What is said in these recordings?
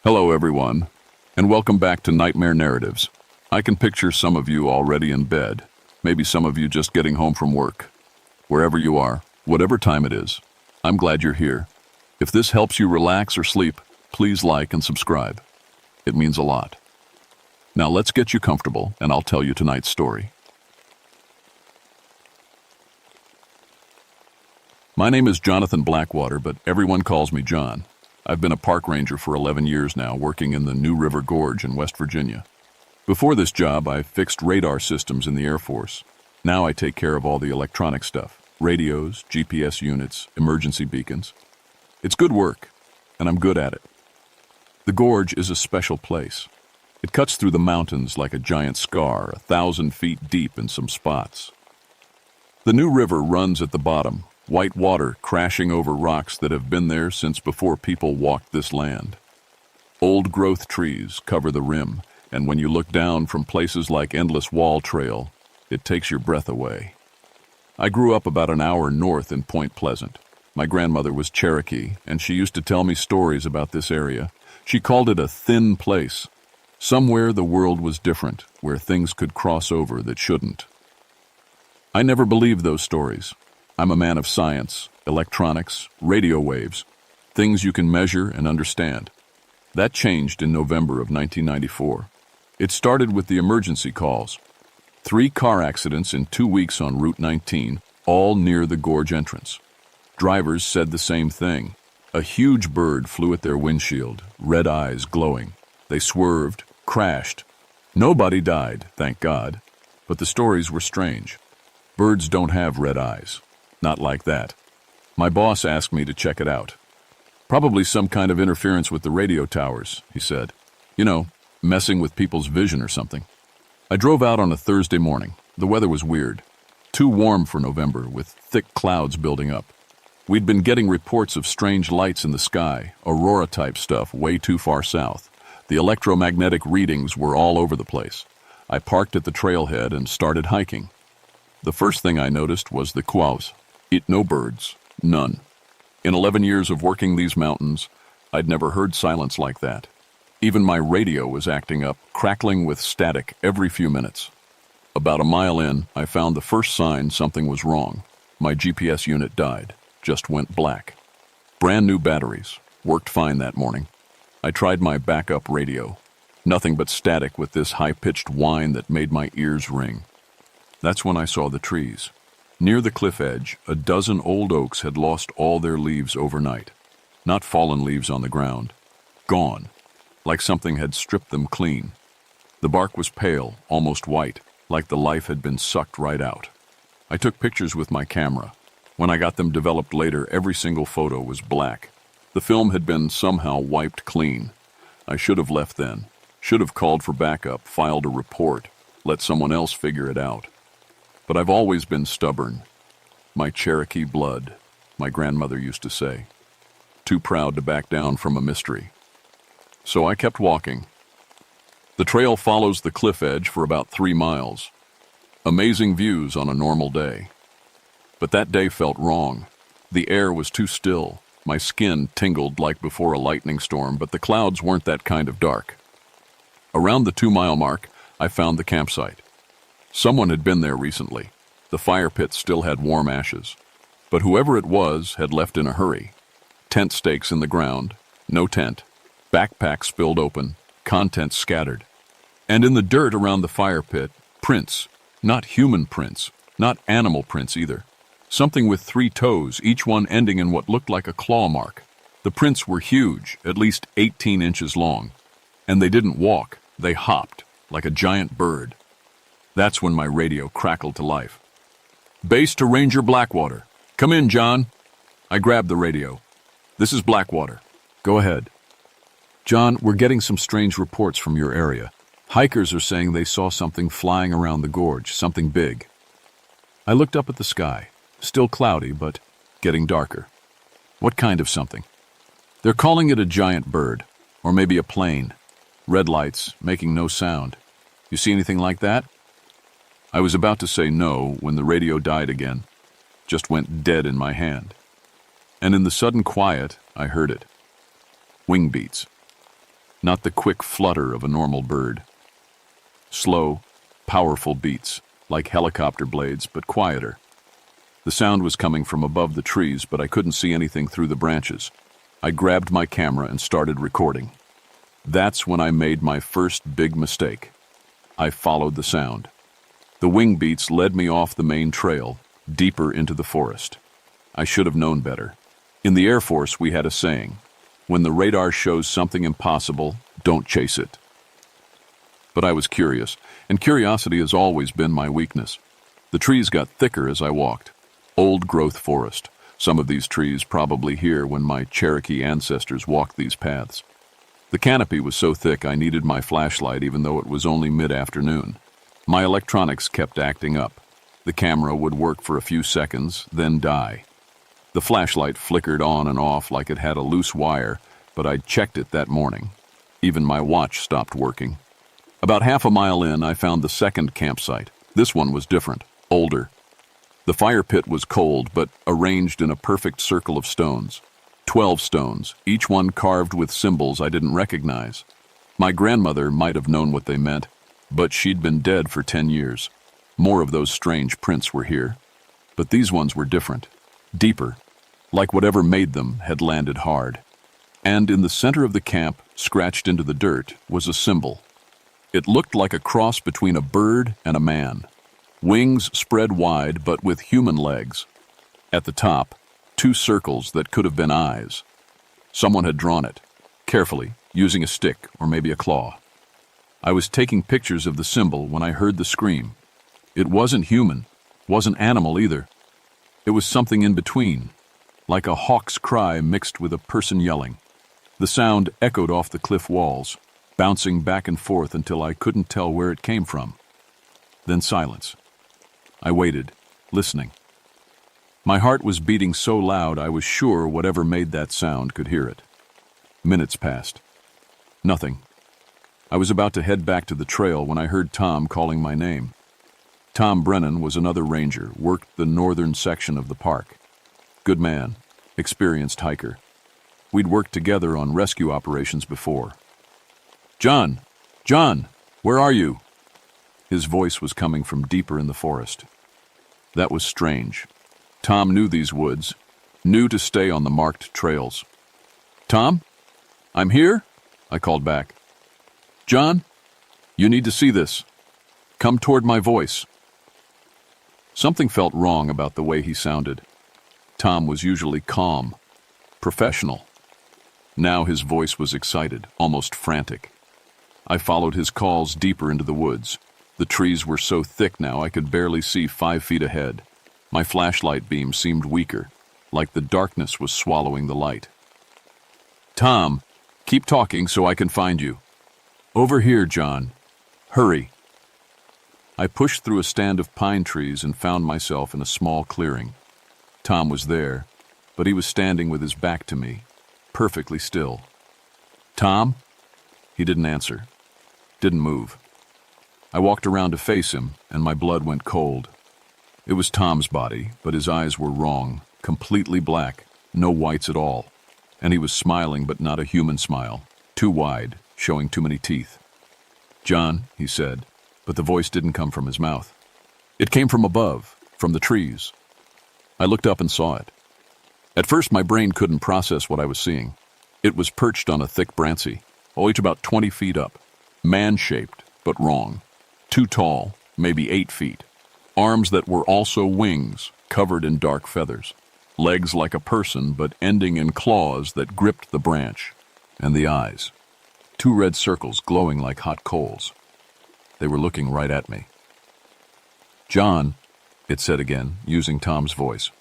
Hello, everyone, and welcome back to Nightmare Narratives. I can picture some of you already in bed, maybe some of you just getting home from work. Wherever you are, whatever time it is, I'm glad you're here. If this helps you relax or sleep, please like and subscribe. It means a lot. Now let's get you comfortable, and I'll tell you tonight's story. My name is Jonathan Blackwater, but everyone calls me John. I've been a park ranger for 11 years now, working in the New River Gorge in West Virginia. Before this job, I fixed radar systems in the Air Force. Now I take care of all the electronic stuff, radios, GPS units, emergency beacons. It's good work, and I'm good at it. The gorge is a special place. It cuts through the mountains like a giant scar, 1,000 feet deep in some spots. The New River runs at the bottom, white water crashing over rocks that have been there since before people walked this land. Old growth trees cover the rim, and when you look down from places like Endless Wall Trail, it takes your breath away. I grew up about an hour north in Point Pleasant. My grandmother was Cherokee, and she used to tell me stories about this area. She called it a thin place. Somewhere the world was different, where things could cross over that shouldn't. I never believed those stories. I'm a man of science, electronics, radio waves, things you can measure and understand. That changed in November of 1994. It started with the emergency calls. 3 car accidents in 2 weeks on Route 19, all near the gorge entrance. Drivers said the same thing. A huge bird flew at their windshield, red eyes glowing. They swerved, crashed. Nobody died, thank God, but the stories were strange. Birds don't have red eyes. Not like that. My boss asked me to check it out. Probably some kind of interference with the radio towers, he said. You know, messing with people's vision or something. I drove out on a Thursday morning. The weather was weird. Too warm for November, with thick clouds building up. We'd been getting reports of strange lights in the sky, aurora-type stuff way too far south. The electromagnetic readings were all over the place. I parked at the trailhead and started hiking. The first thing I noticed was the quaws. No birds. None. In 11 years of working these mountains, I'd never heard silence like that. Even my radio was acting up, crackling with static every few minutes. About a mile in, I found the first sign something was wrong. My GPS unit died. Just went black. Brand new batteries. Worked fine that morning. I tried my backup radio. Nothing but static with this high-pitched whine that made my ears ring. That's when I saw the trees. Near the cliff edge, a dozen old oaks had lost all their leaves overnight. Not fallen leaves on the ground. Gone. Like something had stripped them clean. The bark was pale, almost white, like the life had been sucked right out. I took pictures with my camera. When I got them developed later, every single photo was black. The film had been somehow wiped clean. I should have left then. Should have called for backup, filed a report, let someone else figure it out. But I've always been stubborn. My Cherokee blood, my grandmother used to say. Too proud to back down from a mystery. So I kept walking. The trail follows the cliff edge for about 3 miles. Amazing views on a normal day. But that day felt wrong. The air was too still. My skin tingled like before a lightning storm, but the clouds weren't that kind of dark. Around the 2-mile mark, I found the campsite. Someone had been there recently. The fire pit still had warm ashes. But whoever it was had left in a hurry. Tent stakes in the ground, no tent, backpack spilled open, contents scattered. And in the dirt around the fire pit, prints. Not human prints, not animal prints either. Something with 3 toes, each one ending in what looked like a claw mark. The prints were huge, at least 18 inches long. And they didn't walk, they hopped, like a giant bird. That's when my radio crackled to life. Base to Ranger Blackwater. Come in, John. I grabbed the radio. This is Blackwater. Go ahead. John, we're getting some strange reports from your area. Hikers are saying they saw something flying around the gorge, something big. I looked up at the sky. Still cloudy, but getting darker. What kind of something? They're calling it a giant bird, or maybe a plane. Red lights, making no sound. You see anything like that? I was about to say no when the radio died again. Just went dead in my hand. And in the sudden quiet, I heard it. Wing beats. not the quick flutter of a normal bird. Slow, powerful beats, like helicopter blades, but quieter. The sound was coming from above the trees, but I couldn't see anything through the branches. I grabbed my camera and started recording. That's when I made my first big mistake. I followed the sound. The wing beats led me off the main trail, deeper into the forest. I should have known better. In the Air Force, we had a saying, when the radar shows something impossible, don't chase it. But I was curious, and curiosity has always been my weakness. The trees got thicker as I walked. Old-growth forest. Some of these trees probably here when my Cherokee ancestors walked these paths. The canopy was so thick I needed my flashlight even though it was only mid-afternoon. My electronics kept acting up. The camera would work for a few seconds, then die. The flashlight flickered on and off like it had a loose wire, but I'd checked it that morning. Even my watch stopped working. About half a mile in, I found the second campsite. This one was different, older. The fire pit was cold, but arranged in a perfect circle of stones. 12 stones, each one carved with symbols I didn't recognize. My grandmother might have known what they meant, but she'd been dead for 10 years. More of those strange prints were here. But these ones were different, deeper, like whatever made them had landed hard. And in the center of the camp, scratched into the dirt, was a symbol. It looked like a cross between a bird and a man. Wings spread wide, but with human legs. At the top, 2 circles that could have been eyes. Someone had drawn it, carefully, using a stick or maybe a claw. I was taking pictures of the symbol when I heard the scream. It wasn't human, wasn't animal either. It was something in between, like a hawk's cry mixed with a person yelling. The sound echoed off the cliff walls, bouncing back and forth until I couldn't tell where it came from. Then silence. I waited, listening. My heart was beating so loud I was sure whatever made that sound could hear it. Minutes passed. Nothing. I was about to head back to the trail when I heard Tom calling my name. Tom Brennan was another ranger, worked the northern section of the park. Good man, experienced hiker. We'd worked together on rescue operations before. John, where are you?" His voice was coming from deeper in the forest. That was strange. Tom knew these woods, knew to stay on the marked trails. "Tom? I'm here?" I called back. "John, you need to see this. Come toward my voice." Something felt wrong about the way he sounded. Tom was usually calm, professional. Now his voice was excited, almost frantic. I followed his calls deeper into the woods. The trees were so thick now I could barely see 5 feet ahead. My flashlight beam seemed weaker, like the darkness was swallowing the light. "Tom, keep talking so I can find you." "Over here, John. Hurry." I pushed through a stand of pine trees and found myself in a small clearing. Tom was there, but he was standing with his back to me, perfectly still. "Tom?" He didn't answer, didn't move. I walked around to face him, and my blood went cold. It was Tom's body, but his eyes were wrong, completely black, no whites at all. And he was smiling, but not a human smile, too wide, showing too many teeth. "John," he said, but the voice didn't come from his mouth. It came from above, from the trees. I looked up and saw it. At first, my brain couldn't process what I was seeing. It was perched on a thick branchie, only about 20 feet up, man-shaped, but wrong. Too tall, maybe 8 feet. Arms that were also wings, covered in dark feathers. Legs like a person, but ending in claws that gripped the branch. And the eyes. 2 red circles glowing like hot coals. They were looking right at me. "John," it said again, using Tom's voice.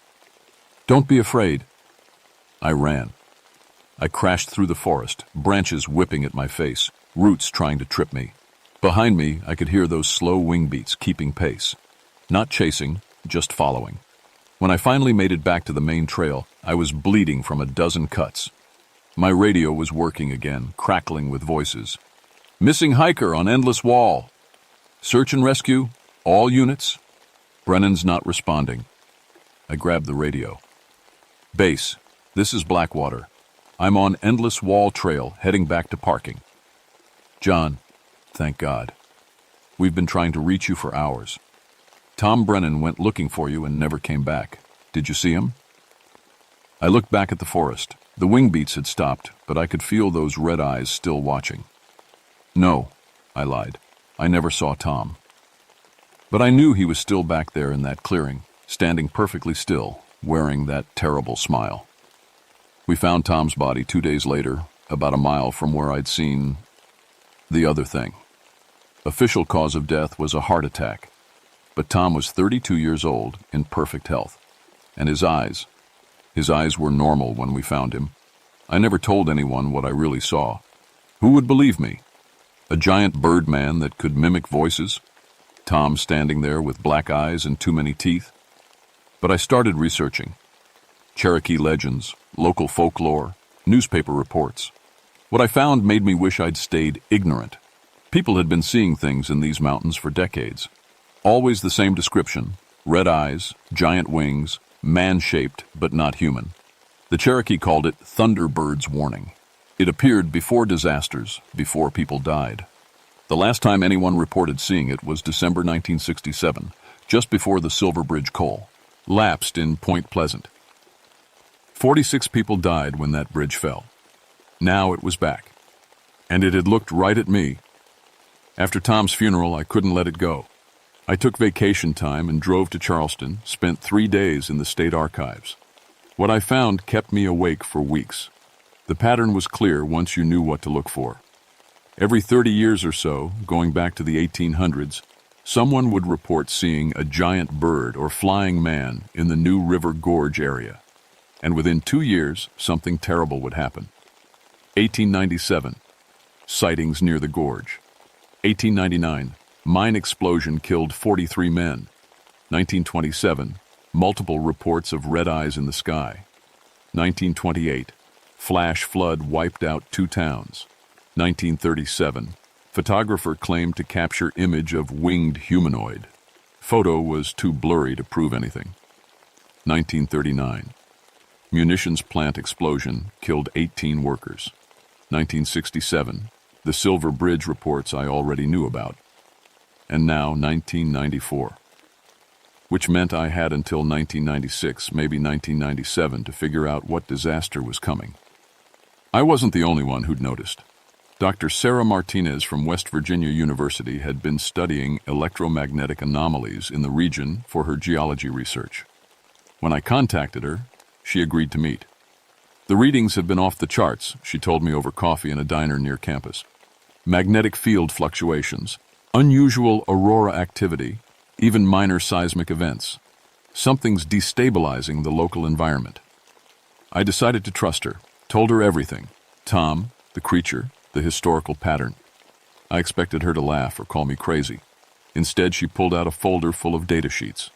"Don't be afraid." I ran. I crashed through the forest, branches whipping at my face, roots trying to trip me. Behind me, I could hear those slow wing beats keeping pace. Not chasing, just following. When I finally made it back to the main trail, I was bleeding from a dozen cuts. My radio was working again, crackling with voices. "Missing hiker on Endless Wall. Search and rescue, all units." Brennan's not responding. I grabbed the radio. "Base, this is Blackwater. I'm on Endless Wall Trail, heading back to parking. John, thank God. We've been trying to reach you for hours. Tom Brennan went looking for you and never came back. Did you see him? I looked back at the forest. The wing beats had stopped, but I could feel those red eyes still watching. No, I lied. I never saw Tom. But I knew he was still back there in that clearing, standing perfectly still, wearing that terrible smile. We found Tom's body 2 days later, about a mile from where I'd seen the other thing. Official cause of death was a heart attack, but Tom was 32 years old, in perfect health. And his eyes were normal when we found him. I never told anyone what I really saw. Who would believe me? A giant bird man that could mimic voices? Tom standing there with black eyes and too many teeth? But I started researching. Cherokee legends, local folklore, newspaper reports. What I found made me wish I'd stayed ignorant. People had been seeing things in these mountains for decades. Always the same description: red eyes, giant wings, man-shaped but not human. The Cherokee called it Thunderbird's warning. It appeared before disasters, before people died. The last time anyone reported seeing it was December 1967, just before the Silver Bridge coal lapsed in Point Pleasant. 46 people died when that bridge fell. Now it was back, and it had looked right at me. After Tom's funeral, I couldn't let it go. I took vacation time and drove to Charleston, spent 3 days in the state archives. What I found kept me awake for weeks. The pattern was clear once you knew what to look for. Every 30 years or so, going back to the 1800s, someone would report seeing a giant bird or flying man in the New River Gorge area. And within 2 years, something terrible would happen. 1897, sightings near the gorge. 1899, mine explosion killed 43 men. 1927, multiple reports of red eyes in the sky. 1928, flash flood wiped out 2 towns. 1937, photographer claimed to capture image of winged humanoid. Photo was too blurry to prove anything. 1939, munitions plant explosion killed 18 workers. 1967, the Silver Bridge reports I already knew about. And now 1994, which meant I had until 1996, maybe 1997, to figure out what disaster was coming. I wasn't the only one who'd noticed. Dr. Sarah Martinez from West Virginia University had been studying electromagnetic anomalies in the region for her geology research. When I contacted her, she agreed to meet. The readings had been off the charts, she told me over coffee in a diner near campus. Magnetic field fluctuations, unusual aurora activity, even minor seismic events. Something's destabilizing the local environment. I decided to trust her, told her everything. Tom, the creature, the historical pattern. I expected her to laugh or call me crazy. Instead, she pulled out a folder full of data sheets.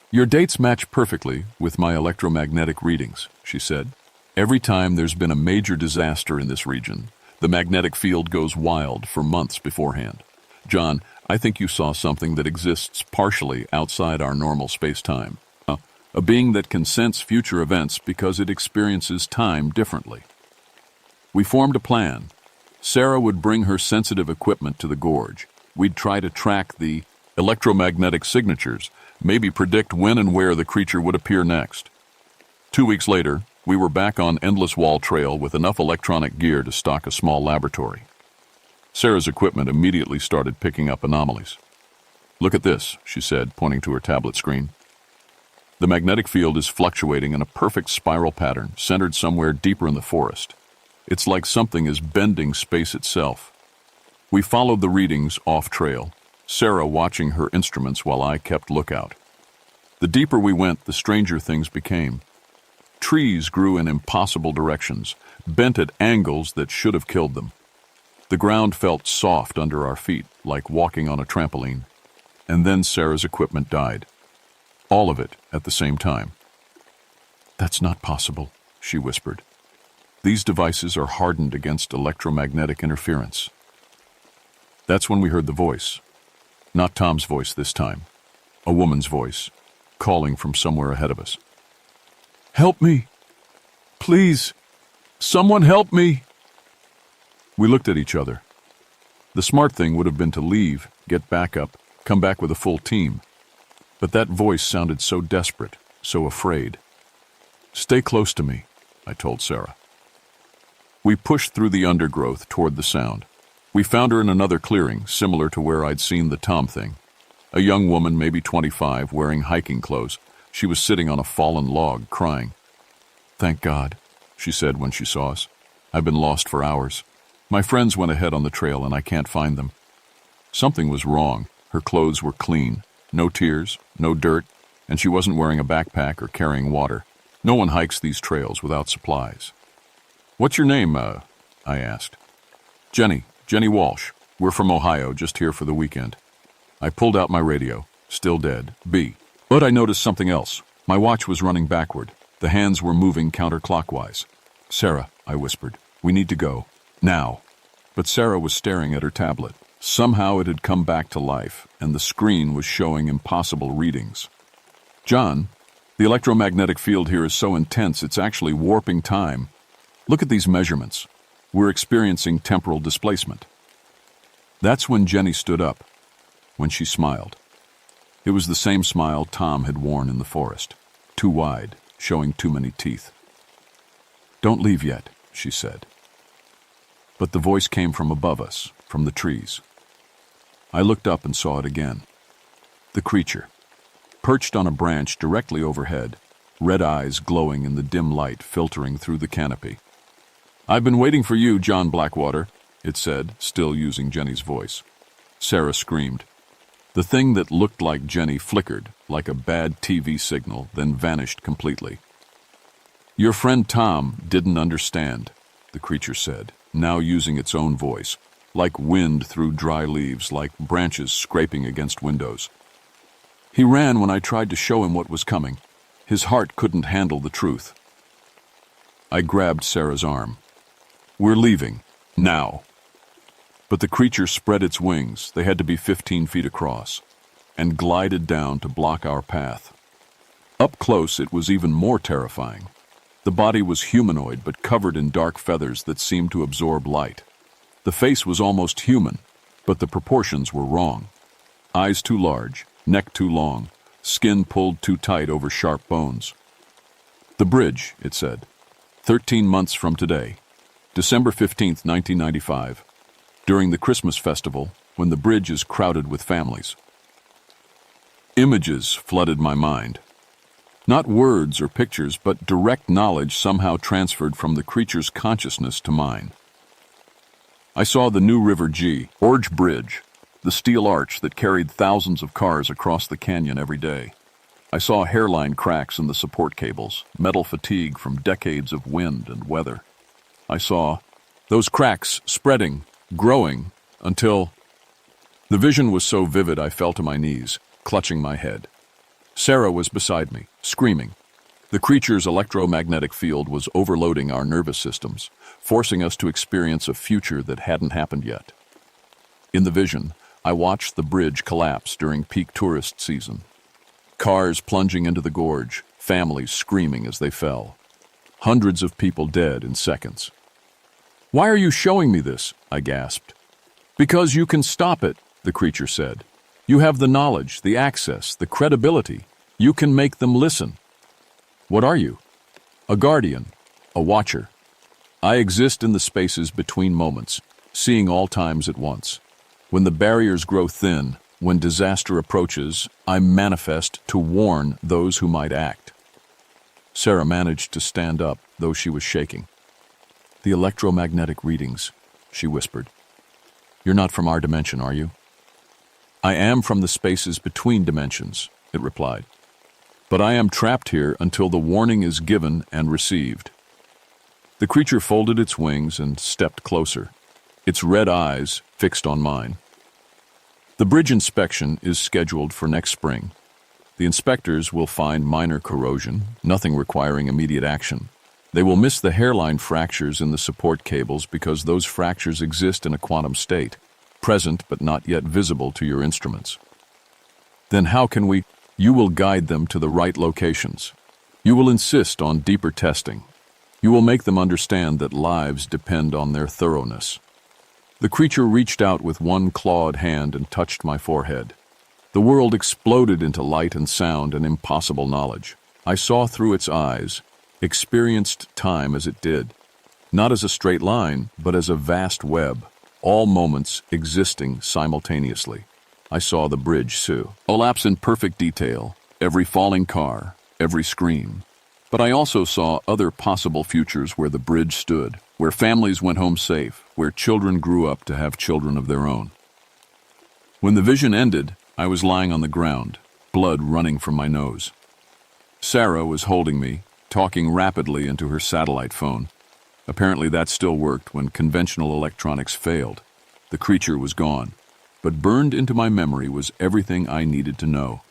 Your dates match perfectly with my electromagnetic readings, she said. Every time there's been a major disaster in this region, the magnetic field goes wild for months beforehand. John, I think you saw something that exists partially outside our normal space-time. A being that can sense future events because it experiences time differently. We formed a plan. Sarah would bring her sensitive equipment to the gorge. We'd try to track the electromagnetic signatures, maybe predict when and where the creature would appear next. 2 weeks later, we were back on Endless Wall Trail with enough electronic gear to stock a small laboratory. Sarah's equipment immediately started picking up anomalies. Look at this, she said, pointing to her tablet screen. The magnetic field is fluctuating in a perfect spiral pattern, centered somewhere deeper in the forest. It's like something is bending space itself. We followed the readings off-trail, Sarah watching her instruments while I kept lookout. The deeper we went, the stranger things became. Trees grew in impossible directions, bent at angles that should have killed them. The ground felt soft under our feet, like walking on a trampoline. And then Sarah's equipment died. All of it at the same time. That's not possible, she whispered. These devices are hardened against electromagnetic interference. That's when we heard the voice. Not Tom's voice this time. A woman's voice, calling from somewhere ahead of us. Help me! Please! Someone help me! We looked at each other. The smart thing would have been to leave, get back up, come back with a full team. But that voice sounded so desperate, so afraid. "Stay close to me," I told Sarah. We pushed through the undergrowth toward the sound. We found her in another clearing, similar to where I'd seen the Tom thing. A young woman, maybe 25, wearing hiking clothes. She was sitting on a fallen log, crying. "Thank God," she said when she saw us. "I've been lost for hours. My friends went ahead on the trail and I can't find them." Something was wrong. Her clothes were clean. No tears, no dirt, and she wasn't wearing a backpack or carrying water. No one hikes these trails without supplies. "What's your name?" I asked. Jenny Walsh. We're from Ohio, just here for the weekend." I pulled out my radio. Still dead. B. But I noticed something else. My watch was running backward. The hands were moving counterclockwise. "Sarah," I whispered, "we need to go. Now." But Sarah was staring at her tablet. Somehow it had come back to life, and the screen was showing impossible readings. "John, the electromagnetic field here is so intense it's actually warping time. Look at these measurements. We're experiencing temporal displacement." That's when Jenny stood up, when she smiled. It was the same smile Tom had worn in the forest, too wide, showing too many teeth. "Don't leave yet," she said. But the voice came from above us, from the trees. I looked up and saw it again. The creature, perched on a branch directly overhead, red eyes glowing in the dim light filtering through the canopy. "I've been waiting for you, John Blackwater," it said, still using Jenny's voice. Sarah screamed. The thing that looked like Jenny flickered, like a bad TV signal, then vanished completely. "Your friend Tom didn't understand," the creature said, now using its own voice, like wind through dry leaves, like branches scraping against windows. "He ran when I tried to show him what was coming. His heart couldn't handle the truth." I grabbed Sarah's arm. "We're leaving. Now." But the creature spread its wings, they had to be 15 feet across, and glided down to block our path. Up close, it was even more terrifying. The body was humanoid but covered in dark feathers that seemed to absorb light. The face was almost human, but the proportions were wrong. Eyes too large, neck too long, skin pulled too tight over sharp bones. "The bridge," it said. 13 months from today. December 15th, 1995. During the Christmas festival, when the bridge is crowded with families. Images flooded my mind. Not words or pictures, but direct knowledge somehow transferred from the creature's consciousness to mine. I saw the New River G, Orge Bridge, the steel arch that carried thousands of cars across the canyon every day. I saw hairline cracks in the support cables, metal fatigue from decades of wind and weather. I saw those cracks spreading, growing, until... The vision was so vivid I fell to my knees, clutching my head. Sarah was beside me, screaming. The creature's electromagnetic field was overloading our nervous systems, forcing us to experience a future that hadn't happened yet. In the vision, I watched the bridge collapse during peak tourist season. Cars plunging into the gorge, families screaming as they fell. Hundreds of people dead in seconds. "Why are you showing me this?" I gasped. "Because you can stop it," the creature said. "You have the knowledge, the access, the credibility. You can make them listen." "What are you?" "A guardian, a watcher. I exist in the spaces between moments, seeing all times at once. When the barriers grow thin, when disaster approaches, I manifest to warn those who might act." Sarah managed to stand up, though she was shaking. "The electromagnetic readings," she whispered. "You're not from our dimension, are you?" "I am from the spaces between dimensions," it replied. "But I am trapped here until the warning is given and received." The creature folded its wings and stepped closer, its red eyes fixed on mine. "The bridge inspection is scheduled for next spring. The inspectors will find minor corrosion, nothing requiring immediate action. They will miss the hairline fractures in the support cables because those fractures exist in a quantum state, present but not yet visible to your instruments. Then how can we... You will guide them to the right locations. You will insist on deeper testing. You will make them understand that lives depend on their thoroughness. The creature reached out with one clawed hand and touched my forehead. The world exploded into light and sound and impossible knowledge. I saw through its eyes, experienced time as it did, not as a straight line, but as a vast web, all moments existing simultaneously. I saw the bridge collapse in perfect detail, every falling car, every scream. But I also saw other possible futures where the bridge stood, where families went home safe, where children grew up to have children of their own. When the vision ended, I was lying on the ground, blood running from my nose. Sarah was holding me, talking rapidly into her satellite phone. Apparently that still worked when conventional electronics failed. The creature was gone, but burned into my memory was everything I needed to know.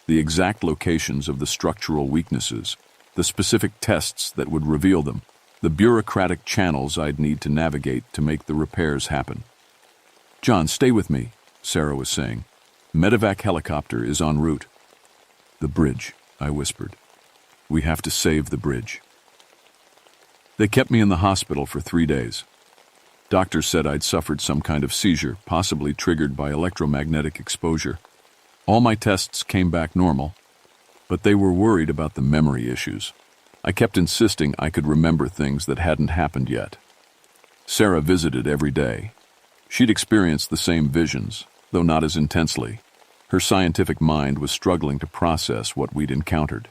The exact locations of the structural weaknesses, the specific tests that would reveal them, the bureaucratic channels I'd need to navigate to make the repairs happen. "John, stay with me," Sarah was saying. "Medevac helicopter is en route." "The bridge," I whispered. "We have to save the bridge." They kept me in the hospital for 3 days. Doctors said I'd suffered some kind of seizure, possibly triggered by electromagnetic exposure. All my tests came back normal, but they were worried about the memory issues. I kept insisting I could remember things that hadn't happened yet. Sarah visited every day. She'd experienced the same visions, though not as intensely. Her scientific mind was struggling to process what we'd encountered.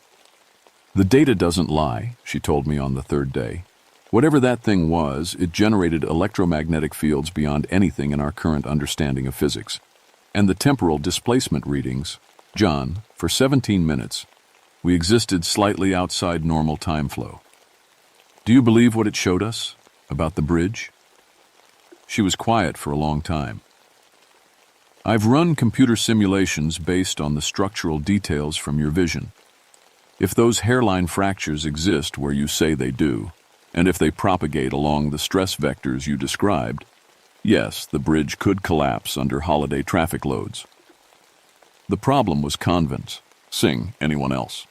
"The data doesn't lie," she told me on the 3rd day. "Whatever that thing was, it generated electromagnetic fields beyond anything in our current understanding of physics. And the temporal displacement readings, John, for 17 minutes, we existed slightly outside normal time flow. Do you believe what it showed us about the bridge?" She was quiet for a long time. "I've run computer simulations based on the structural details from your vision. If those hairline fractures exist where you say they do, and if they propagate along the stress vectors you described, yes, the bridge could collapse under holiday traffic loads." The problem was convents, Singh, anyone else.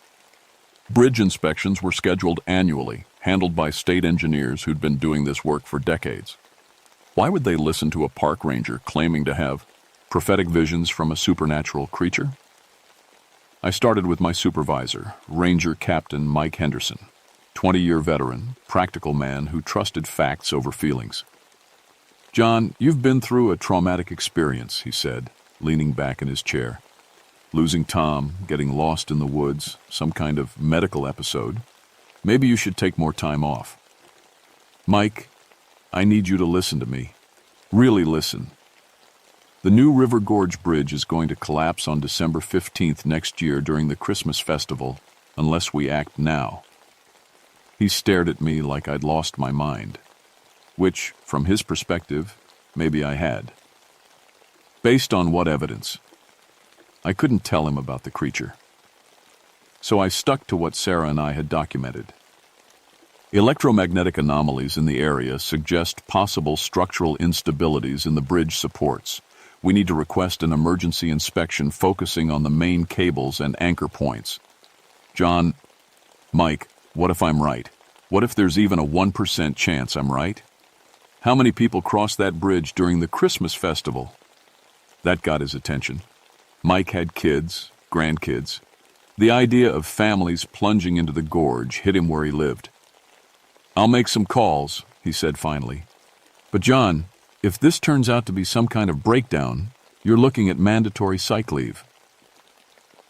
Bridge inspections were scheduled annually, handled by state engineers who'd been doing this work for decades. Why would they listen to a park ranger claiming to have prophetic visions from a supernatural creature? I started with my supervisor, Ranger Captain Mike Henderson, 20-year veteran, practical man who trusted facts over feelings. "John, you've been through a traumatic experience," he said, leaning back in his chair. "Losing Tom, getting lost in the woods, some kind of medical episode. Maybe you should take more time off." "Mike, I need you to listen to me. Really listen. The new River Gorge Bridge is going to collapse on December 15th next year during the Christmas festival, unless we act now." He stared at me like I'd lost my mind, which, from his perspective, maybe I had. Based on what evidence? I couldn't tell him about the creature. So I stuck to what Sarah and I had documented. Electromagnetic anomalies in the area suggest possible structural instabilities in the bridge supports. We need to request an emergency inspection focusing on the main cables and anchor points. "John, Mike, what if I'm right? What if there's even a 1% chance I'm right? How many people cross that bridge during the Christmas festival?" That got his attention. Mike had kids, grandkids. The idea of families plunging into the gorge hit him where he lived. "I'll make some calls," he said finally. "But John, if this turns out to be some kind of breakdown, you're looking at mandatory psych leave."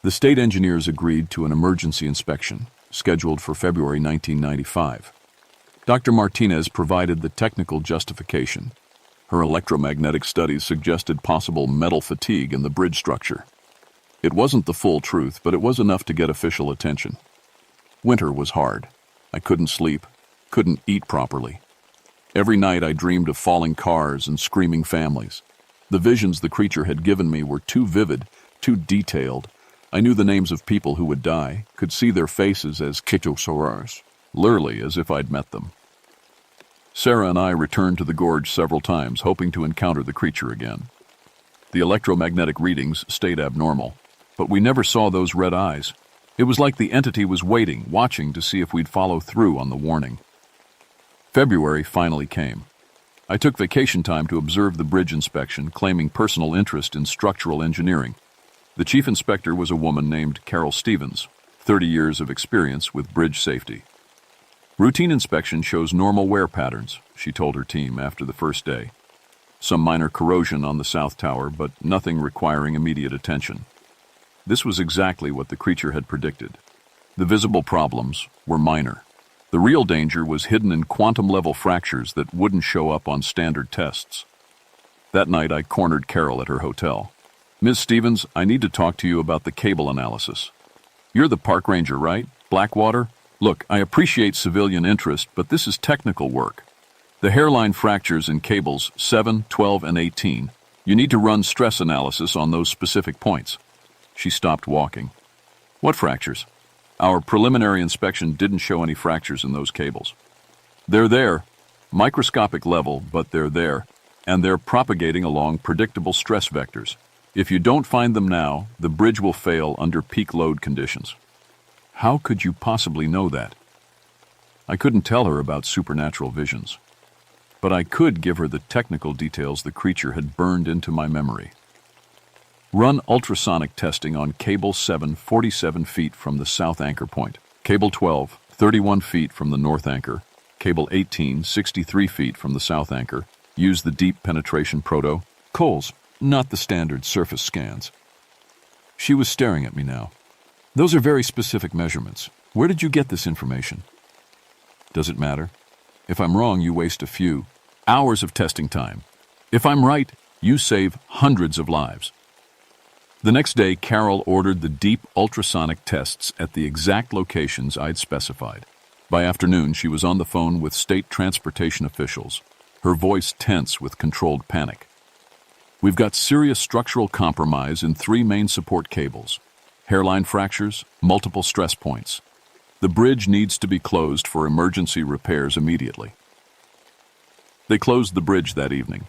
The state engineers agreed to an emergency inspection, scheduled for February 1995. Dr. Martinez provided the technical justification. Her electromagnetic studies suggested possible metal fatigue in the bridge structure. It wasn't the full truth, but it was enough to get official attention. Winter was hard. I couldn't sleep, couldn't eat properly. Every night I dreamed of falling cars and screaming families. The visions the creature had given me were too vivid, too detailed. I knew the names of people who would die, could see their faces as Kitosaurus, literally as if I'd met them. Sarah and I returned to the gorge several times, hoping to encounter the creature again. The electromagnetic readings stayed abnormal, but we never saw those red eyes. It was like the entity was waiting, watching to see if we'd follow through on the warning. February finally came. I took vacation time to observe the bridge inspection, claiming personal interest in structural engineering. The chief inspector was a woman named Carol Stevens, 30 years of experience with bridge safety. Routine inspection shows normal wear patterns, she told her team after the first day. Some minor corrosion on the south tower, but nothing requiring immediate attention. This was exactly what the creature had predicted. The visible problems were minor. The real danger was hidden in quantum-level fractures that wouldn't show up on standard tests. That night, I cornered Carol at her hotel. "Ms. Stevens, I need to talk to you about the cable analysis. You're the park ranger, right? Blackwater? Look, I appreciate civilian interest, but this is technical work. The hairline fractures in cables 7, 12, and 18. You need to run stress analysis on those specific points." She stopped walking. "What fractures?" "Our preliminary inspection didn't show any fractures in those cables." "They're there, microscopic level, but they're there, and they're propagating along predictable stress vectors. If you don't find them now, the bridge will fail under peak load conditions." How could you possibly know that? I couldn't tell her about supernatural visions, but I could give her the technical details the creature had burned into my memory. "Run ultrasonic testing on cable 7, 47 feet from the south anchor point. Cable 12, 31 feet from the north anchor. Cable 18, 63 feet from the south anchor. Use the deep penetration protocols, not the standard surface scans." She was staring at me now. "Those are very specific measurements. Where did you get this information?" "Does it matter? If I'm wrong, you waste a few hours of testing time. If I'm right, you save hundreds of lives." The next day, Carol ordered the deep ultrasonic tests at the exact locations I'd specified. By afternoon, she was on the phone with state transportation officials, her voice tense with controlled panic. "We've got serious structural compromise in 3 main support cables. Hairline fractures, multiple stress points. The bridge needs to be closed for emergency repairs immediately." They closed the bridge that evening.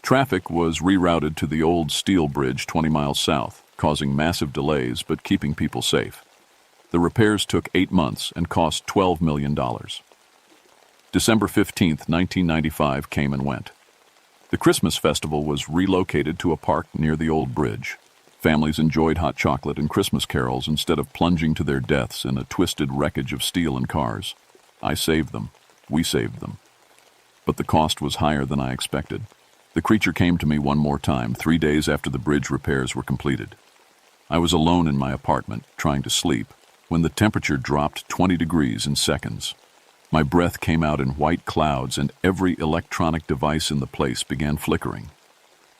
Traffic was rerouted to the old steel bridge 20 miles south, causing massive delays but keeping people safe. The repairs took 8 months and cost $12 million. December 15, 1995 came and went. The Christmas festival was relocated to a park near the old bridge. Families enjoyed hot chocolate and Christmas carols instead of plunging to their deaths in a twisted wreckage of steel and cars. I saved them. We saved them. But the cost was higher than I expected. The creature came to me one more time 3 days after the bridge repairs were completed. I was alone in my apartment, trying to sleep, when the temperature dropped 20 degrees in seconds. My breath came out in white clouds and every electronic device in the place began flickering.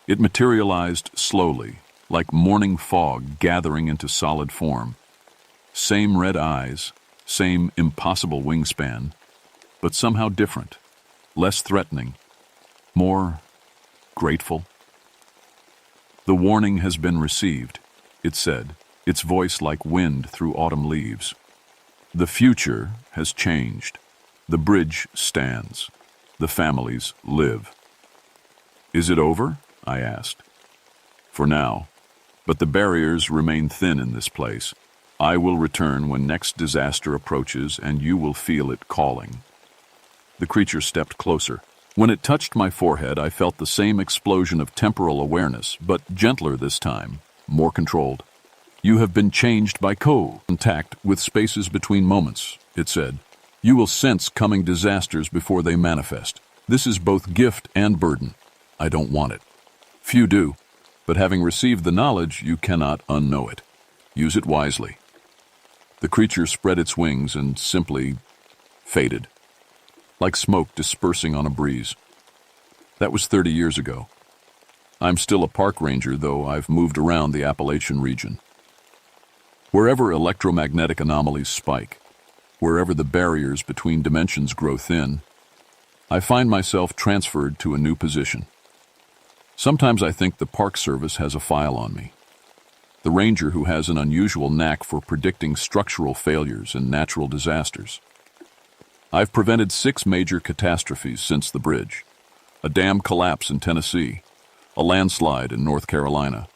It materialized slowly, like morning fog gathering into solid form. Same red eyes, same impossible wingspan, but somehow different, less threatening, more grateful. "The warning has been received," it said, its voice like wind through autumn leaves. "The future has changed. The bridge stands. The families live." "Is it over?" I asked. "For now. But the barriers remain thin in this place. I will return when next disaster approaches, and you will feel it calling." The creature stepped closer. When it touched my forehead, I felt the same explosion of temporal awareness, but gentler this time, more controlled. "You have been changed by contact with spaces between moments," it said. "You will sense coming disasters before they manifest. This is both gift and burden. I don't want it. Few do. But having received the knowledge, you cannot unknow it. Use it wisely." The creature spread its wings and simply faded, like smoke dispersing on a breeze. That was 30 years ago. I'm still a park ranger, though I've moved around the Appalachian region. Wherever electromagnetic anomalies spike, wherever the barriers between dimensions grow thin, I find myself transferred to a new position. Sometimes I think the Park Service has a file on me. The ranger who has an unusual knack for predicting structural failures and natural disasters. I've prevented 6 major catastrophes since the bridge. A dam collapse in Tennessee, a landslide in North Carolina,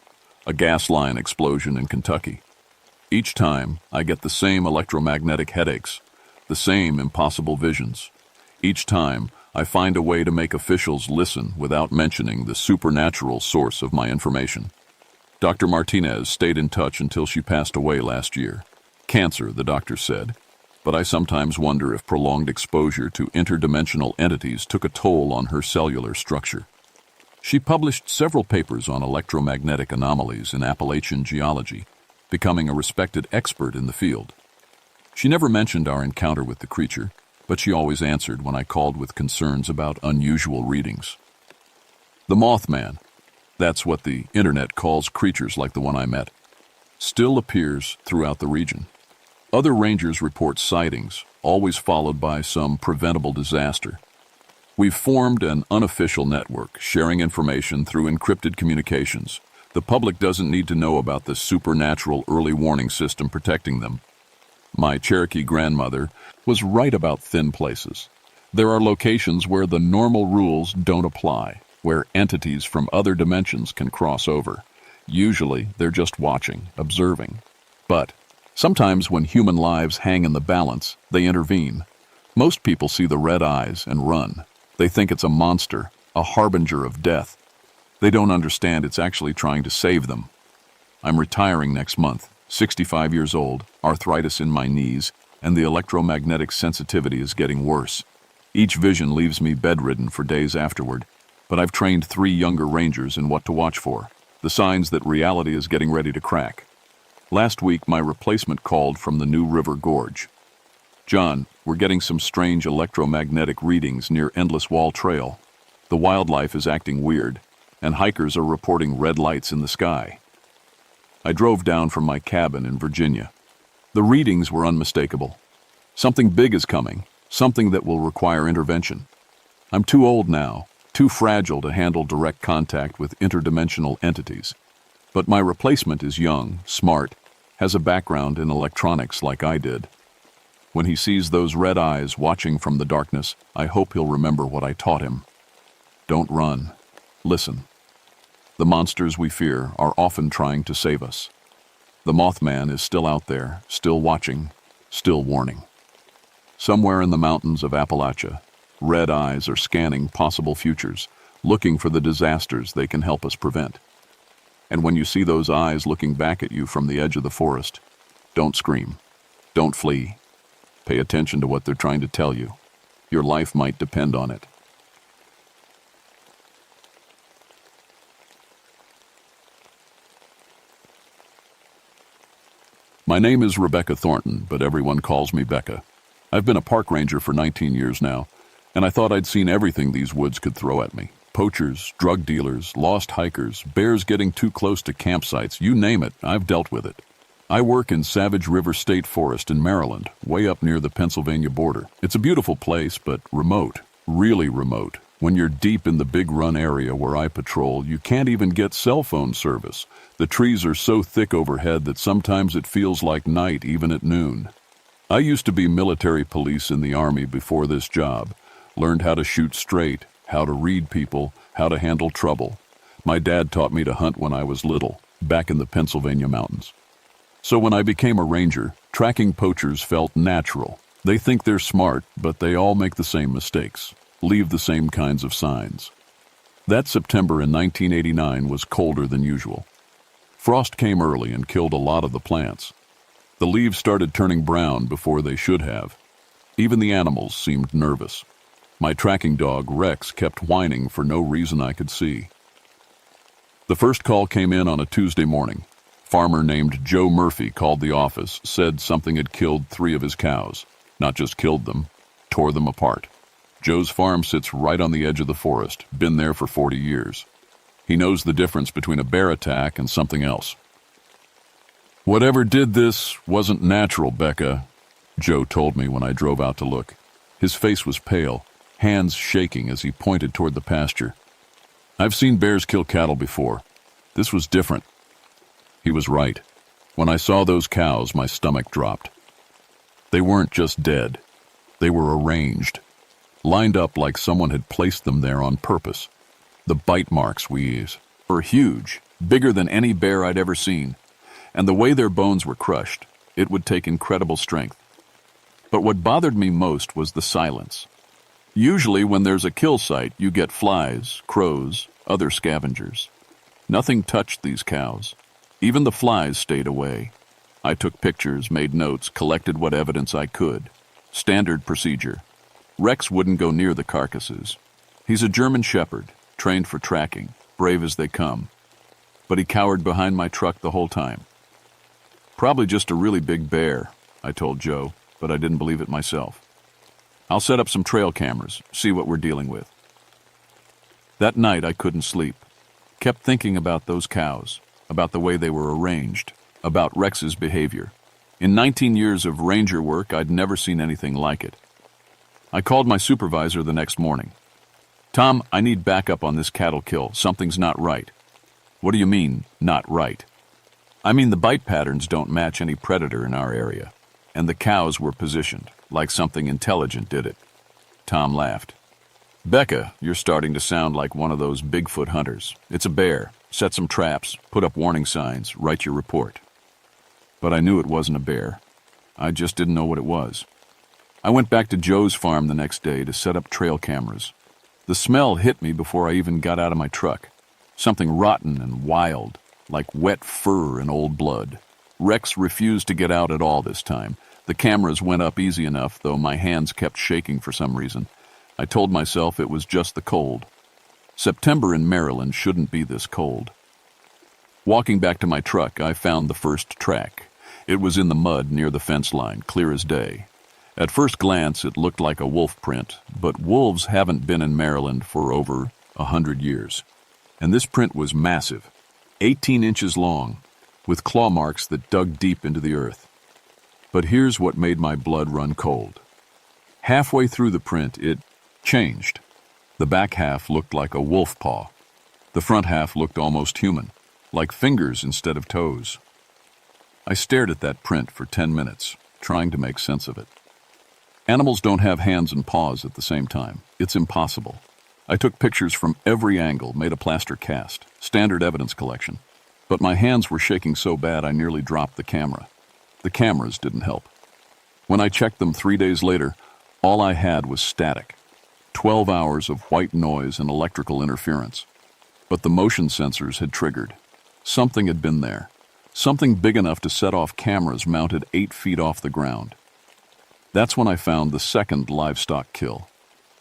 a gas line explosion in Kentucky. Each time, I get the same electromagnetic headaches, the same impossible visions. Each time, I find a way to make officials listen without mentioning the supernatural source of my information. Dr. Martinez stayed in touch until she passed away last year. Cancer, the doctor said, but I sometimes wonder if prolonged exposure to interdimensional entities took a toll on her cellular structure. She published several papers on electromagnetic anomalies in Appalachian geology, becoming a respected expert in the field. She never mentioned our encounter with the creature, but she always answered when I called with concerns about unusual readings. The Mothman, that's what the internet calls creatures like the one I met, still appears throughout the region. Other rangers report sightings, always followed by some preventable disaster. We've formed an unofficial network, sharing information through encrypted communications. The public doesn't need to know about the supernatural early warning system protecting them. My Cherokee grandmother was right about thin places. There are locations where the normal rules don't apply, where entities from other dimensions can cross over. Usually, they're just watching, observing. But sometimes when human lives hang in the balance, they intervene. Most people see the red eyes and run. They think it's a monster, a harbinger of death. They don't understand it's actually trying to save them. I'm retiring next month, 65 years old, arthritis in my knees, and the electromagnetic sensitivity is getting worse. Each vision leaves me bedridden for days afterward, but I've trained 3 younger rangers in what to watch for, the signs that reality is getting ready to crack. Last week, my replacement called from the New River Gorge. "John, we're getting some strange electromagnetic readings near Endless Wall Trail. The wildlife is acting weird, and hikers are reporting red lights in the sky." I drove down from my cabin in Virginia. The readings were unmistakable. Something big is coming, something that will require intervention. I'm too old now, too fragile to handle direct contact with interdimensional entities. But my replacement is young, smart, has a background in electronics like I did. When he sees those red eyes watching from the darkness, I hope he'll remember what I taught him. Don't run. Listen. The monsters we fear are often trying to save us. The Mothman is still out there, still watching, still warning. Somewhere in the mountains of Appalachia, red eyes are scanning possible futures, looking for the disasters they can help us prevent. And when you see those eyes looking back at you from the edge of the forest, don't scream. Don't flee. Pay attention to what they're trying to tell you. Your life might depend on it. My name is Rebecca Thornton, but everyone calls me Becca. I've been a park ranger for 19 years now, and I thought I'd seen everything these woods could throw at me. Poachers, drug dealers, lost hikers, bears getting too close to campsites, you name it, I've dealt with it. I work in Savage River State Forest in Maryland, way up near the Pennsylvania border. It's a beautiful place, but remote, really remote. When you're deep in the Big Run area where I patrol, you can't even get cell phone service. The trees are so thick overhead that sometimes it feels like night even at noon. I used to be military police in the Army before this job. Learned how to shoot straight, how to read people, how to handle trouble. My dad taught me to hunt when I was little, back in the Pennsylvania mountains. So when I became a ranger, tracking poachers felt natural. They think they're smart, but they all make the same mistakes, leave the same kinds of signs. That September in 1989 was colder than usual. Frost came early and killed a lot of the plants. The leaves started turning brown before they should have. Even the animals seemed nervous. My tracking dog, Rex, kept whining for no reason I could see. The first call came in on a Tuesday morning. Farmer named Joe Murphy called the office, said something had killed 3 of his cows. Not just killed them, tore them apart. Joe's farm sits right on the edge of the forest, been there for 40 years. He knows the difference between a bear attack and something else. "Whatever did this wasn't natural, Becca," Joe told me when I drove out to look. His face was pale, hands shaking as he pointed toward the pasture. "I've seen bears kill cattle before. This was different." He was right. When I saw those cows, my stomach dropped. They weren't just dead. They were arranged, lined up like someone had placed them there on purpose. The bite marks were huge, bigger than any bear I'd ever seen. And the way their bones were crushed, it would take incredible strength. But what bothered me most was the silence. Usually when there's a kill site, you get flies, crows, other scavengers. Nothing touched these cows. Even the flies stayed away. I took pictures, made notes, collected what evidence I could. Standard procedure. Rex wouldn't go near the carcasses. He's a German shepherd, trained for tracking, brave as they come. But he cowered behind my truck the whole time. Probably just a really big bear, I told Joe, but I didn't believe it myself. I'll set up some trail cameras, see what we're dealing with. That night I couldn't sleep. Kept thinking about those cows, about the way they were arranged, about Rex's behavior. In 19 years of ranger work, I'd never seen anything like it. I called my supervisor the next morning. Tom, I need backup on this cattle kill. Something's not right. What do you mean, not right? I mean, the bite patterns don't match any predator in our area, and the cows were positioned, like something intelligent did it. Tom laughed. Becca, you're starting to sound like one of those Bigfoot hunters. It's a bear. Set some traps, put up warning signs, write your report. But I knew it wasn't a bear. I just didn't know what it was. I went back to Joe's farm the next day to set up trail cameras. The smell hit me before I even got out of my truck. Something rotten and wild, like wet fur and old blood. Rex refused to get out at all this time. The cameras went up easy enough, though my hands kept shaking for some reason. I told myself it was just the cold. September in Maryland shouldn't be this cold. Walking back to my truck, I found the first track. It was in the mud near the fence line, clear as day. At first glance, it looked like a wolf print, but wolves haven't been in Maryland for over 100 years. And this print was massive, 18 inches long, with claw marks that dug deep into the earth. But here's what made my blood run cold. Halfway through the print, it changed. The back half looked like a wolf paw. The front half looked almost human, like fingers instead of toes. I stared at that print for 10 minutes, trying to make sense of it. Animals don't have hands and paws at the same time. It's impossible. I took pictures from every angle, made a plaster cast, standard evidence collection. But my hands were shaking so bad I nearly dropped the camera. The cameras didn't help. When I checked them 3 days later, all I had was static. 12 hours of white noise and electrical interference. But the motion sensors had triggered. Something had been there. Something big enough to set off cameras mounted 8 feet off the ground. That's when I found the second livestock kill.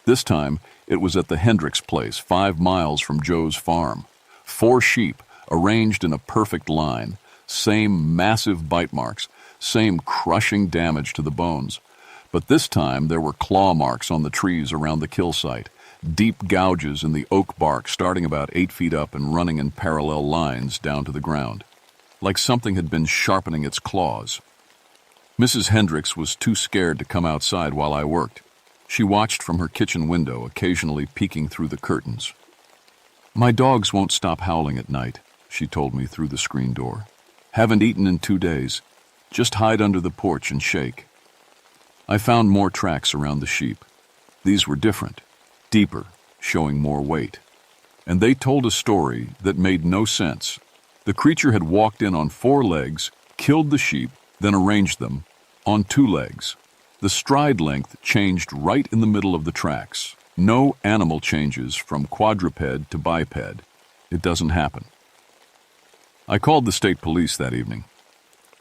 This time, it was at the Hendricks place, 5 miles from Joe's farm. 4 sheep, arranged in a perfect line. Same massive bite marks, same crushing damage to the bones. But this time, there were claw marks on the trees around the kill site, deep gouges in the oak bark starting about 8 feet up and running in parallel lines down to the ground, like something had been sharpening its claws. Mrs. Hendricks was too scared to come outside while I worked. She watched from her kitchen window, occasionally peeking through the curtains. My dogs won't stop howling at night, she told me through the screen door. Haven't eaten in 2 days. Just hide under the porch and shake. I found more tracks around the sheep. These were different, deeper, showing more weight. And they told a story that made no sense. The creature had walked in on 4 legs, killed the sheep, then arranged them on 2 legs. The stride length changed right in the middle of the tracks. No animal changes from quadruped to biped. It doesn't happen. I called the state police that evening.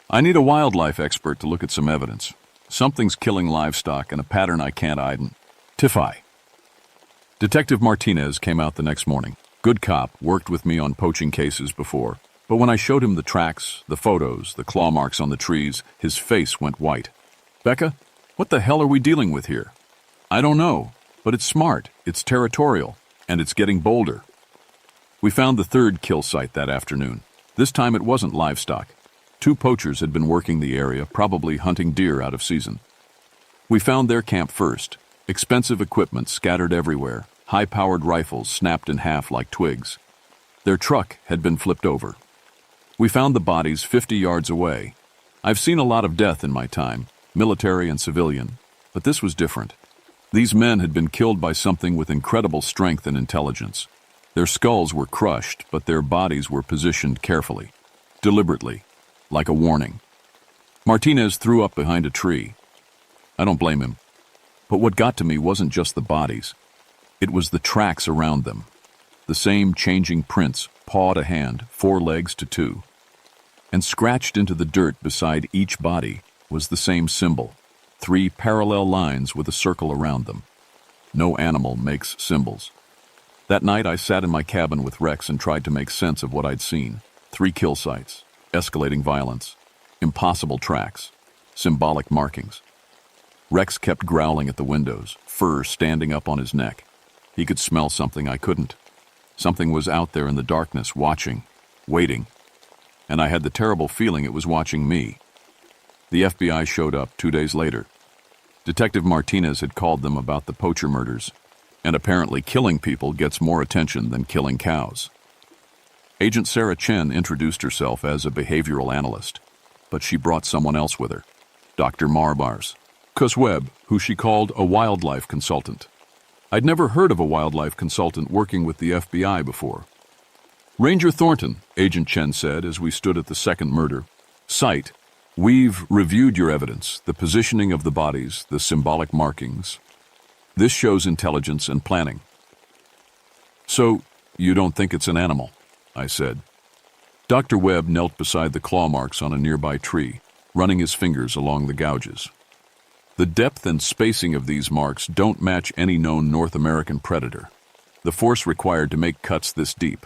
I need a wildlife expert to look at some evidence. Something's killing livestock in a pattern I can't identify. Detective Martinez came out the next morning. Good cop, worked with me on poaching cases before. But when I showed him the tracks, the photos, the claw marks on the trees, his face went white. Becca, what the hell are we dealing with here? I don't know, but it's smart, it's territorial, and it's getting bolder. We found the 3rd kill site that afternoon. This time it wasn't livestock. 2 poachers had been working the area, probably hunting deer out of season. We found their camp first. Expensive equipment scattered everywhere, high-powered rifles snapped in half like twigs. Their truck had been flipped over. We found the bodies 50 yards away. I've seen a lot of death in my time, military and civilian, but this was different. These men had been killed by something with incredible strength and intelligence. Their skulls were crushed, but their bodies were positioned carefully, deliberately, like a warning. Martinez threw up behind a tree. I don't blame him. But what got to me wasn't just the bodies. It was the tracks around them. The same changing prints, paw to hand, 4 legs to 2. And scratched into the dirt beside each body was the same symbol, 3 parallel lines with a circle around them. No animal makes symbols. That night I sat in my cabin with Rex and tried to make sense of what I'd seen. 3 kill sites, escalating violence, impossible tracks, symbolic markings. Rex kept growling at the windows, fur standing up on his neck. He could smell something I couldn't. Something was out there in the darkness, watching, waiting. And I had the terrible feeling it was watching me. The FBI showed up 2 days later. Detective Martinez had called them about the poacher murders, and apparently killing people gets more attention than killing cows. Agent Sarah Chen introduced herself as a behavioral analyst, but she brought someone else with her, Dr. Marbars Webb, who she called a wildlife consultant. I'd never heard of a wildlife consultant working with the FBI before. Ranger Thornton, Agent Chen said as we stood at the second murder site, we've reviewed your evidence, the positioning of the bodies, the symbolic markings. This shows intelligence and planning. So, you don't think it's an animal? I said. Dr. Webb knelt beside the claw marks on a nearby tree, running his fingers along the gouges. The depth and spacing of these marks don't match any known North American predator. The force required to make cuts this deep.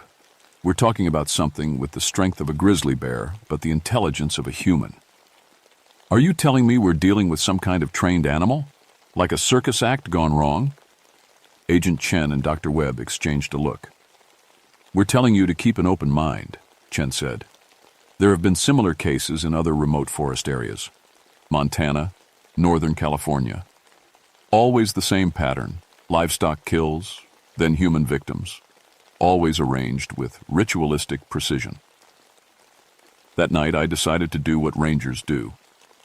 We're talking about something with the strength of a grizzly bear, but the intelligence of a human. Are you telling me we're dealing with some kind of trained animal? Like a circus act gone wrong? Agent Chen and Dr. Webb exchanged a look. We're telling you to keep an open mind, Chen said. There have been similar cases in other remote forest areas. Montana, Northern California. Always the same pattern, livestock kills, then human victims, always arranged with ritualistic precision. That night I decided to do what rangers do,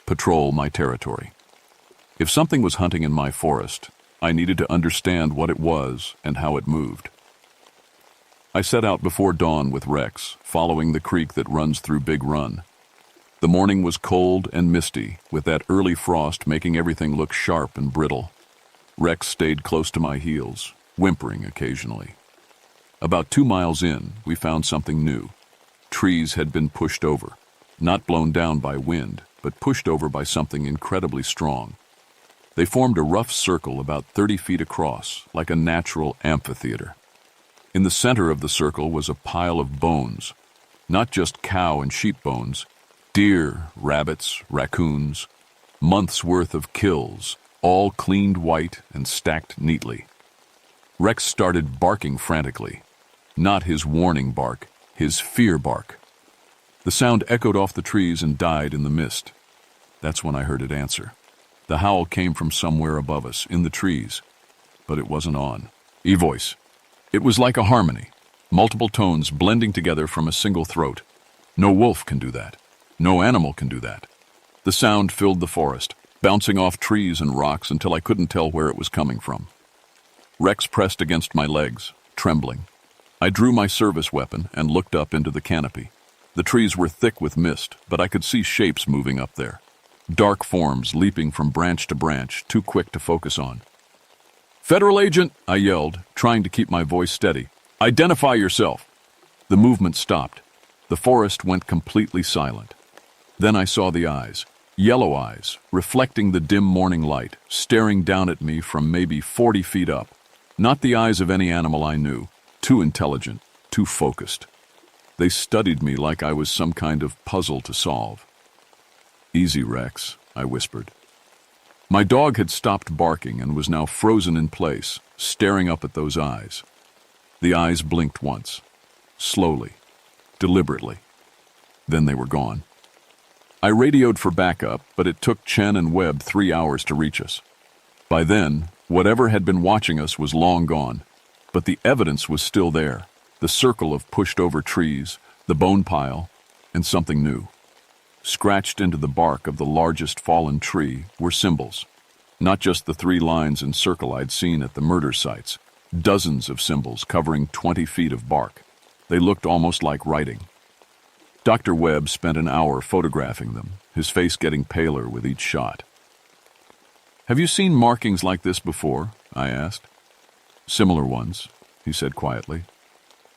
patrol my territory. If something was hunting in my forest, I needed to understand what it was and how it moved. I set out before dawn with Rex, following the creek that runs through Big Run. The morning was cold and misty, with that early frost making everything look sharp and brittle. Rex stayed close to my heels, whimpering occasionally. About 2 miles in, we found something new. Trees had been pushed over, not blown down by wind, but pushed over by something incredibly strong. They formed a rough circle about 30 feet across, like a natural amphitheater. In the center of the circle was a pile of bones, not just cow and sheep bones, deer, rabbits, raccoons, months' worth of kills, all cleaned white and stacked neatly. Rex started barking frantically. Not his warning bark, his fear bark. The sound echoed off the trees and died in the mist. That's when I heard it answer. The howl came from somewhere above us, in the trees, but it wasn't on. E-voice. It was like a harmony, multiple tones blending together from a single throat. No wolf can do that. No animal can do that. The sound filled the forest, bouncing off trees and rocks until I couldn't tell where it was coming from. Rex pressed against my legs, trembling. I drew my service weapon and looked up into the canopy. The trees were thick with mist, but I could see shapes moving up there. Dark forms leaping from branch to branch, too quick to focus on. "Federal agent," I yelled, trying to keep my voice steady. "Identify yourself." The movement stopped. The forest went completely silent. Then I saw the eyes, yellow eyes, reflecting the dim morning light, staring down at me from maybe 40 feet up. Not the eyes of any animal I knew, too intelligent, too focused. They studied me like I was some kind of puzzle to solve. "Easy, Rex," I whispered. My dog had stopped barking and was now frozen in place, staring up at those eyes. The eyes blinked once, slowly, deliberately. Then they were gone. I radioed for backup, but it took Chen and Webb 3 hours to reach us. By then, whatever had been watching us was long gone, but the evidence was still there. The circle of pushed-over trees, the bone pile, and something new. Scratched into the bark of the largest fallen tree were symbols. Not just the 3 lines and circle I'd seen at the murder sites. Dozens of symbols covering 20 feet of bark. They looked almost like writing. Dr. Webb spent an hour photographing them, his face getting paler with each shot. Have you seen markings like this before? I asked. Similar ones, he said quietly.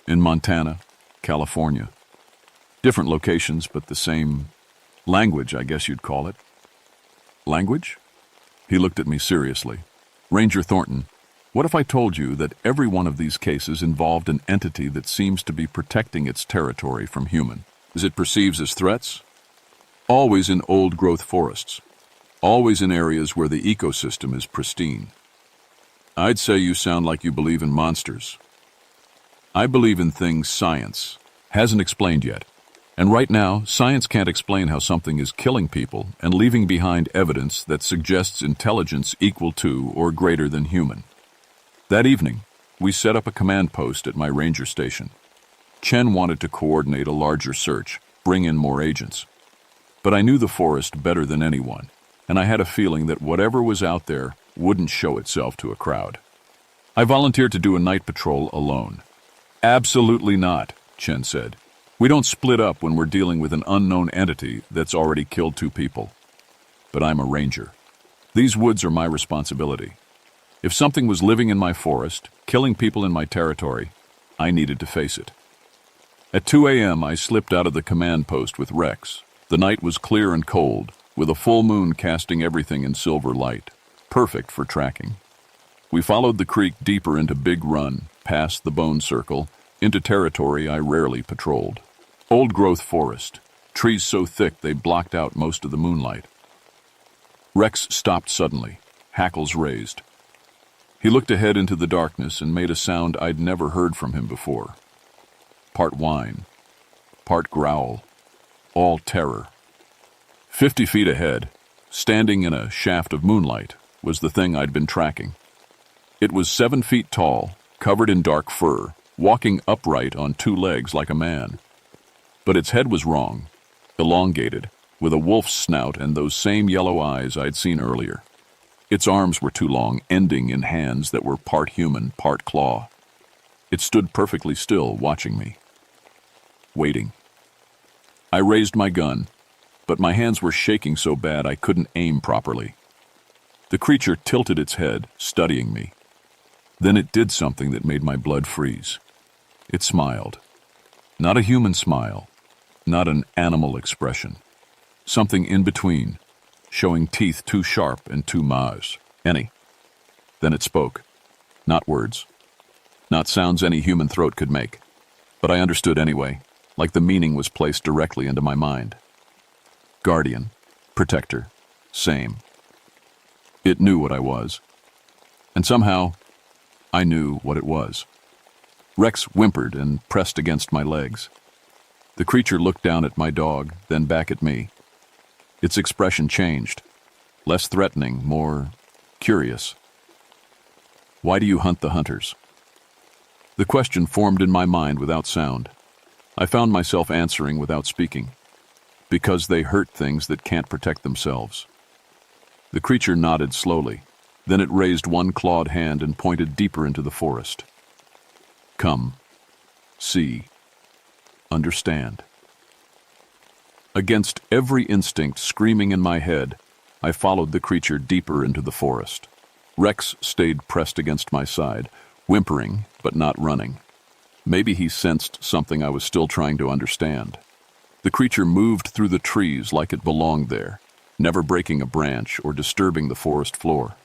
In Montana, California. Different locations, but the same language, I guess you'd call it. Language? He looked at me seriously. Ranger Thornton, what if I told you that every one of these cases involved an entity that seems to be protecting its territory from human? As it perceives as threats? Always in old-growth forests. Always in areas where the ecosystem is pristine. I'd say you sound like you believe in monsters. I believe in things science hasn't explained yet. And right now, science can't explain how something is killing people and leaving behind evidence that suggests intelligence equal to or greater than human. That evening, we set up a command post at my ranger station. Chen wanted to coordinate a larger search, bring in more agents. But I knew the forest better than anyone, and I had a feeling that whatever was out there wouldn't show itself to a crowd. I volunteered to do a night patrol alone. Absolutely not, Chen said. We don't split up when we're dealing with an unknown entity that's already killed 2 people. But I'm a ranger. These woods are my responsibility. If something was living in my forest, killing people in my territory, I needed to face it. At 2 a.m., I slipped out of the command post with Rex. The night was clear and cold, with a full moon casting everything in silver light. Perfect for tracking. We followed the creek deeper into Big Run, past the Bone Circle, into territory I rarely patrolled. Old-growth forest, trees so thick they blocked out most of the moonlight. Rex stopped suddenly, hackles raised. He looked ahead into the darkness and made a sound I'd never heard from him before. Part whine, part growl, all terror. 50 feet ahead, standing in a shaft of moonlight, was the thing I'd been tracking. It was 7 feet tall, covered in dark fur, walking upright on 2 legs like a man. But its head was wrong, elongated, with a wolf's snout and those same yellow eyes I'd seen earlier. Its arms were too long, ending in hands that were part human, part claw. It stood perfectly still, watching me. Waiting. I raised my gun, but my hands were shaking so bad I couldn't aim properly. The creature tilted its head, studying me. Then it did something that made my blood freeze. It smiled. Not a human smile, not an animal expression. Something in between, showing teeth too sharp and too ma's. Any. Then it spoke. Not words. Not sounds any human throat could make. But I understood anyway, like the meaning was placed directly into my mind. Guardian, protector, same. It knew what I was. And somehow, I knew what it was. Rex whimpered and pressed against my legs. The creature looked down at my dog, then back at me. Its expression changed. Less threatening, more curious. Why do you hunt the hunters? The question formed in my mind without sound. I found myself answering without speaking. Because they hurt things that can't protect themselves. The creature nodded slowly. Then it raised one clawed hand and pointed deeper into the forest. Come. See. Understand. Against every instinct screaming in my head, I followed the creature deeper into the forest. Rex stayed pressed against my side, whimpering but not running. Maybe he sensed something I was still trying to understand. The creature moved through the trees like it belonged there, never breaking a branch or disturbing the forest floor.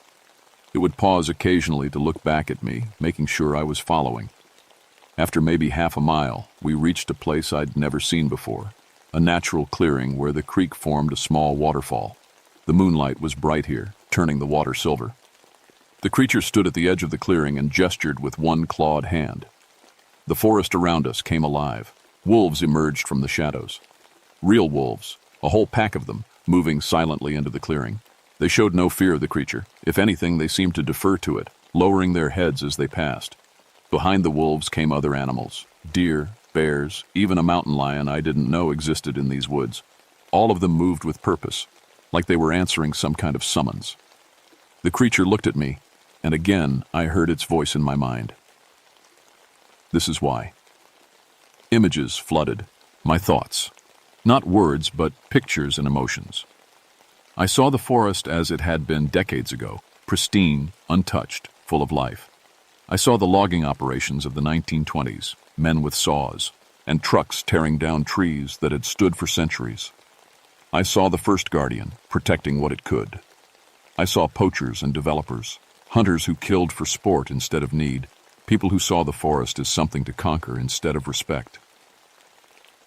It would pause occasionally to look back at me, making sure I was following. After maybe half a mile, we reached a place I'd never seen before, a natural clearing where the creek formed a small waterfall. The moonlight was bright here, turning the water silver. The creature stood at the edge of the clearing and gestured with one clawed hand. The forest around us came alive. Wolves emerged from the shadows. Real wolves, a whole pack of them, moving silently into the clearing. They showed no fear of the creature. If anything, they seemed to defer to it, lowering their heads as they passed. Behind the wolves came other animals, deer, bears, even a mountain lion I didn't know existed in these woods. All of them moved with purpose, like they were answering some kind of summons. The creature looked at me, and again I heard its voice in my mind. This is why. Images flooded, my thoughts. Not words, but pictures and emotions. I saw the forest as it had been decades ago, pristine, untouched, full of life. I saw the logging operations of the 1920s, men with saws, and trucks tearing down trees that had stood for centuries. I saw the first guardian, protecting what it could. I saw poachers and developers, hunters who killed for sport instead of need, people who saw the forest as something to conquer instead of respect.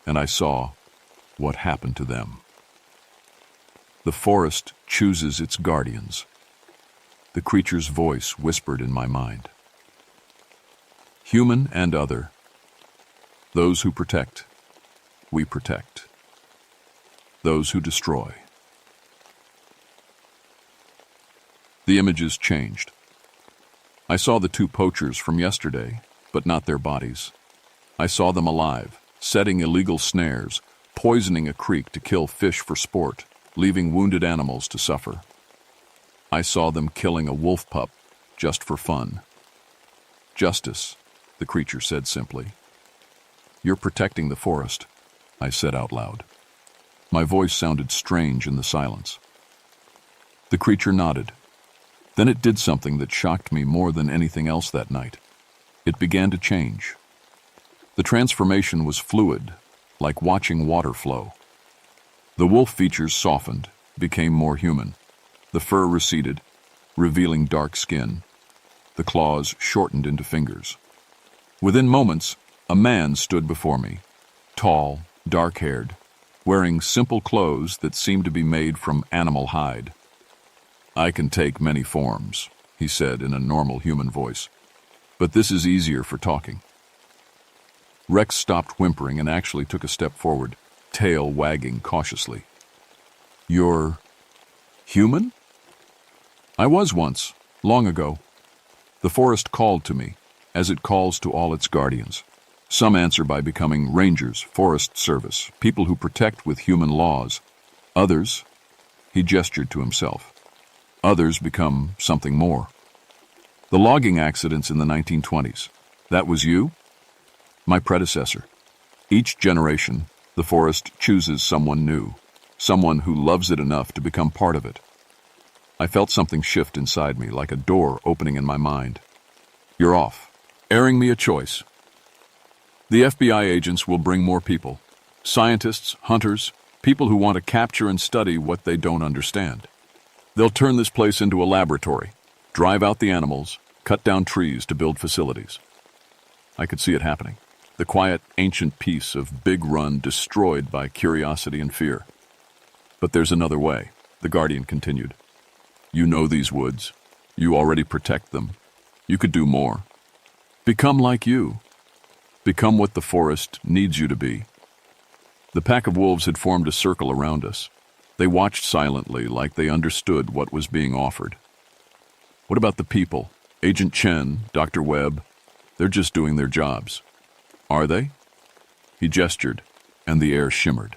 And I saw what happened to them. The forest chooses its guardians. The creature's voice whispered in my mind. Human and other. Those who protect, we protect. Those who destroy. The images changed. I saw the two poachers from yesterday, but not their bodies. I saw them alive, setting illegal snares, poisoning a creek to kill fish for sport, leaving wounded animals to suffer. I saw them killing a wolf pup just for fun. Justice, the creature said simply. You're protecting the forest, I said out loud. My voice sounded strange in the silence. The creature nodded. Then it did something that shocked me more than anything else that night. It began to change. The transformation was fluid, like watching water flow. The wolf features softened, became more human. The fur receded, revealing dark skin. The claws shortened into fingers. Within moments, a man stood before me, tall, dark-haired, wearing simple clothes that seemed to be made from animal hide. I can take many forms, he said in a normal human voice, but this is easier for talking. Rex stopped whimpering and actually took a step forward, tail wagging cautiously. You're human? I was once, long ago. The forest called to me, as it calls to all its guardians. Some answer by becoming rangers, forest service, people who protect with human laws. Others, he gestured to himself. Others become something more. The logging accidents in the 1920s, that was you? My predecessor. Each generation, the forest chooses someone new, someone who loves it enough to become part of it. I felt something shift inside me, like a door opening in my mind. You're off, airing me a choice. The FBI agents will bring more people. Scientists, hunters, people who want to capture and study what they don't understand. They'll turn this place into a laboratory, drive out the animals, cut down trees to build facilities. I could see it happening. The quiet, ancient peace of Big Run destroyed by curiosity and fear. But there's another way, the Guardian continued. You know these woods. You already protect them. You could do more. Become like you. Become what the forest needs you to be. The pack of wolves had formed a circle around us. They watched silently, like they understood what was being offered. What about the people? Agent Chen, Dr. Webb, they're just doing their jobs. Are they? He gestured, and the air shimmered.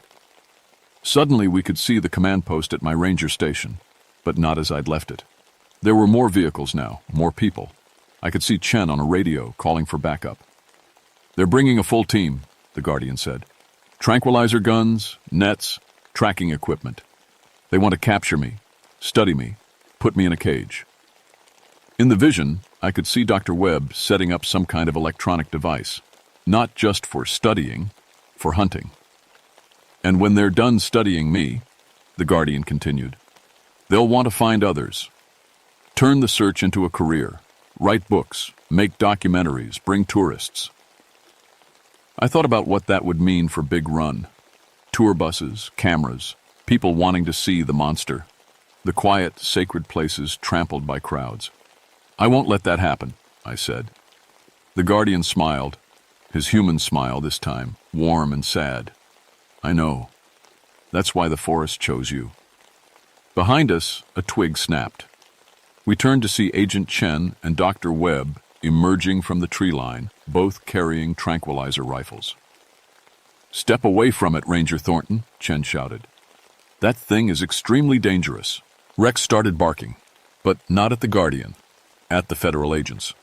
Suddenly we could see the command post at my ranger station, but not as I'd left it. There were more vehicles now, more people. I could see Chen on a radio calling for backup. They're bringing a full team, the Guardian said. Tranquilizer guns, nets, tracking equipment. They want to capture me, study me, put me in a cage. In the vision, I could see Dr. Webb setting up some kind of electronic device, not just for studying, for hunting. And when they're done studying me, the Guardian continued, they'll want to find others. Turn the search into a career, write books, make documentaries, bring tourists. I thought about what that would mean for Big Run. Tour buses, cameras, people wanting to see the monster. The quiet, sacred places trampled by crowds. I won't let that happen, I said. The Guardian smiled, his human smile this time, warm and sad. I know. That's why the forest chose you. Behind us, a twig snapped. We turned to see Agent Chen and Dr. Webb emerging from the tree line, both carrying tranquilizer rifles. Step away from it, Ranger Thornton, Chen shouted. That thing is extremely dangerous. Rex started barking, but not at the Guardian, at the federal agents.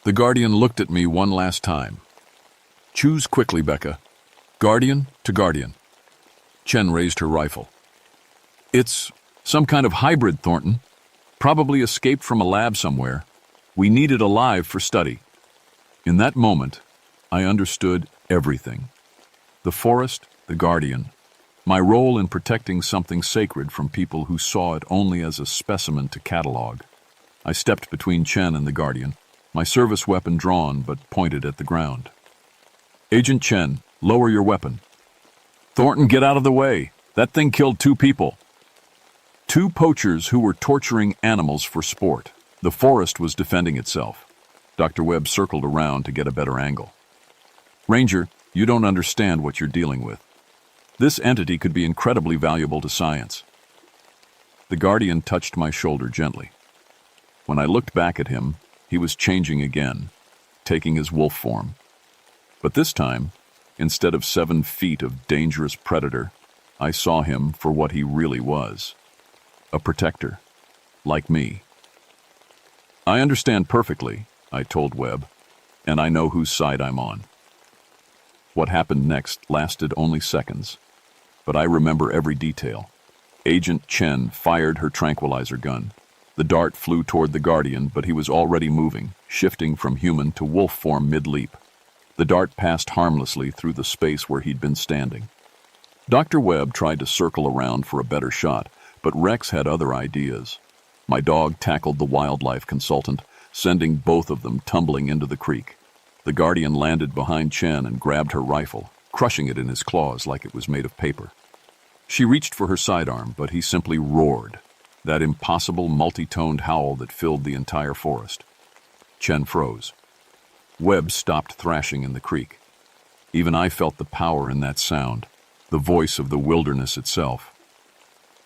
The Guardian looked at me one last time. Choose quickly, Becca. Guardian to Guardian. Chen raised her rifle. It's Some kind of hybrid, Thornton. Probably escaped from a lab somewhere. We need it alive for study. In that moment, I understood everything. The forest, the guardian. My role in protecting something sacred from people who saw it only as a specimen to catalog. I stepped between Chen and the guardian, my service weapon drawn but pointed at the ground. Agent Chen, lower your weapon. Thornton, get out of the way. That thing killed 2 people. 2 poachers who were torturing animals for sport. The forest was defending itself. Dr. Webb circled around to get a better angle. Ranger, you don't understand what you're dealing with. This entity could be incredibly valuable to science. The guardian touched my shoulder gently. When I looked back at him, he was changing again, taking his wolf form. But this time, instead of 7 feet of dangerous predator, I saw him for what he really was. A protector, like me. I understand perfectly, I told Webb, and I know whose side I'm on. What happened next lasted only seconds, but I remember every detail. Agent Chen fired her tranquilizer gun. The dart flew toward the guardian, but he was already moving, shifting from human to wolf form mid-leap. The dart passed harmlessly through the space where he'd been standing. Dr. Webb tried to circle around for a better shot, but Rex had other ideas. My dog tackled the wildlife consultant, sending both of them tumbling into the creek. The guardian landed behind Chen and grabbed her rifle, crushing it in his claws like it was made of paper. She reached for her sidearm, but he simply roared, that impossible multi-toned howl that filled the entire forest. Chen froze. Webb stopped thrashing in the creek. Even I felt the power in that sound, the voice of the wilderness itself.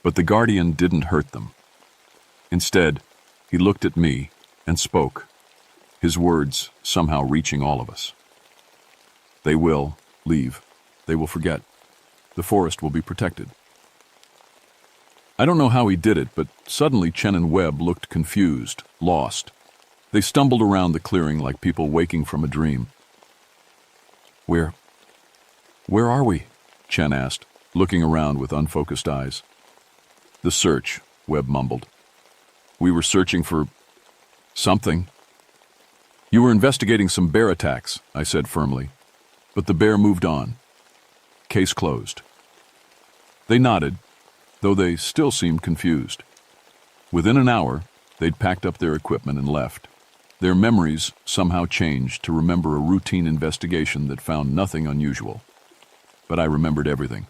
But the guardian didn't hurt them. Instead, he looked at me and spoke, his words somehow reaching all of us. They will leave. They will forget. The forest will be protected. I don't know how he did it, but suddenly Chen and Webb looked confused, lost. They stumbled around the clearing like people waking from a dream. Where are we? Chen asked, looking around with unfocused eyes. The search, Webb mumbled. We were searching for something. You were investigating some bear attacks, I said firmly. But the bear moved on. Case closed. They nodded, though they still seemed confused. Within an hour, they'd packed up their equipment and left. Their memories somehow changed to remember a routine investigation that found nothing unusual. But I remembered everything.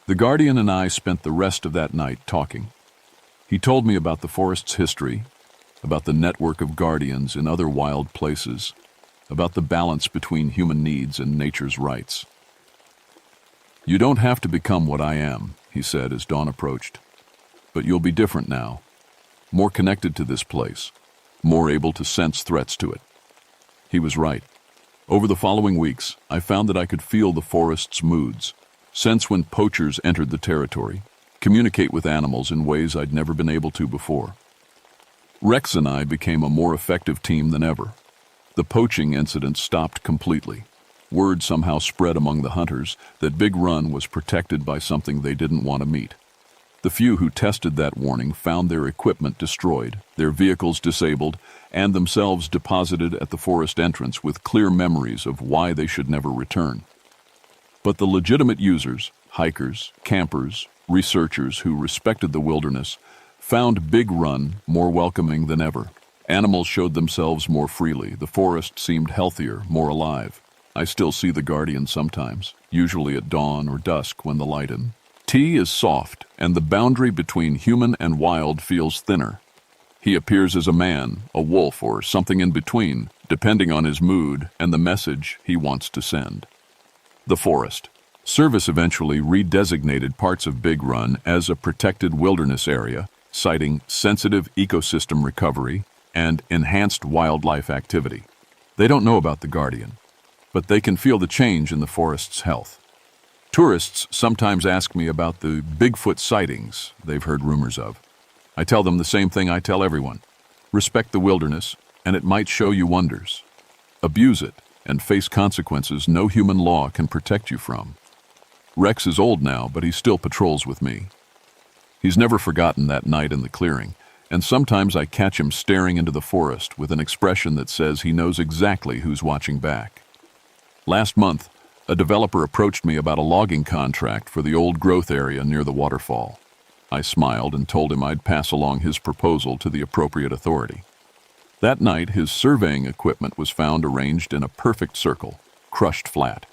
The guardian and I spent the rest of that night talking. He told me about the forest's history, about the network of guardians in other wild places, about the balance between human needs and nature's rights. You don't have to become what I am, he said as dawn approached. But you'll be different now, more connected to this place, more able to sense threats to it. He was right. Over the following weeks, I found that I could feel the forest's moods, sense when poachers entered the territory, communicate with animals in ways I'd never been able to before. Rex and I became a more effective team than ever. The poaching incident stopped completely. Word somehow spread among the hunters that Big Run was protected by something they didn't want to meet. The few who tested that warning found their equipment destroyed, their vehicles disabled, and themselves deposited at the forest entrance with clear memories of why they should never return. But the legitimate users, hikers, campers, researchers who respected the wilderness, found Big Run more welcoming than ever. Animals showed themselves more freely. The forest seemed healthier, more alive. I still see the guardian sometimes, usually at dawn or dusk when the light in. Tea is soft, and the boundary between human and wild feels thinner. He appears as a man, a wolf, or something in between, depending on his mood and the message he wants to send. The forest. Service eventually redesignated parts of Big Run as a protected wilderness area, citing sensitive ecosystem recovery and enhanced wildlife activity. They don't know about the guardian, but they can feel the change in the forest's health. Tourists sometimes ask me about the Bigfoot sightings they've heard rumors of. I tell them the same thing I tell everyone. Respect the wilderness, and it might show you wonders. Abuse it, and face consequences no human law can protect you from. Rex is old now, but he still patrols with me. He's never forgotten that night in the clearing, and sometimes I catch him staring into the forest with an expression that says he knows exactly who's watching back. Last month, a developer approached me about a logging contract for the old growth area near the waterfall. I smiled and told him I'd pass along his proposal to the appropriate authority. That night, his surveying equipment was found arranged in a perfect circle, crushed flat.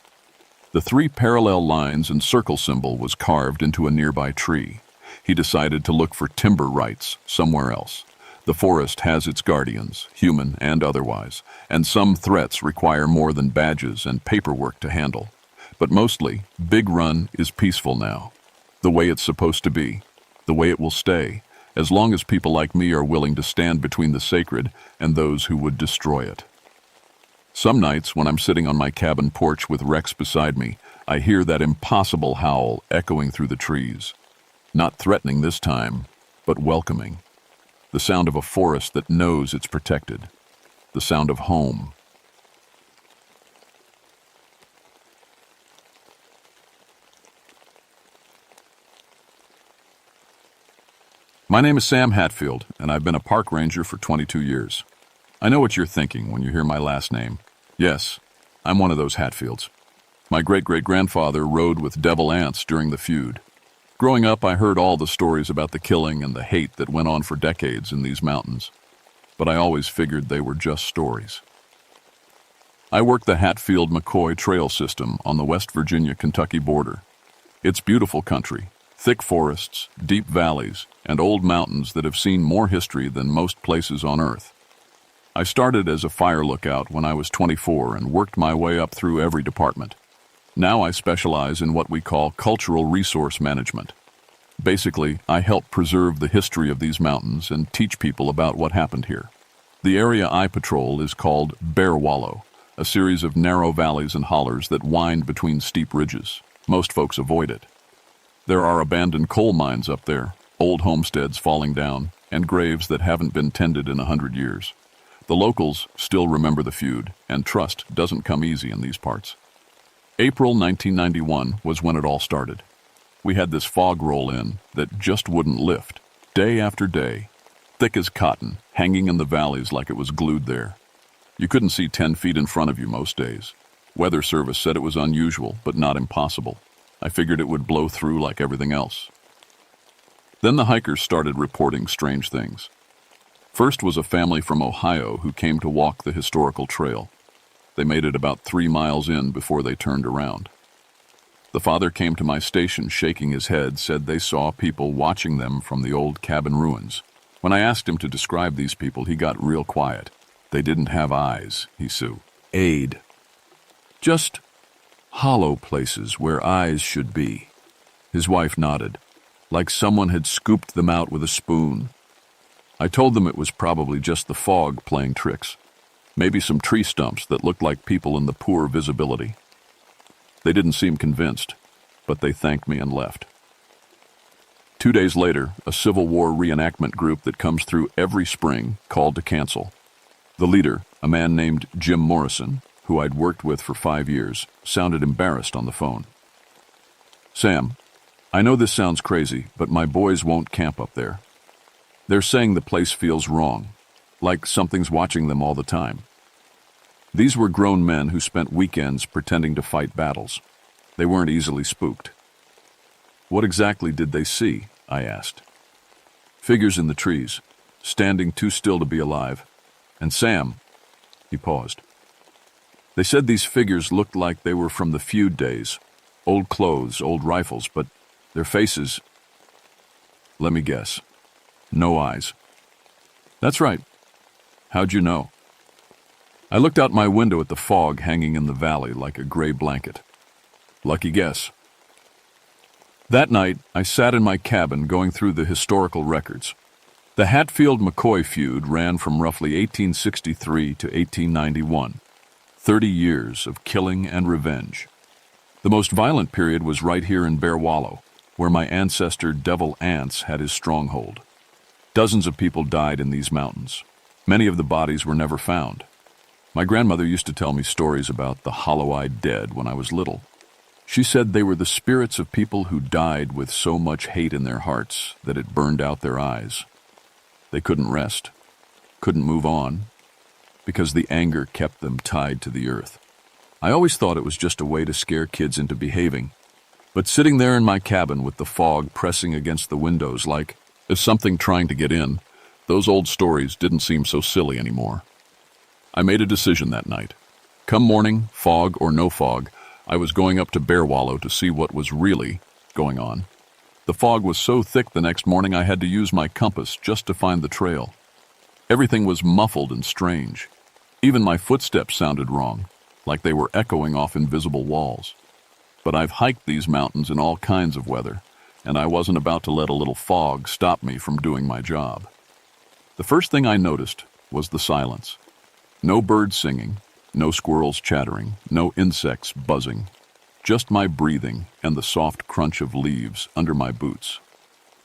The 3 parallel lines and circle symbol was carved into a nearby tree. He decided to look for timber rights somewhere else. The forest has its guardians, human and otherwise, and some threats require more than badges and paperwork to handle. But mostly, Big Run is peaceful now. The way it's supposed to be. The way it will stay, as long as people like me are willing to stand between the sacred and those who would destroy it. Some nights, when I'm sitting on my cabin porch with Rex beside me, I hear that impossible howl echoing through the trees. Not threatening this time, but welcoming. The sound of a forest that knows it's protected. The sound of home. My name is Sam Hatfield, and I've been a park ranger for 22 years. I know what you're thinking when you hear my last name. Yes, I'm one of those Hatfields. My great-great-grandfather rode with devil ants during the feud. Growing up, I heard all the stories about the killing and the hate that went on for decades in these mountains, but I always figured they were just stories. I work the Hatfield-McCoy Trail System on the West Virginia-Kentucky border. It's beautiful country, thick forests, deep valleys, and old mountains that have seen more history than most places on Earth. I started as a fire lookout when I was 24 and worked my way up through every department. Now I specialize in what we call cultural resource management. Basically, I help preserve the history of these mountains and teach people about what happened here. The area I patrol is called Bear Wallow, a series of narrow valleys and hollers that wind between steep ridges. Most folks avoid it. There are abandoned coal mines up there, old homesteads falling down, and graves that haven't been tended in 100 years. The locals still remember the feud, and trust doesn't come easy in these parts. April 1991 was when it all started. We had this fog roll in that just wouldn't lift, day after day, thick as cotton, hanging in the valleys like it was glued there. You couldn't see 10 feet in front of you most days. Weather Service said it was unusual, but not impossible. I figured it would blow through like everything else. Then the hikers started reporting strange things. First was a family from Ohio who came to walk the historical trail. They made it about 3 miles in before they turned around. The father came to my station shaking his head, said they saw people watching them from the old cabin ruins. When I asked him to describe these people, he got real quiet. They didn't have eyes, he said. Just hollow places where eyes should be. His wife nodded, like someone had scooped them out with a spoon. I told them it was probably just the fog playing tricks. Maybe some tree stumps that looked like people in the poor visibility. They didn't seem convinced, but they thanked me and left. 2 days later, a Civil War reenactment group that comes through every spring called to cancel. The leader, a man named Jim Morrison, who I'd worked with for 5 years, sounded embarrassed on the phone. Sam, I know this sounds crazy, but my boys won't camp up there. They're saying the place feels wrong, like something's watching them all the time. These were grown men who spent weekends pretending to fight battles. They weren't easily spooked. What exactly did they see? I asked. Figures in the trees, standing too still to be alive. And Sam, he paused. They said these figures looked like they were from the feud days. Old clothes, old rifles, but their faces... Let me guess. No eyes. That's right. How'd you know? I looked out my window at the fog hanging in the valley like a gray blanket. Lucky guess. That night, I sat in my cabin going through the historical records. The Hatfield-McCoy feud ran from roughly 1863 to 1891. 30 years of killing and revenge. The most violent period was right here in Bear Wallow, where my ancestor Devil Ants had his stronghold. Dozens of people died in these mountains. Many of the bodies were never found. My grandmother used to tell me stories about the hollow-eyed dead when I was little. She said they were the spirits of people who died with so much hate in their hearts that it burned out their eyes. They couldn't rest, couldn't move on, because the anger kept them tied to the earth. I always thought it was just a way to scare kids into behaving, but sitting there in my cabin with the fog pressing against the windows like as something trying to get in, those old stories didn't seem so silly anymore. I made a decision that night. Come morning, fog or no fog, I was going up to Bear Wallow to see what was really going on. The fog was so thick the next morning I had to use my compass just to find the trail. Everything was muffled and strange. Even my footsteps sounded wrong, like they were echoing off invisible walls. But I've hiked these mountains in all kinds of weather, and I wasn't about to let a little fog stop me from doing my job. The first thing I noticed was the silence. No birds singing, no squirrels chattering, no insects buzzing. Just my breathing and the soft crunch of leaves under my boots.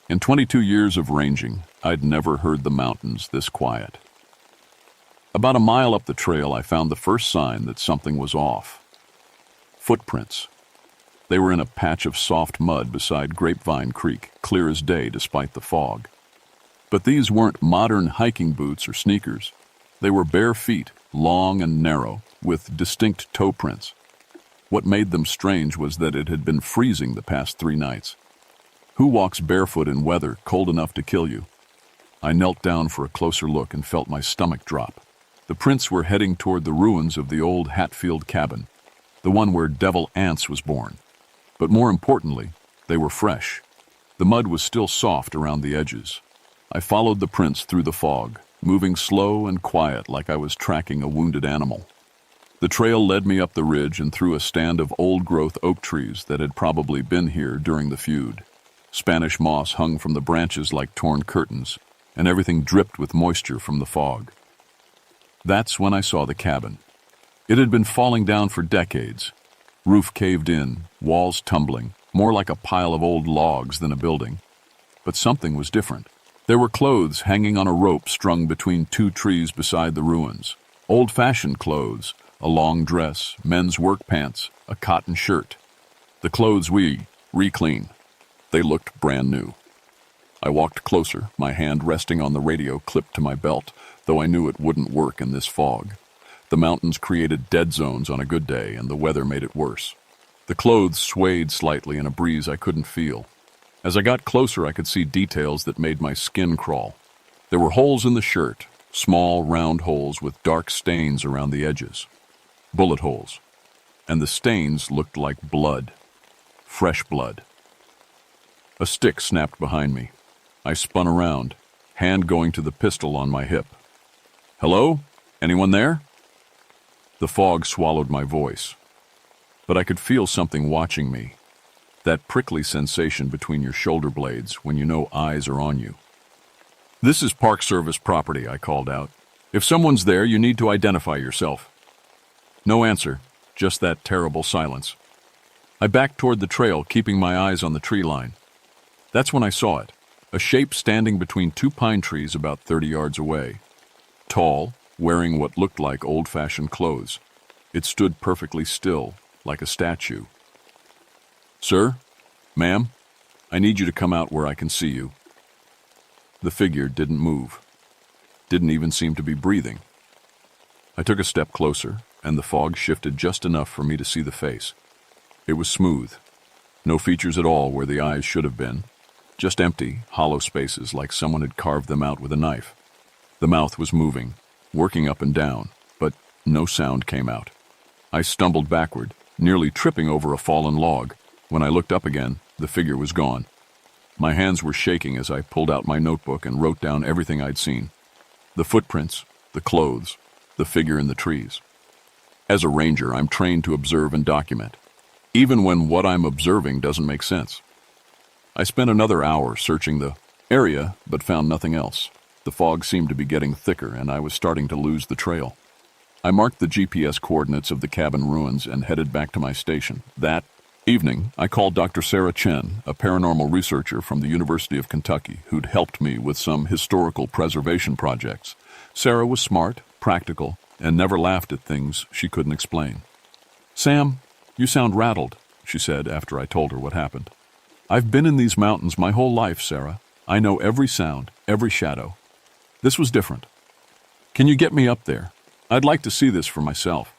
In 22 years of ranging, I'd never heard the mountains this quiet. About a mile up the trail, I found the first sign that something was off. Footprints. They were in a patch of soft mud beside Grapevine Creek, clear as day despite the fog. But these weren't modern hiking boots or sneakers. They were bare feet, long and narrow, with distinct toe prints. What made them strange was that it had been freezing the past 3 nights. Who walks barefoot in weather cold enough to kill you? I knelt down for a closer look and felt my stomach drop. The prints were heading toward the ruins of the old Hatfield cabin, the one where Devil Anse was born. But more importantly, they were fresh. The mud was still soft around the edges. I followed the prints through the fog, moving slow and quiet like I was tracking a wounded animal. The trail led me up the ridge and through a stand of old-growth oak trees that had probably been here during the feud. Spanish moss hung from the branches like torn curtains, and everything dripped with moisture from the fog. That's when I saw the cabin. It had been falling down for decades. Roof caved in, walls tumbling, more like a pile of old logs than a building. But something was different. There were clothes hanging on a rope strung between 2 trees beside the ruins. Old-fashioned clothes, a long dress, men's work pants, a cotton shirt. The clothes we re-clean. They looked brand new. I walked closer, my hand resting on the radio clipped to my belt, though I knew it wouldn't work in this fog. The mountains created dead zones on a good day, and the weather made it worse. The clothes swayed slightly in a breeze I couldn't feel. As I got closer, I could see details that made my skin crawl. There were holes in the shirt, small, round holes with dark stains around the edges. Bullet holes. And the stains looked like blood. Fresh blood. A stick snapped behind me. I spun around, hand going to the pistol on my hip. "Hello? Anyone there?" The fog swallowed my voice. But I could feel something watching me. That prickly sensation between your shoulder blades when you know eyes are on you. "This is Park Service property," I called out. "If someone's there, you need to identify yourself." No answer, just that terrible silence. I backed toward the trail, keeping my eyes on the tree line. That's when I saw it, a shape standing between 2 pine trees about 30 yards away. Tall, wearing what looked like old-fashioned clothes. It stood perfectly still, like a statue. "Sir? Ma'am? I need you to come out where I can see you." The figure didn't move. Didn't even seem to be breathing. I took a step closer, and the fog shifted just enough for me to see the face. It was smooth. No features at all where the eyes should have been. Just empty, hollow spaces like someone had carved them out with a knife. The mouth was moving, working up and down, but no sound came out. I stumbled backward, nearly tripping over a fallen log. When I looked up again, the figure was gone. My hands were shaking as I pulled out my notebook and wrote down everything I'd seen. The footprints, the clothes, the figure in the trees. As a ranger, I'm trained to observe and document, even when what I'm observing doesn't make sense. I spent another hour searching the area, but found nothing else. The fog seemed to be getting thicker, and I was starting to lose the trail. I marked the GPS coordinates of the cabin ruins and headed back to my station. That evening, I called Dr. Sarah Chen, a paranormal researcher from the University of Kentucky, who'd helped me with some historical preservation projects. Sarah was smart, practical, and never laughed at things she couldn't explain. "Sam, you sound rattled. she said after I told her what happened. "I've been in these mountains my whole life, Sarah. I know every sound, every shadow. This was different. Can you get me up there? I'd like to see this for myself.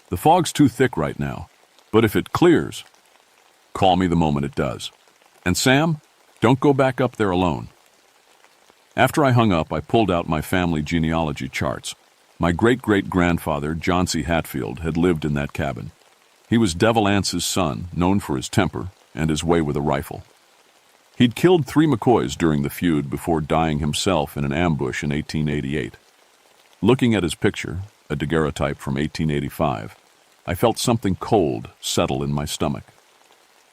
The fog's too thick right now, but if it clears, call me the moment it does. And Sam, don't go back up there alone." After I hung up, I pulled out my family genealogy charts. My great-great-grandfather, John C. Hatfield, had lived in that cabin. He was Devil Ance's son, known for his temper and his way with a rifle. He'd killed 3 McCoys during the feud before dying himself in an ambush in 1888. Looking at his picture, a daguerreotype from 1885, I felt something cold settle in my stomach.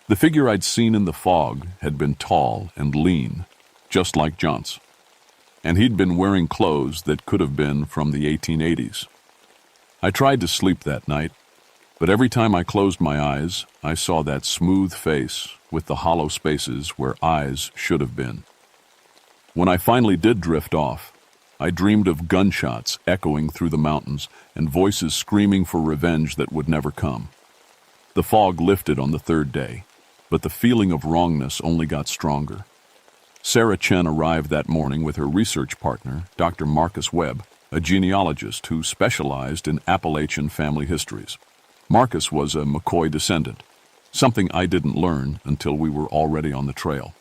The figure I'd seen in the fog had been tall and lean, just like John's. And he'd been wearing clothes that could have been from the 1880s. I tried to sleep that night, but every time I closed my eyes, I saw that smooth face with the hollow spaces where eyes should have been. When I finally did drift off, I dreamed of gunshots echoing through the mountains and voices screaming for revenge that would never come. The fog lifted on the 3rd day, but the feeling of wrongness only got stronger. Sarah Chen arrived that morning with her research partner, Dr. Marcus Webb, a genealogist who specialized in Appalachian family histories. Marcus was a McCoy descendant, something I didn't learn until we were already on the trail.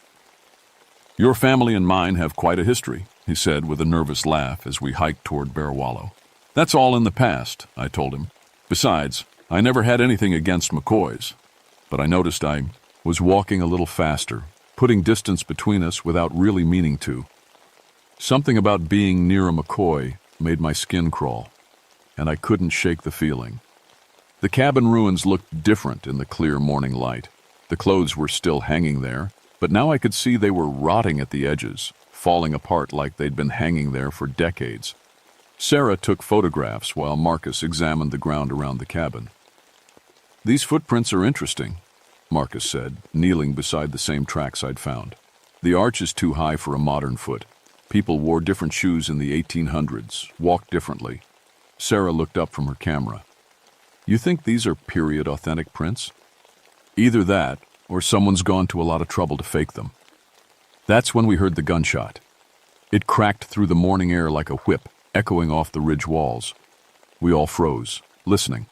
"Your family and mine have quite a history," he said with a nervous laugh as we hiked toward Bear Wallow. "That's all in the past," I told him. "Besides, I never had anything against McCoys." But I noticed I was walking a little faster, putting distance between us without really meaning to. Something about being near a McCoy made my skin crawl, and I couldn't shake the feeling. The cabin ruins looked different in the clear morning light. The clothes were still hanging there, but now I could see they were rotting at the edges, falling apart like they'd been hanging there for decades. Sarah took photographs while Marcus examined the ground around the cabin. "These footprints are interesting," Marcus said, kneeling beside the same tracks I'd found. "The arch is too high for a modern foot. People wore different shoes in the 1800s, walked differently." Sarah looked up from her camera. "You think these are period authentic prints?" "Either that, or someone's gone to a lot of trouble to fake them." That's when we heard the gunshot. It cracked through the morning air like a whip, echoing off the ridge walls. We all froze, listening.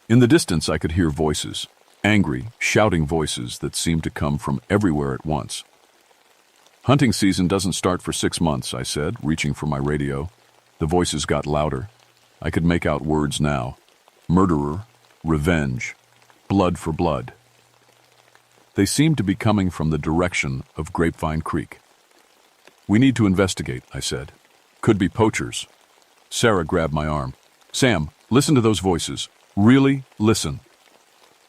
In the distance I could hear voices, angry, shouting voices that seemed to come from everywhere at once. "Hunting season doesn't start for 6 months," I said, reaching for my radio. The voices got louder. I could make out words now. Murderer, revenge, blood for blood. They seemed to be coming from the direction of Grapevine Creek. "We need to investigate," I said. "Could be poachers." Sarah grabbed my arm. "Sam, listen to those voices. Really listen."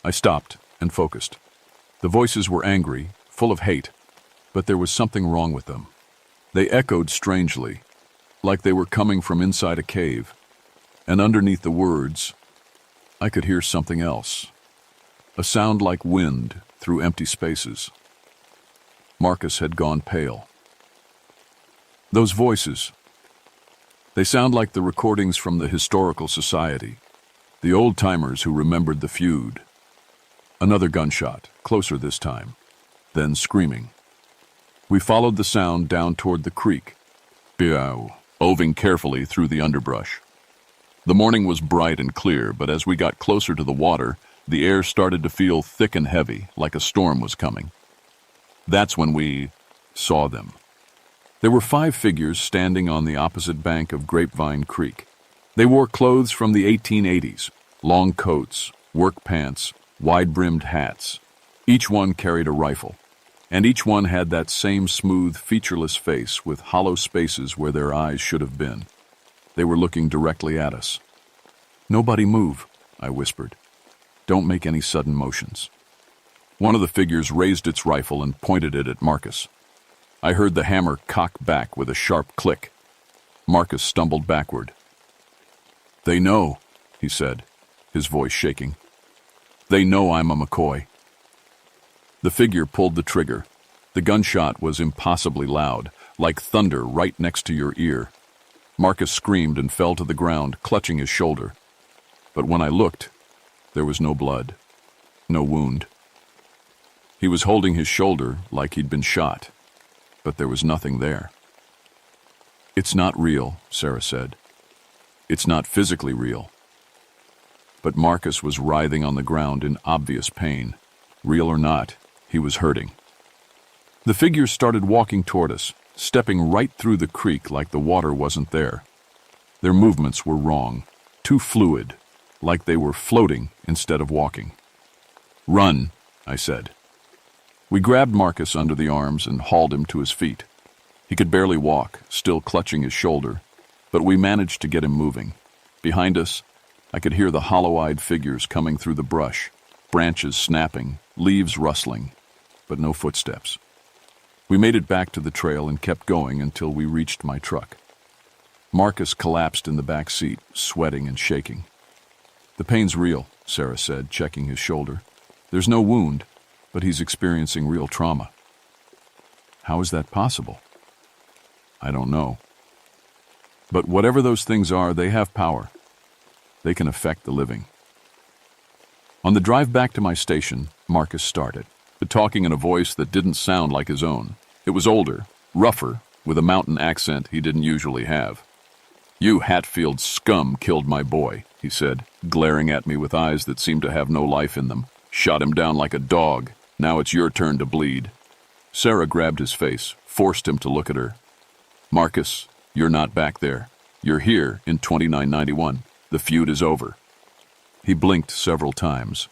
I stopped and focused. The voices were angry, full of hate, but there was something wrong with them. They echoed strangely, like they were coming from inside a cave. And underneath the words, I could hear something else. A sound like wind through empty spaces. Marcus had gone pale. "Those voices, they sound like the recordings from the Historical Society, the old-timers who remembered the feud." Another gunshot, closer this time, then screaming. We followed the sound down toward the creek, oving carefully through the underbrush. The morning was bright and clear, but as we got closer to the water, the air started to feel thick and heavy, like a storm was coming. That's when we saw them. There were 5 figures standing on the opposite bank of Grapevine Creek. They wore clothes from the 1880s, long coats, work pants, wide-brimmed hats. Each one carried a rifle, and each one had that same smooth, featureless face with hollow spaces where their eyes should have been. They were looking directly at us. "Nobody move," I whispered. "Don't make any sudden motions." One of the figures raised its rifle and pointed it at Marcus. I heard the hammer cock back with a sharp click. Marcus stumbled backward. "They know," he said, his voice shaking. "They know I'm a McCoy." The figure pulled the trigger. The gunshot was impossibly loud, like thunder right next to your ear. Marcus screamed and fell to the ground, clutching his shoulder. But when I looked, there was no blood. No wound. He was holding his shoulder like he'd been shot, but there was nothing there. It's not real, Sarah said. It's not physically real. But Marcus was writhing on the ground in obvious pain. Real or not, he was hurting. The figures started walking toward us, stepping right through the creek like the water wasn't there. Their movements were wrong, too fluid, like they were floating instead of walking. "Run," I said. We grabbed Marcus under the arms and hauled him to his feet. He could barely walk, still clutching his shoulder, but we managed to get him moving. Behind us, I could hear the hollow-eyed figures coming through the brush, branches snapping, leaves rustling, but no footsteps. We made it back to the trail and kept going until we reached my truck. Marcus collapsed in the back seat, sweating and shaking. "The pain's real," Sarah said, checking his shoulder. "There's no wound, but he's experiencing real trauma." "How is that possible?" "I don't know. But whatever those things are, they have power. They can affect the living." On the drive back to my station, Marcus started, but talking in a voice that didn't sound like his own. It was older, rougher, with a mountain accent he didn't usually have. "You Hatfield scum killed my boy," he said, glaring at me with eyes that seemed to have no life in them. "Shot him down like a dog. Now it's your turn to bleed." Sarah grabbed his face, forced him to look at her. "Marcus, you're not back there. You're here in 2991. The feud is over." He blinked several times,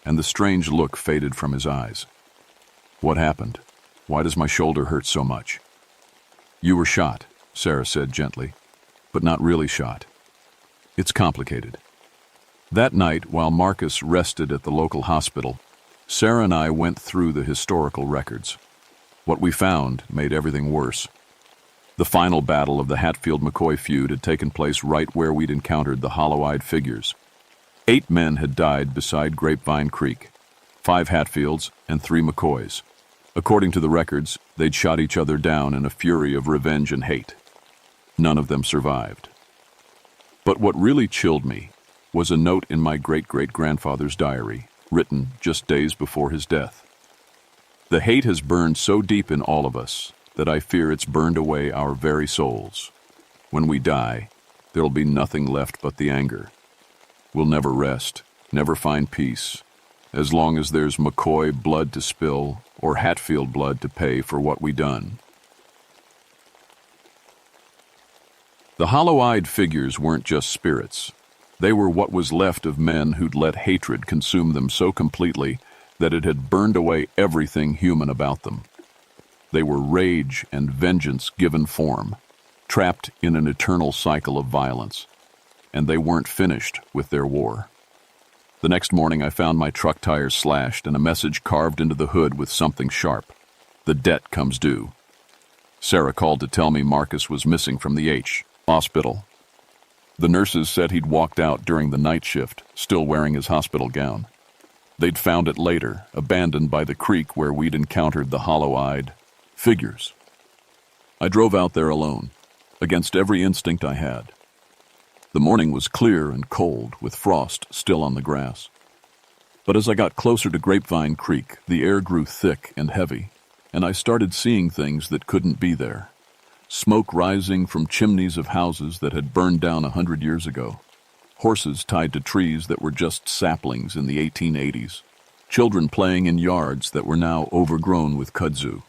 and the strange look faded from his eyes. "What happened? Why does my shoulder hurt so much?" "You were shot," Sarah said gently, "but not really shot. It's complicated." That night, while Marcus rested at the local hospital, Sarah and I went through the historical records. What we found made everything worse. The final battle of the Hatfield-McCoy feud had taken place right where we'd encountered the hollow-eyed figures. 8 men had died beside Grapevine Creek, 5 Hatfields and 3 McCoys. According to the records, they'd shot each other down in a fury of revenge and hate. None of them survived. But what really chilled me was a note in my great-great-grandfather's diary, written just days before his death. "The hate has burned so deep in all of us that I fear it's burned away our very souls. When we die, there'll be nothing left but the anger. We'll never rest, never find peace, as long as there's McCoy blood to spill or Hatfield blood to pay for what we done." The hollow-eyed figures weren't just spirits. They were what was left of men who'd let hatred consume them so completely that it had burned away everything human about them. They were rage and vengeance given form, trapped in an eternal cycle of violence, and they weren't finished with their war. The next morning I found my truck tires slashed and a message carved into the hood with something sharp. "The debt comes due." Sarah called to tell me Marcus was missing from the hospital. The nurses said he'd walked out during the night shift, still wearing his hospital gown. They'd found it later, abandoned by the creek where we'd encountered the hollow-eyed figures. I drove out there alone, against every instinct I had. The morning was clear and cold, with frost still on the grass. But as I got closer to Grapevine Creek, the air grew thick and heavy, and I started seeing things that couldn't be there. Smoke rising from chimneys of houses that had burned down 100 years ago. Horses tied to trees that were just saplings in the 1880s. Children playing in yards that were now overgrown with kudzu.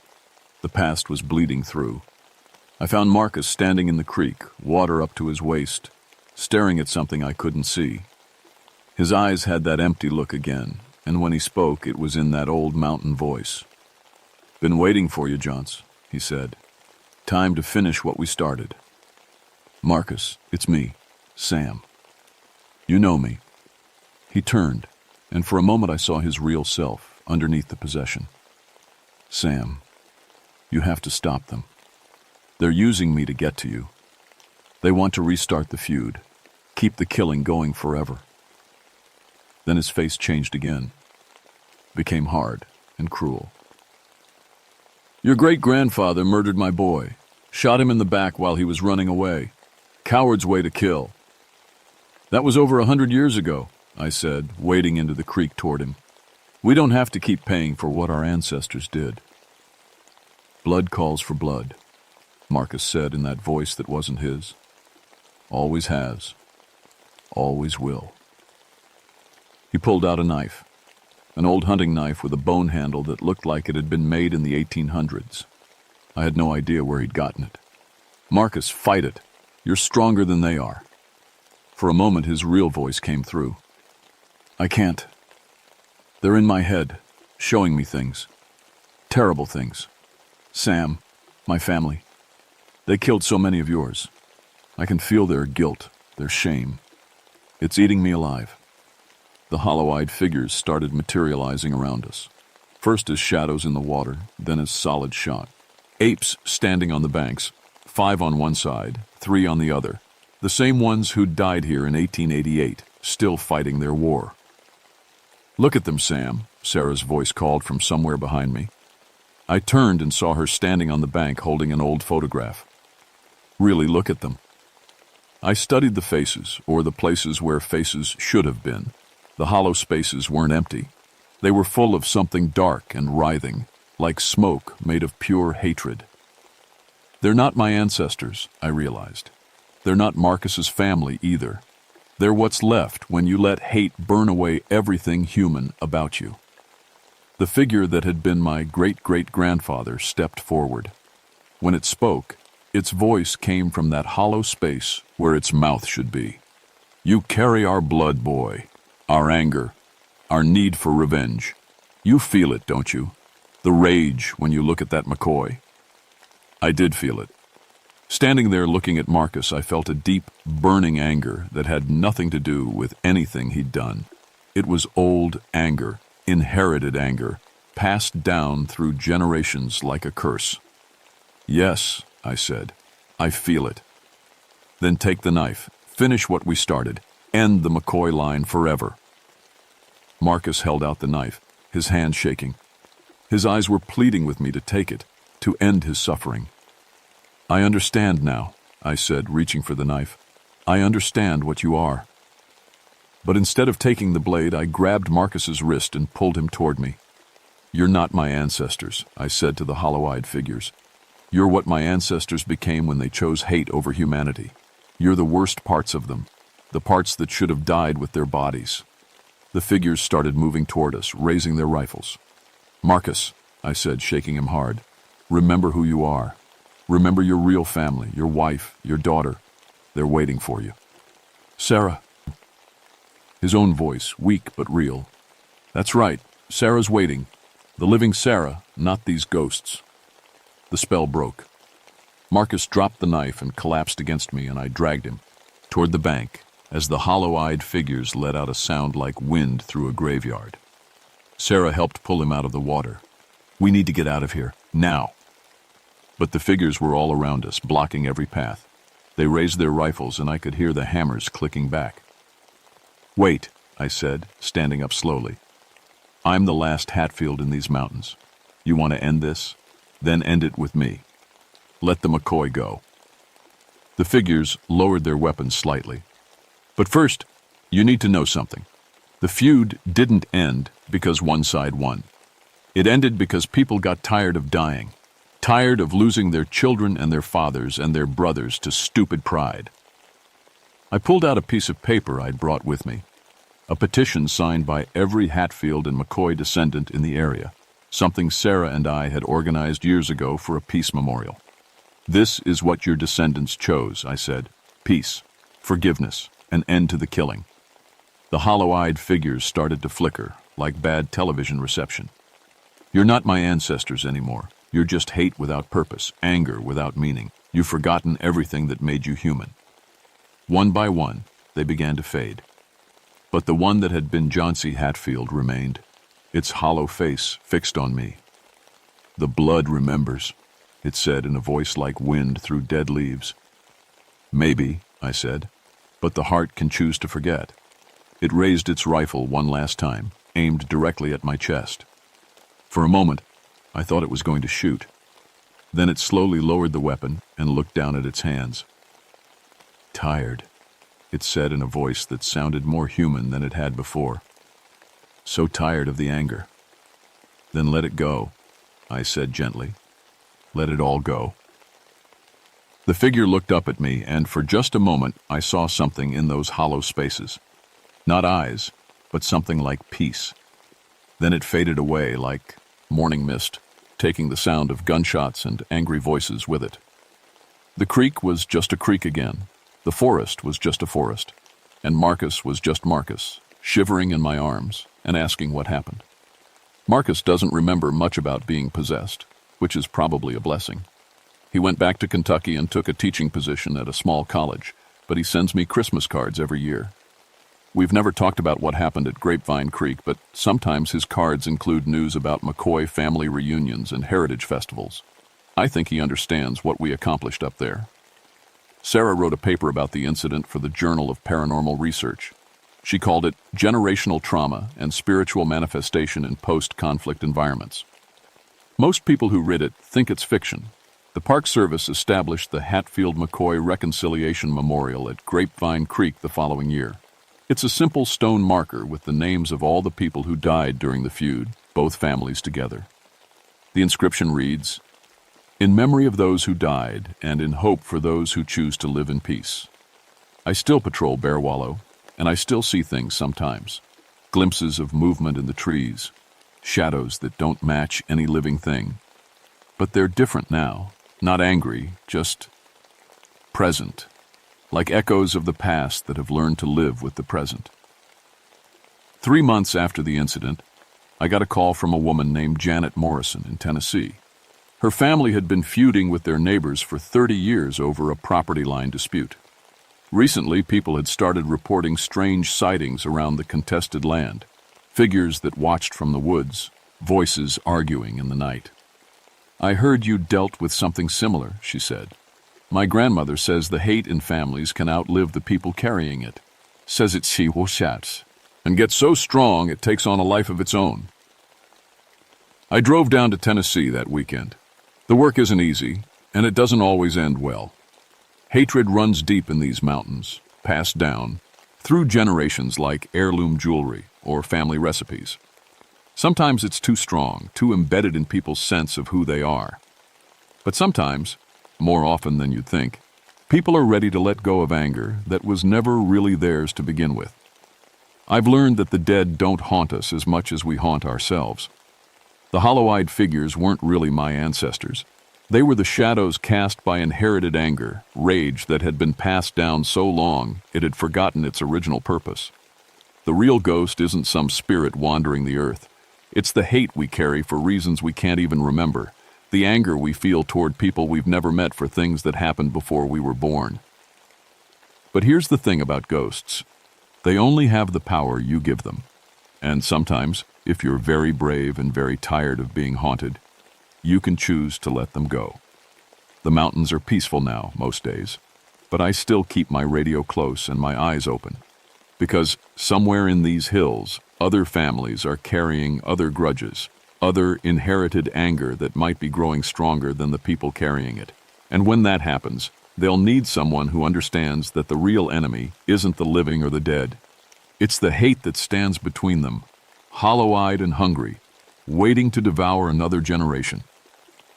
The past was bleeding through. I found Marcus standing in the creek, water up to his waist, staring at something I couldn't see. His eyes had that empty look again, and when he spoke, it was in that old mountain voice. "Been waiting for you, Johns," he said. "Time to finish what we started." "Marcus, it's me, Sam. You know me." He turned, and for a moment I saw his real self underneath the possession. "Sam, you have to stop them. They're using me to get to you. They want to restart the feud, keep the killing going forever." Then his face changed again, became hard and cruel. "Your great-grandfather murdered my boy, shot him in the back while he was running away. Coward's way to kill." "That was over 100 years ago," I said, wading into the creek toward him. We don't have to keep paying for what our ancestors did. Blood calls for blood, Marcus said in that voice that wasn't his. Always has. Always will. He pulled out a knife, an old hunting knife with a bone handle that looked like it had been made in the 1800s. I had no idea where he'd gotten it. Marcus, fight it. You're stronger than they are. For a moment, his real voice came through. I can't. They're in my head, showing me things. Terrible things. Sam, my family. They killed so many of yours. I can feel their guilt, their shame. It's eating me alive. The hollow-eyed figures started materializing around us. First as shadows in the water, then as solid shot. Apes standing on the banks, 5 on one side, 3 on the other. The same ones who'd died here in 1888, still fighting their war. Look at them, Sam, Sarah's voice called from somewhere behind me. I turned and saw her standing on the bank holding an old photograph. Really look at them. I studied the faces, or the places where faces should have been. The hollow spaces weren't empty. They were full of something dark and writhing, like smoke made of pure hatred. They're not my ancestors, I realized. They're not Marcus's family either. They're what's left when you let hate burn away everything human about you. The figure that had been my great-great-grandfather stepped forward. When it spoke, its voice came from that hollow space where its mouth should be. You carry our blood, boy, our anger, our need for revenge. You feel it, don't you? The rage when you look at that McCoy. I did feel it. Standing there looking at Marcus, I felt a deep, burning anger that had nothing to do with anything he'd done. It was old anger, inherited anger, passed down through generations like a curse. Yes, I said, I feel it. Then take the knife, finish what we started, end the McCoy line forever. Marcus held out the knife, his hand shaking. His eyes were pleading with me to take it, to end his suffering. I understand now, I said, reaching for the knife. I understand what you are. But instead of taking the blade, I grabbed Marcus's wrist and pulled him toward me. You're not my ancestors, I said to the hollow-eyed figures. You're what my ancestors became when they chose hate over humanity. You're the worst parts of them, the parts that should have died with their bodies. The figures started moving toward us, raising their rifles. Marcus, I said, shaking him hard, remember who you are. Remember your real family, your wife, your daughter. They're waiting for you. Sarah. His own voice, weak but real. That's right, Sarah's waiting. The living Sarah, not these ghosts. The spell broke. Marcus dropped the knife and collapsed against me, and I dragged him toward the bank as the hollow-eyed figures let out a sound like wind through a graveyard. Sarah helped pull him out of the water. We need to get out of here, now. But the figures were all around us, blocking every path. They raised their rifles, and I could hear the hammers clicking back. Wait, I said, standing up slowly. I'm the last Hatfield in these mountains. You want to end this? Then end it with me. Let the McCoy go. The figures lowered their weapons slightly. But first, you need to know something. The feud didn't end because one side won. It ended because people got tired of dying, tired of losing their children and their fathers and their brothers to stupid pride. I pulled out a piece of paper I'd brought with me, a petition signed by every Hatfield and McCoy descendant in the area, something Sarah and I had organized years ago for a peace memorial. This is what your descendants chose, I said. Peace, forgiveness, an end to the killing. The hollow-eyed figures started to flicker, like bad television reception. You're not my ancestors anymore. You're just hate without purpose, anger without meaning. You've forgotten everything that made you human. One by one, they began to fade. But the one that had been John C. Hatfield remained, its hollow face fixed on me. The blood remembers, it said in a voice like wind through dead leaves. Maybe, I said, but the heart can choose to forget. It raised its rifle one last time, aimed directly at my chest. For a moment, I thought it was going to shoot. Then it slowly lowered the weapon and looked down at its hands. Tired, it said in a voice that sounded more human than it had before. so tired of the anger. Then let it go, I said gently. Let it all go. The figure looked up at me, and for just a moment I saw something in those hollow spaces. Not eyes, but something like peace. Then it faded away like morning mist, taking the sound of gunshots and angry voices with it. The creek was just a creek again. The forest was just a forest. And Marcus was just Marcus, shivering in my arms and asking what happened. Marcus doesn't remember much about being possessed, which is probably a blessing. He went back to Kentucky and took a teaching position at a small college, but he sends me Christmas cards every year. We've never talked about what happened at Grapevine Creek, but sometimes his cards include news about McCoy family reunions and heritage festivals. I think he understands what we accomplished up there. Sarah wrote a paper about the incident for the Journal of Paranormal Research. She called it Generational Trauma and Spiritual Manifestation in Post-Conflict Environments. Most people who read it think it's fiction. The Park Service established the Hatfield-McCoy Reconciliation Memorial at Grapevine Creek the following year. It's a simple stone marker with the names of all the people who died during the feud, both families together. The inscription reads, "In memory of those who died and in hope for those who choose to live in peace." I still patrol Bear Wallow, and I still see things sometimes. Glimpses of movement in the trees, shadows that don't match any living thing. But they're different now, not angry, just present, like echoes of the past that have learned to live with the present. 3 months after the incident, I got a call from a woman named Janet Morrison in Tennessee. Her family had been feuding with their neighbors for 30 years over a property line dispute. Recently, people had started reporting strange sightings around the contested land, figures that watched from the woods, voices arguing in the night. "I heard you dealt with something similar," she said. "My grandmother says the hate in families can outlive the people carrying it. Says it's she who shats, and gets so strong it takes on a life of its own." I drove down to Tennessee that weekend. The work isn't easy, and it doesn't always end well. Hatred runs deep in these mountains, passed down, through generations like heirloom jewelry or family recipes. Sometimes it's too strong, too embedded in people's sense of who they are. But sometimes, more often than you'd think, people are ready to let go of anger that was never really theirs to begin with. I've learned that the dead don't haunt us as much as we haunt ourselves. The hollow-eyed figures weren't really my ancestors. They were the shadows cast by inherited anger, rage that had been passed down so long it had forgotten its original purpose. The real ghost isn't some spirit wandering the earth. It's the hate we carry for reasons we can't even remember, the anger we feel toward people we've never met for things that happened before we were born. But here's the thing about ghosts. They only have the power you give them. And sometimes, if you're very brave and very tired of being haunted, you can choose to let them go. The mountains are peaceful now, most days, but I still keep my radio close and my eyes open. Because somewhere in these hills, other families are carrying other grudges, other inherited anger that might be growing stronger than the people carrying it. And when that happens, they'll need someone who understands that the real enemy isn't the living or the dead. It's the hate that stands between them, hollow-eyed and hungry, waiting to devour another generation.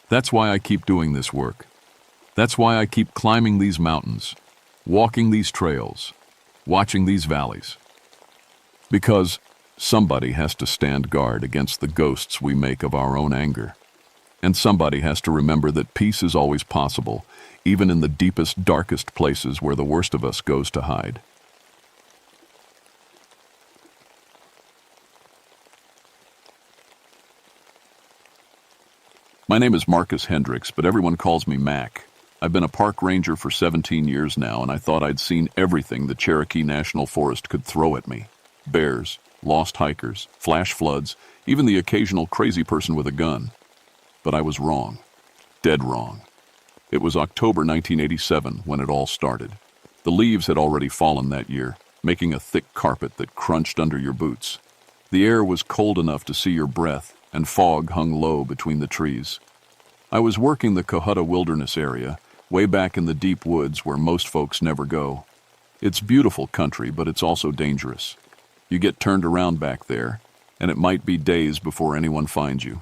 That's why I keep doing this work. That's why I keep climbing these mountains, walking these trails, watching these valleys. Because somebody has to stand guard against the ghosts we make of our own anger. And somebody has to remember that peace is always possible, even in the deepest, darkest places where the worst of us goes to hide. My name is Marcus Hendricks, but everyone calls me Mac. I've been a park ranger for 17 years now, and I thought I'd seen everything the Cherokee National Forest could throw at me. Bears, lost hikers, flash floods, even the occasional crazy person with a gun. But I was wrong. Dead wrong. It was October 1987 when it all started. The leaves had already fallen that year, making a thick carpet that crunched under your boots. The air was cold enough to see your breath, and fog hung low between the trees. I was working the Cohutta Wilderness area, way back in the deep woods where most folks never go. It's beautiful country, but it's also dangerous. You get turned around back there, and it might be days before anyone finds you.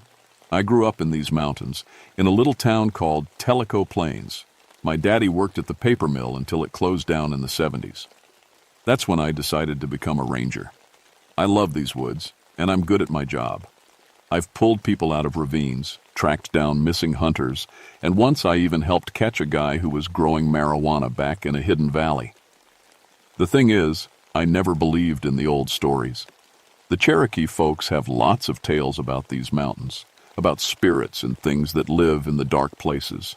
I grew up in these mountains, in a little town called Tellico Plains. My daddy worked at the paper mill until it closed down in the 70s. That's when I decided to become a ranger. I love these woods, and I'm good at my job. I've pulled people out of ravines, tracked down missing hunters, and once I even helped catch a guy who was growing marijuana back in a hidden valley. The thing is, I never believed in the old stories. The Cherokee folks have lots of tales about these mountains, about spirits and things that live in the dark places.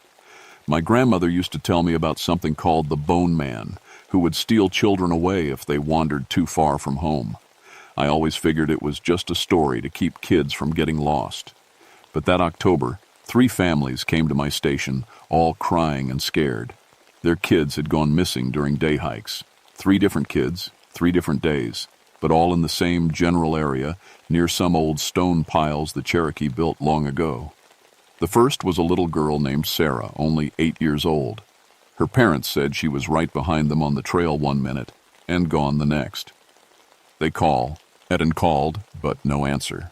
My grandmother used to tell me about something called the Bone Man, who would steal children away if they wandered too far from home. I always figured it was just a story to keep kids from getting lost. But that October, 3 families came to my station, all crying and scared. Their kids had gone missing during day hikes. 3 different kids, 3 different days, but all in the same general area, near some old stone piles the Cherokee built long ago. The first was a little girl named Sarah, only 8 years old. Her parents said she was right behind them on the trail one minute and gone the next. They called, but no answer.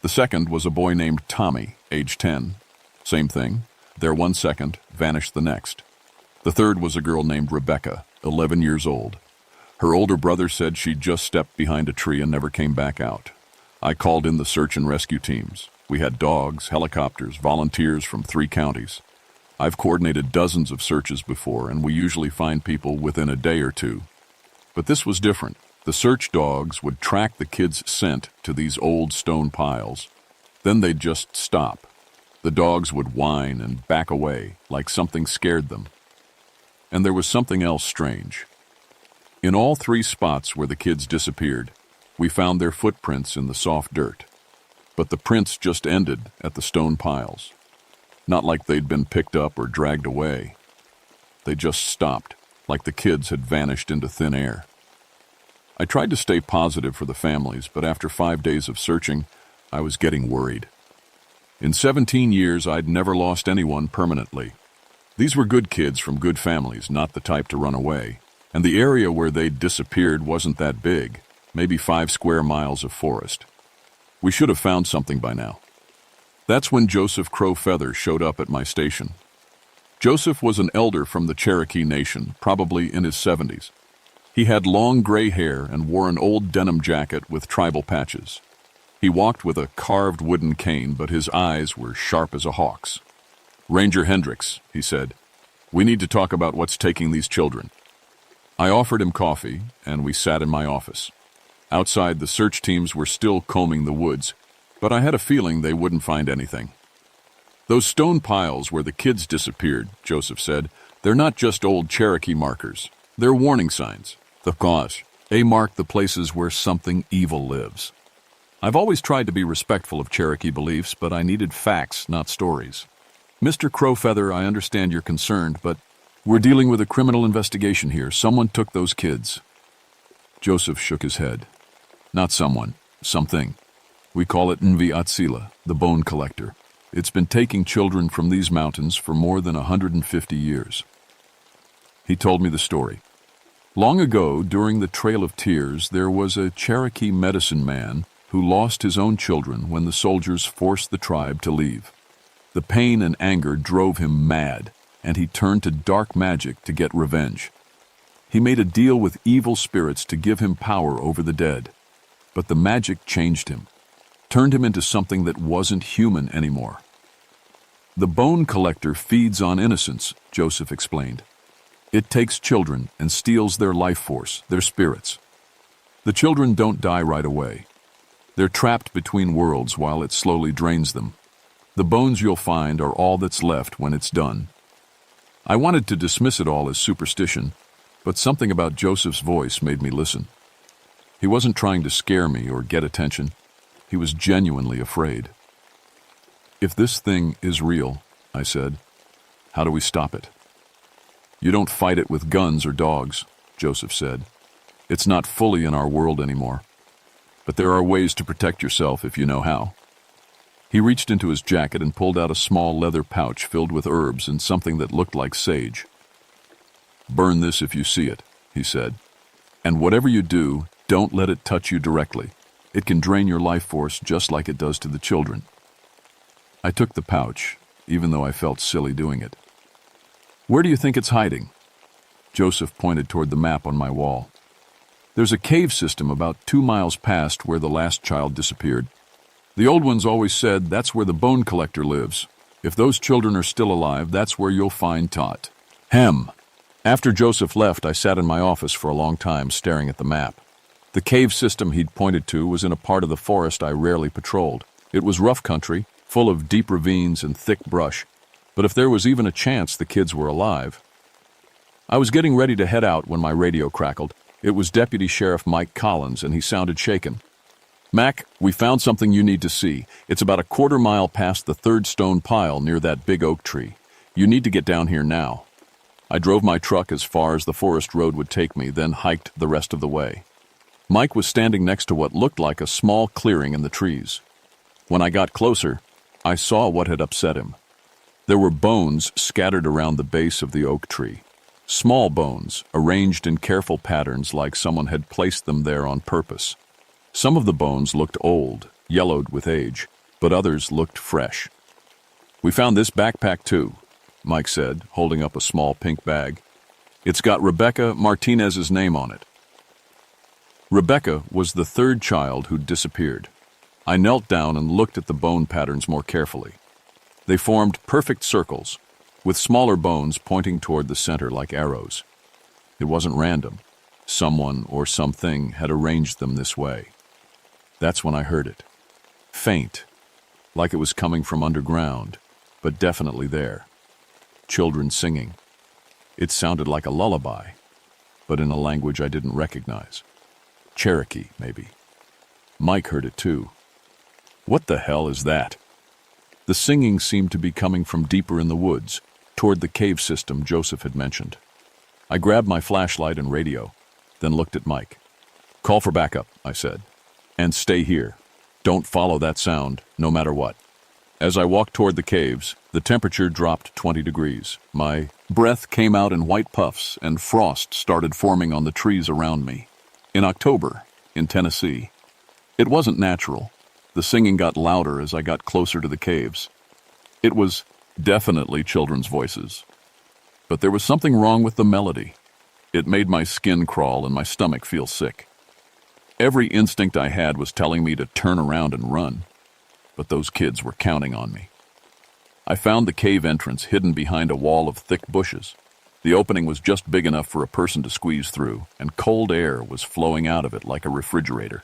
The second was a boy named Tommy, age 10. Same thing. There one second, vanished the next. The third was a girl named Rebecca, 11 years old. Her older brother said she'd just stepped behind a tree and never came back out. I called in the search and rescue teams. We had dogs, helicopters, volunteers from 3 counties. I've coordinated dozens of searches before, and we usually find people within a day or 2. But this was different. The search dogs would track the kids' scent to these old stone piles. Then they'd just stop. The dogs would whine and back away, like something scared them. And there was something else strange. In all 3 spots where the kids disappeared, we found their footprints in the soft dirt. But the prints just ended at the stone piles. Not like they'd been picked up or dragged away. They just stopped, like the kids had vanished into thin air. I tried to stay positive for the families, but after 5 days of searching, I was getting worried. In 17 years, I'd never lost anyone permanently. These were good kids from good families, not the type to run away. And the area where they'd disappeared wasn't that big, maybe 5 square miles of forest. We should have found something by now. That's when Joseph Crow Feather showed up at my station. Joseph was an elder from the Cherokee Nation, probably in his 70s. He had long gray hair and wore an old denim jacket with tribal patches. He walked with a carved wooden cane, but his eyes were sharp as a hawk's. "Ranger Hendricks," he said, "we need to talk about what's taking these children." I offered him coffee, and we sat in my office. Outside, the search teams were still combing the woods, but I had a feeling they wouldn't find anything. "Those stone piles where the kids disappeared," Joseph said, "they're not just old Cherokee markers. They're warning signs. They mark the places where something evil lives." I've always tried to be respectful of Cherokee beliefs, but I needed facts, not stories. "Mr. Crowfeather, I understand you're concerned, but we're dealing with a criminal investigation here. Someone took those kids." Joseph shook his head. "Not someone, something. We call it Nvi, the bone collector. It's been taking children from these mountains for more than 150 years. He told me the story. Long ago, during the Trail of Tears, there was a Cherokee medicine man who lost his own children when the soldiers forced the tribe to leave. The pain and anger drove him mad, and he turned to dark magic to get revenge. He made a deal with evil spirits to give him power over the dead. But the magic changed him, turned him into something that wasn't human anymore. The bone collector feeds on innocence, Joseph explained. It takes children and steals their life force, their spirits. The children don't die right away. They're trapped between worlds while it slowly drains them. The bones you'll find are all that's left when it's done. I wanted to dismiss it all as superstition, but something about Joseph's voice made me listen. He wasn't trying to scare me or get attention. He was genuinely afraid. "If this thing is real," I said, "how do we stop it?" "You don't fight it with guns or dogs," Joseph said. "It's not fully in our world anymore. But there are ways to protect yourself if you know how." He reached into his jacket and pulled out a small leather pouch filled with herbs and something that looked like sage. "Burn this if you see it," he said. "And whatever you do, don't let it touch you directly. It can drain your life force just like it does to the children. I took the pouch, even though I felt silly doing it. Where do you think it's hiding? Joseph pointed toward the map on my wall. There's a cave system about 2 miles past where the last child disappeared. The old ones always said that's where the bone collector lives. If those children are still alive, that's where you'll find Tot. Hem. After Joseph left, I sat in my office for a long time staring at the map. The cave system he'd pointed to was in a part of the forest I rarely patrolled. It was rough country, full of deep ravines and thick brush, but if there was even a chance the kids were alive. I was getting ready to head out when my radio crackled. It was Deputy Sheriff Mike Collins, and he sounded shaken. Mac, we found something you need to see. It's about a 1/4 mile past the third stone pile near that big oak tree. You need to get down here now. I drove my truck as far as the forest road would take me, then hiked the rest of the way. Mike was standing next to what looked like a small clearing in the trees. When I got closer, I saw what had upset him. There were bones scattered around the base of the oak tree. Small bones, arranged in careful patterns like someone had placed them there on purpose. Some of the bones looked old, yellowed with age, but others looked fresh. We found this backpack too, Mike said, holding up a small pink bag. It's got Rebecca Martinez's name on it. Rebecca was the 3rd child who'd disappeared. I knelt down and looked at the bone patterns more carefully. They formed perfect circles, with smaller bones pointing toward the center like arrows. It wasn't random. Someone or something had arranged them this way. That's when I heard it. Faint, like it was coming from underground, but definitely there. Children singing. It sounded like a lullaby, but in a language I didn't recognize. Cherokee, maybe. Mike heard it too. What the hell is that? The singing seemed to be coming from deeper in the woods, toward the cave system Joseph had mentioned. I grabbed my flashlight and radio, then looked at Mike. Call for backup, I said. And stay here. Don't follow that sound, no matter what. As I walked toward the caves, the temperature dropped 20 degrees. My breath came out in white puffs, and frost started forming on the trees around me. In October, in Tennessee. It wasn't natural. The singing got louder as I got closer to the caves. It was definitely children's voices. But there was something wrong with the melody. It made my skin crawl and my stomach feel sick. Every instinct I had was telling me to turn around and run, but those kids were counting on me. I found the cave entrance hidden behind a wall of thick bushes. The opening was just big enough for a person to squeeze through, and cold air was flowing out of it like a refrigerator.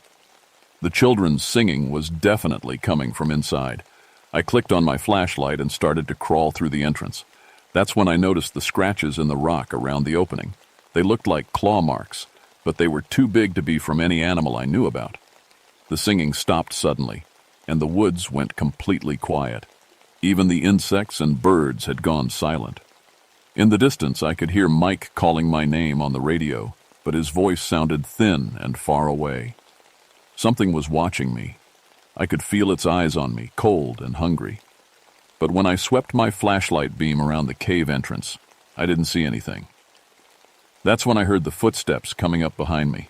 The children's singing was definitely coming from inside. I clicked on my flashlight and started to crawl through the entrance. That's when I noticed the scratches in the rock around the opening. They looked like claw marks, but they were too big to be from any animal I knew about. The singing stopped suddenly, and the woods went completely quiet. Even the insects and birds had gone silent. In the distance, I could hear Mike calling my name on the radio, but his voice sounded thin and far away. Something was watching me. I could feel its eyes on me, cold and hungry. But when I swept my flashlight beam around the cave entrance, I didn't see anything. That's when I heard the footsteps coming up behind me.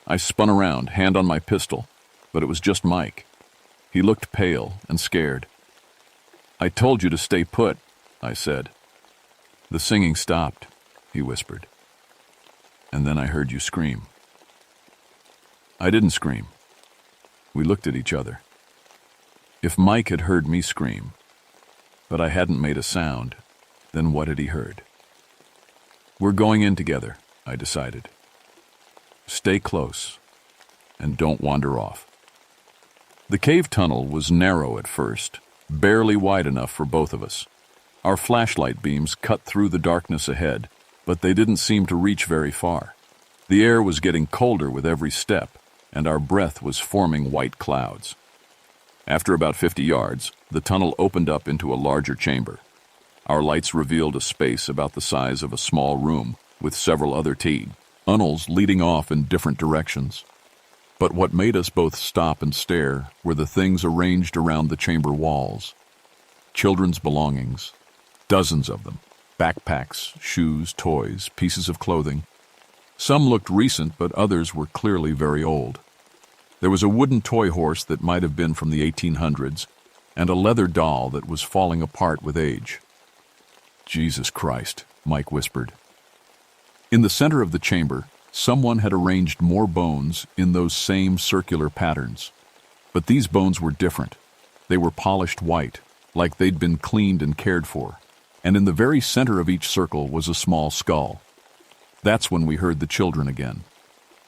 I spun around, hand on my pistol, but it was just Mike. He looked pale and scared. I told you to stay put, I said. The singing stopped, he whispered. And then I heard you scream. I didn't scream. We looked at each other. If Mike had heard me scream, but I hadn't made a sound, then what had he heard? We're going in together, I decided. Stay close, and don't wander off. The cave tunnel was narrow at first, barely wide enough for both of us. Our flashlight beams cut through the darkness ahead, but they didn't seem to reach very far. The air was getting colder with every step, and our breath was forming white clouds. After about 50 yards, the tunnel opened up into a larger chamber. Our lights revealed a space about the size of a small room, with several other tunnels leading off in different directions. But what made us both stop and stare were the things arranged around the chamber walls. Children's belongings, dozens of them, backpacks, shoes, toys, pieces of clothing. Some looked recent, but others were clearly very old. There was a wooden toy horse that might have been from the 1800s, and a leather doll that was falling apart with age. "Jesus Christ," Mike whispered. In the center of the chamber, someone had arranged more bones in those same circular patterns. But these bones were different. They were polished white, like they'd been cleaned and cared for. And in the very center of each circle was a small skull. That's when we heard the children again.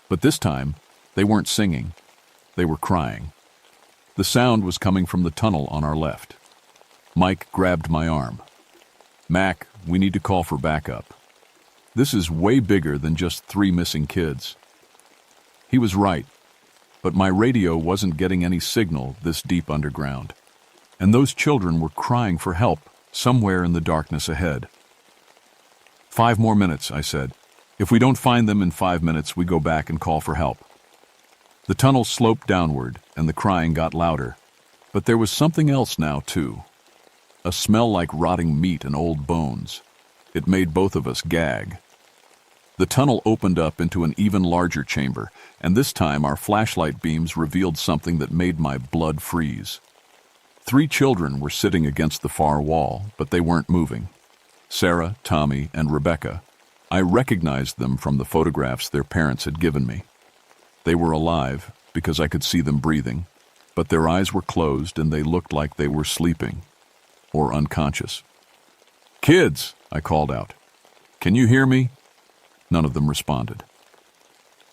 But this time, they weren't singing. They were crying. The sound was coming from the tunnel on our left. Mike grabbed my arm. "Mac, we need to call for backup. This is way bigger than just 3 missing kids." He was right, but my radio wasn't getting any signal this deep underground. And those children were crying for help somewhere in the darkness ahead. "5 more minutes," I said. "If we don't find them in 5 minutes, we go back and call for help." The tunnel sloped downward, and the crying got louder. But there was something else now, too. A smell like rotting meat and old bones. It made both of us gag. The tunnel opened up into an even larger chamber, and this time our flashlight beams revealed something that made my blood freeze. 3 children were sitting against the far wall, but they weren't moving. Sarah, Tommy, and Rebecca. I recognized them from the photographs their parents had given me. They were alive, because I could see them breathing, but their eyes were closed and they looked like they were sleeping, or unconscious. "Kids," I called out. "Can you hear me?" None of them responded.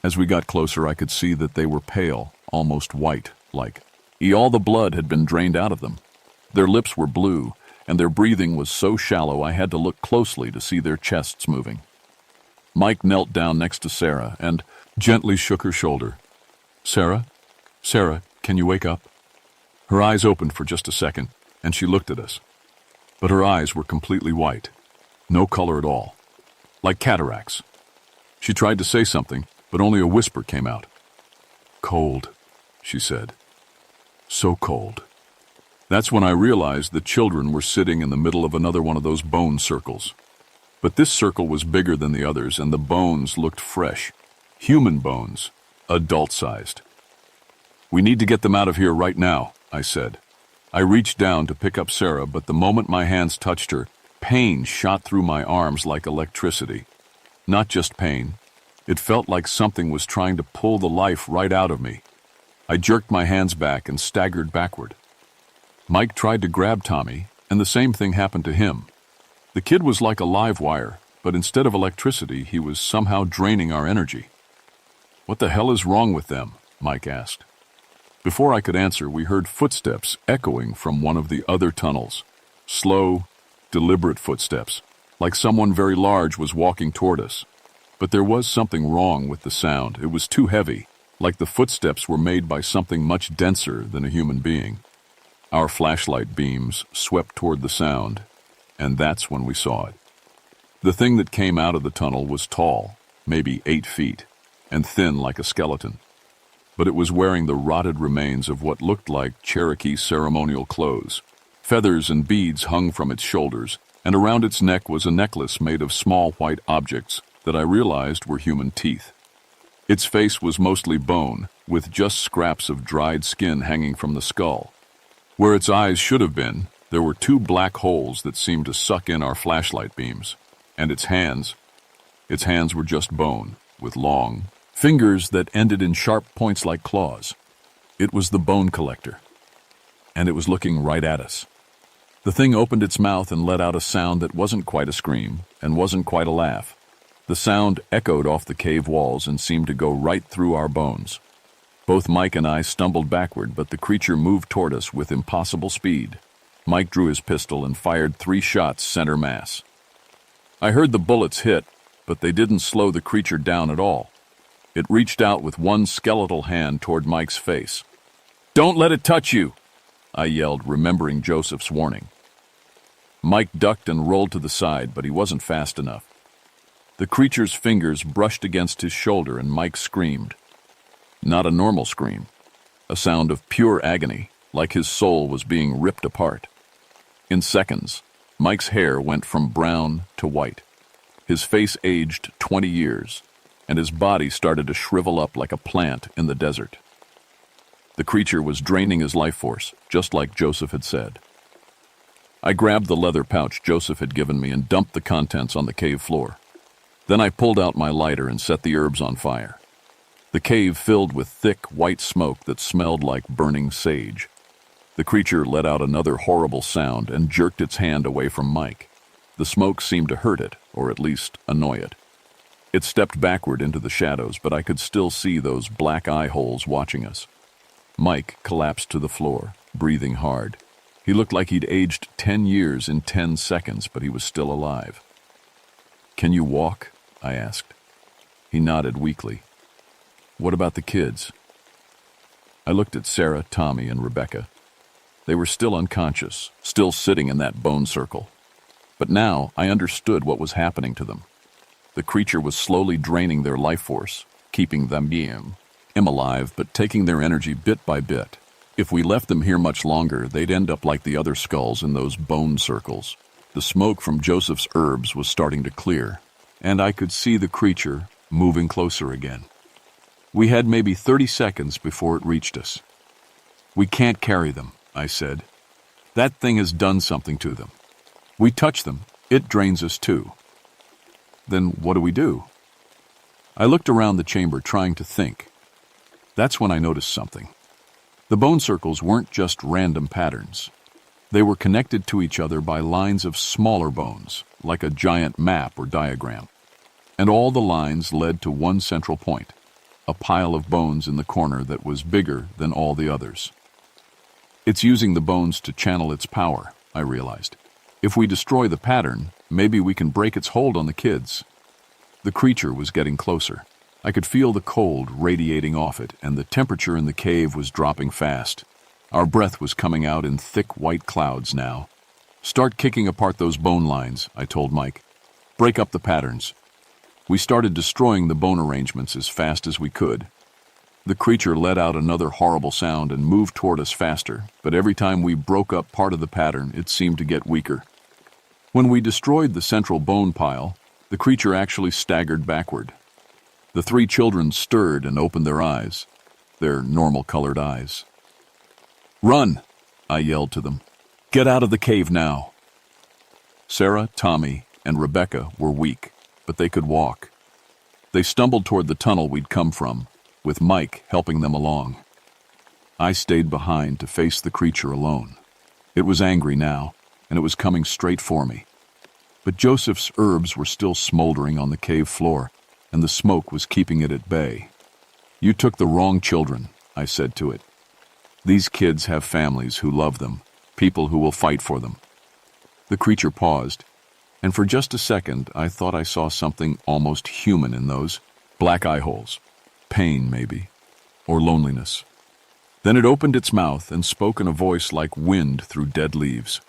As we got closer, I could see that they were pale, almost white, like all the blood had been drained out of them. Their lips were blue, and their breathing was so shallow I had to look closely to see their chests moving. Mike knelt down next to Sarah and gently shook her shoulder. Sarah, can you wake up?" Her eyes opened for just a second, and she looked at us. But her eyes were completely white, no color at all, like cataracts. She tried to say something, but only a whisper came out. "Cold," she said. "So cold." That's when I realized the children were sitting in the middle of another one of those bone circles. But this circle was bigger than the others, and the bones looked fresh. Human bones, adult-sized. "We need to get them out of here right now," I said. I reached down to pick up Sarah, but the moment my hands touched her, pain shot through my arms like electricity. Not just pain. It felt like something was trying to pull the life right out of me. I jerked my hands back and staggered backward. Mike tried to grab Tommy, and the same thing happened to him. The kid was like a live wire, but instead of electricity, he was somehow draining our energy. "What the hell is wrong with them?" Mike asked. Before I could answer, we heard footsteps echoing from one of the other tunnels. Slow, deliberate footsteps, like someone very large was walking toward us. But there was something wrong with the sound. It was too heavy, like the footsteps were made by something much denser than a human being. Our flashlight beams swept toward the sound, and that's when we saw it. The thing that came out of the tunnel was tall, maybe 8 feet, and thin like a skeleton. But it was wearing the rotted remains of what looked like Cherokee ceremonial clothes. Feathers and beads hung from its shoulders, and around its neck was a necklace made of small white objects that I realized were human teeth. Its face was mostly bone, with just scraps of dried skin hanging from the skull. Where its eyes should have been, there were 2 black holes that seemed to suck in our flashlight beams. And its hands were just bone, with long fingers that ended in sharp points like claws. It was the bone collector, and it was looking right at us. The thing opened its mouth and let out a sound that wasn't quite a scream and wasn't quite a laugh. The sound echoed off the cave walls and seemed to go right through our bones. Both Mike and I stumbled backward, but the creature moved toward us with impossible speed. Mike drew his pistol and fired 3 shots center mass. I heard the bullets hit, but they didn't slow the creature down at all. It reached out with one skeletal hand toward Mike's face. "Don't let it touch you!" I yelled, remembering Joseph's warning. Mike ducked and rolled to the side, but he wasn't fast enough. The creature's fingers brushed against his shoulder and Mike screamed. Not a normal scream. A sound of pure agony, like his soul was being ripped apart. In seconds, Mike's hair went from brown to white. His face aged 20 years, and his body started to shrivel up like a plant in the desert. The creature was draining his life force, just like Joseph had said. I grabbed the leather pouch Joseph had given me and dumped the contents on the cave floor. Then I pulled out my lighter and set the herbs on fire. The cave filled with thick, white smoke that smelled like burning sage. The creature let out another horrible sound and jerked its hand away from Mike. The smoke seemed to hurt it, or at least annoy it. It stepped backward into the shadows, but I could still see those black eye holes watching us. Mike collapsed to the floor, breathing hard. He looked like he'd aged 10 years in 10 seconds, but he was still alive. "Can you walk?" I asked. He nodded weakly. "What about the kids?" I looked at Sarah, Tommy, and Rebecca. They were still unconscious, still sitting in that bone circle. But now I understood what was happening to them. The creature was slowly draining their life force, keeping them alive, but taking their energy bit by bit. If we left them here much longer, they'd end up like the other skulls in those bone circles. The smoke from Joseph's herbs was starting to clear, and I could see the creature moving closer again. We had maybe 30 seconds before it reached us. "We can't carry them," I said. "That thing has done something to them. We touch them, it drains us too." "Then what do we do?" I looked around the chamber trying to think. That's when I noticed something. The bone circles weren't just random patterns. They were connected to each other by lines of smaller bones, like a giant map or diagram. And all the lines led to one central point, a pile of bones in the corner that was bigger than all the others. It's using the bones to channel its power, I realized. If we destroy the pattern, maybe we can break its hold on the kids. The creature was getting closer. I could feel the cold radiating off it, and the temperature in the cave was dropping fast. Our breath was coming out in thick white clouds now. "Start kicking apart those bone lines," I told Mike. "Break up the patterns." We started destroying the bone arrangements as fast as we could. The creature let out another horrible sound and moved toward us faster, but every time we broke up part of the pattern, it seemed to get weaker. When we destroyed the central bone pile, the creature actually staggered backward. The three children stirred and opened their eyes, their normal-colored eyes. "Run!" I yelled to them. "Get out of the cave now!" Sarah, Tommy, and Rebecca were weak, but they could walk. They stumbled toward the tunnel we'd come from, with Mike helping them along. I stayed behind to face the creature alone. It was angry now, and it was coming straight for me. But Joseph's herbs were still smoldering on the cave floor, and the smoke was keeping it at bay. "You took the wrong children," I said to it. "These kids have families who love them, people who will fight for them." The creature paused, and for just a second I thought I saw something almost human in those black eye holes. Pain, maybe, or loneliness. Then it opened its mouth and spoke in a voice like wind through dead leaves.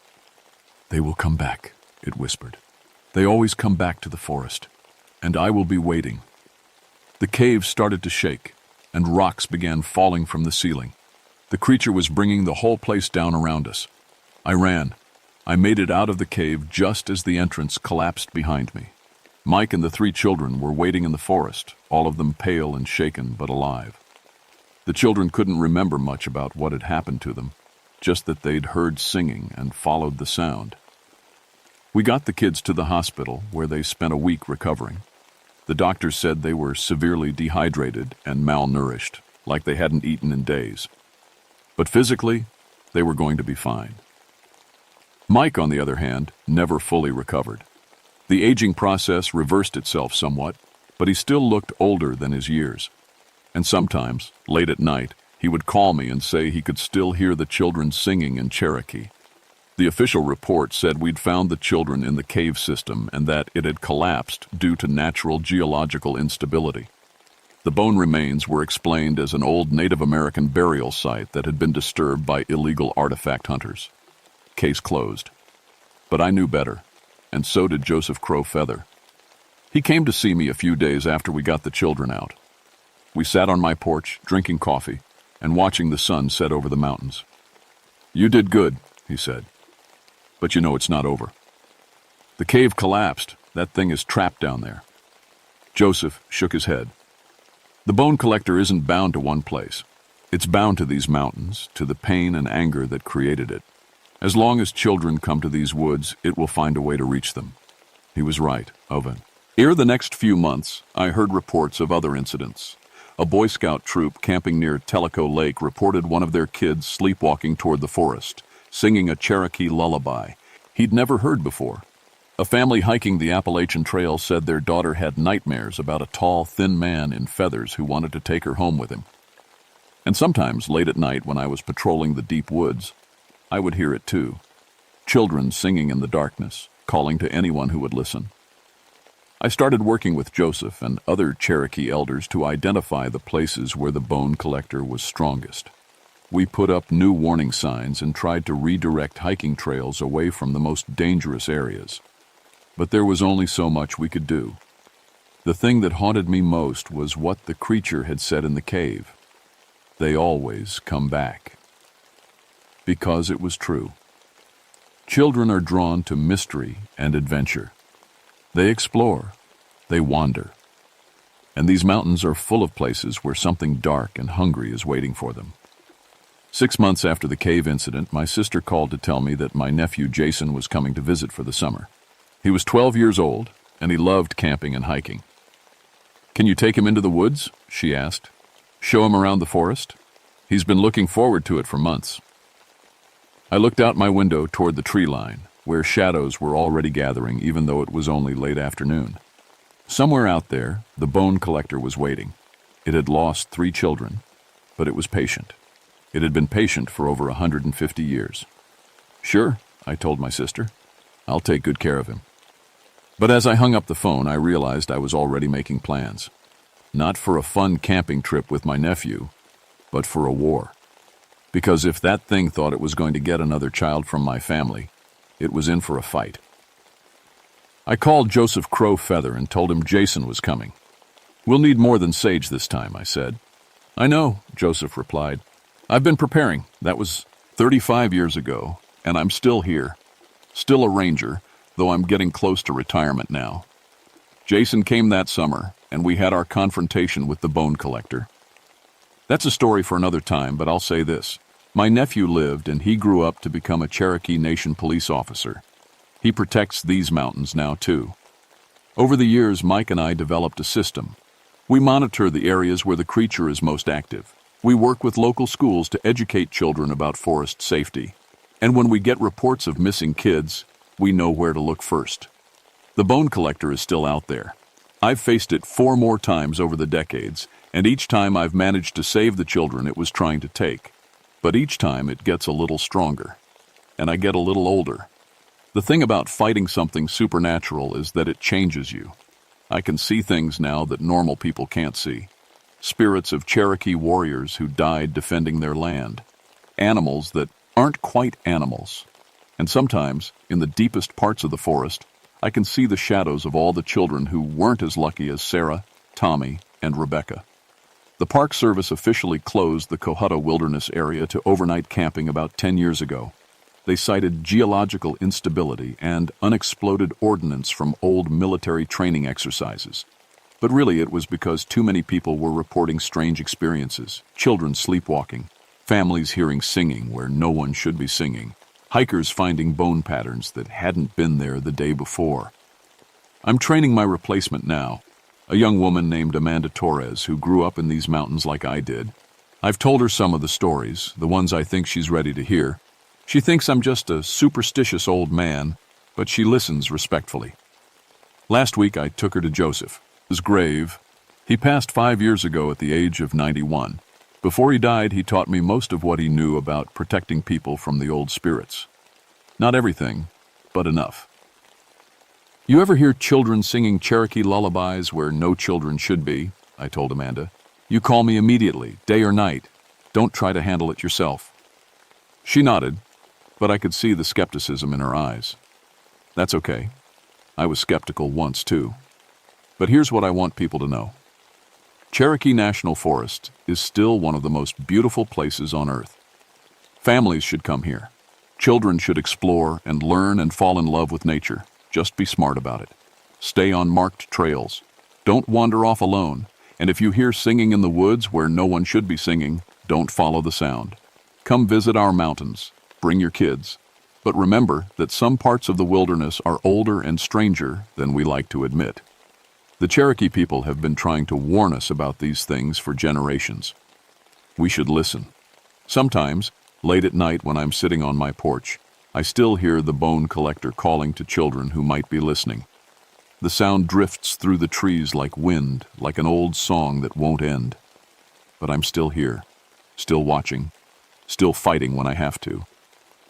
"They will come back," it whispered. "They always come back to the forest, and I will be waiting." The cave started to shake, and rocks began falling from the ceiling. The creature was bringing the whole place down around us. I ran. I made it out of the cave just as the entrance collapsed behind me. Mike and the three children were waiting in the forest, all of them pale and shaken but alive. The children couldn't remember much about what had happened to them, just that they'd heard singing and followed the sound. We got the kids to the hospital, where they spent a week recovering. The doctors said they were severely dehydrated and malnourished, like they hadn't eaten in days. But physically, they were going to be fine. Mike, on the other hand, never fully recovered. The aging process reversed itself somewhat, but he still looked older than his years. And sometimes, late at night, he would call me and say he could still hear the children singing in Cherokee. The official report said we'd found the children in the cave system and that it had collapsed due to natural geological instability. The bone remains were explained as an old Native American burial site that had been disturbed by illegal artifact hunters. Case closed. But I knew better, and so did Joseph Crow Feather. He came to see me a few days after we got the children out. We sat on my porch, drinking coffee, and watching the sun set over the mountains. "You did good," he said. "But you know it's not over. The cave collapsed. That thing is trapped down there." Joseph shook his head. "The bone collector isn't bound to one place. It's bound to these mountains, to the pain and anger that created it. As long as children come to these woods, it will find a way to reach them. He was right, Owen. Here the next few months, I heard reports of other incidents. A Boy Scout troop camping near Tellico Lake reported one of their kids sleepwalking toward the forest, singing a Cherokee lullaby he'd never heard before. A family hiking the Appalachian Trail said their daughter had nightmares about a tall, thin man in feathers who wanted to take her home with him. And sometimes, late at night when I was patrolling the deep woods, I would hear it too. Children singing in the darkness, calling to anyone who would listen. I started working with Joseph and other Cherokee elders to identify the places where the bone collector was strongest. We put up new warning signs and tried to redirect hiking trails away from the most dangerous areas. But there was only so much we could do. The thing that haunted me most was what the creature had said in the cave. They always come back. Because it was true. Children are drawn to mystery and adventure. They explore, they wander. And these mountains are full of places where something dark and hungry is waiting for them. 6 months after the cave incident, my sister called to tell me that my nephew Jason was coming to visit for the summer. He was 12 years old, and he loved camping and hiking. "Can you take him into the woods?" she asked. "Show him around the forest? He's been looking forward to it for months." I looked out my window toward the tree line, where shadows were already gathering even though it was only late afternoon. Somewhere out there, the bone collector was waiting. It had lost 3 children, but it was patient. It had been patient for over 150 years. "Sure," I told my sister. "I'll take good care of him." But as I hung up the phone, I realized I was already making plans. Not for a fun camping trip with my nephew, but for a war. Because if that thing thought it was going to get another child from my family, it was in for a fight. I called Joseph Crow Feather and told him Jason was coming. "We'll need more than sage this time," I said. "I know," Joseph replied. "I've been preparing. That was 35 years ago, and I'm still here. Still a ranger, though I'm getting close to retirement now." Jason came that summer, and we had our confrontation with the bone collector. That's a story for another time, but I'll say this. My nephew lived, and he grew up to become a Cherokee Nation police officer. He protects these mountains now, too. Over the years, Mike and I developed a system. We monitor the areas where the creature is most active. We work with local schools to educate children about forest safety. And when we get reports of missing kids, we know where to look first. The bone collector is still out there. I've faced it 4 more times over the decades, and each time I've managed to save the children it was trying to take. But each time it gets a little stronger, and I get a little older. The thing about fighting something supernatural is that it changes you. I can see things now that normal people can't see. Spirits of Cherokee warriors who died defending their land. Animals that aren't quite animals. And sometimes, in the deepest parts of the forest, I can see the shadows of all the children who weren't as lucky as Sarah, Tommy, and Rebecca. The Park Service officially closed the Cohutta Wilderness area to overnight camping about 10 years ago. They cited geological instability and unexploded ordnance from old military training exercises. But really it was because too many people were reporting strange experiences, children sleepwalking, families hearing singing where no one should be singing, hikers finding bone patterns that hadn't been there the day before. I'm training my replacement now, a young woman named Amanda Torres who grew up in these mountains like I did. I've told her some of the stories, the ones I think she's ready to hear. She thinks I'm just a superstitious old man, but she listens respectfully. Last week I took her to Joseph, his grave. He passed 5 years ago at the age of 91. Before he died, he taught me most of what he knew about protecting people from the old spirits. Not everything, but enough. "You ever hear children singing Cherokee lullabies where no children should be?" I told Amanda. "You call me immediately, day or night. Don't try to handle it yourself." She nodded, but I could see the skepticism in her eyes. That's okay. I was skeptical once too. But here's what I want people to know. Cherokee National Forest is still one of the most beautiful places on Earth. Families should come here. Children should explore and learn and fall in love with nature. Just be smart about it. Stay on marked trails. Don't wander off alone. And if you hear singing in the woods where no one should be singing, don't follow the sound. Come visit our mountains. Bring your kids. But remember that some parts of the wilderness are older and stranger than we like to admit. The Cherokee people have been trying to warn us about these things for generations. We should listen. Sometimes, late at night when I'm sitting on my porch, I still hear the bone collector calling to children who might be listening. The sound drifts through the trees like wind, like an old song that won't end. But I'm still here, still watching, still fighting when I have to.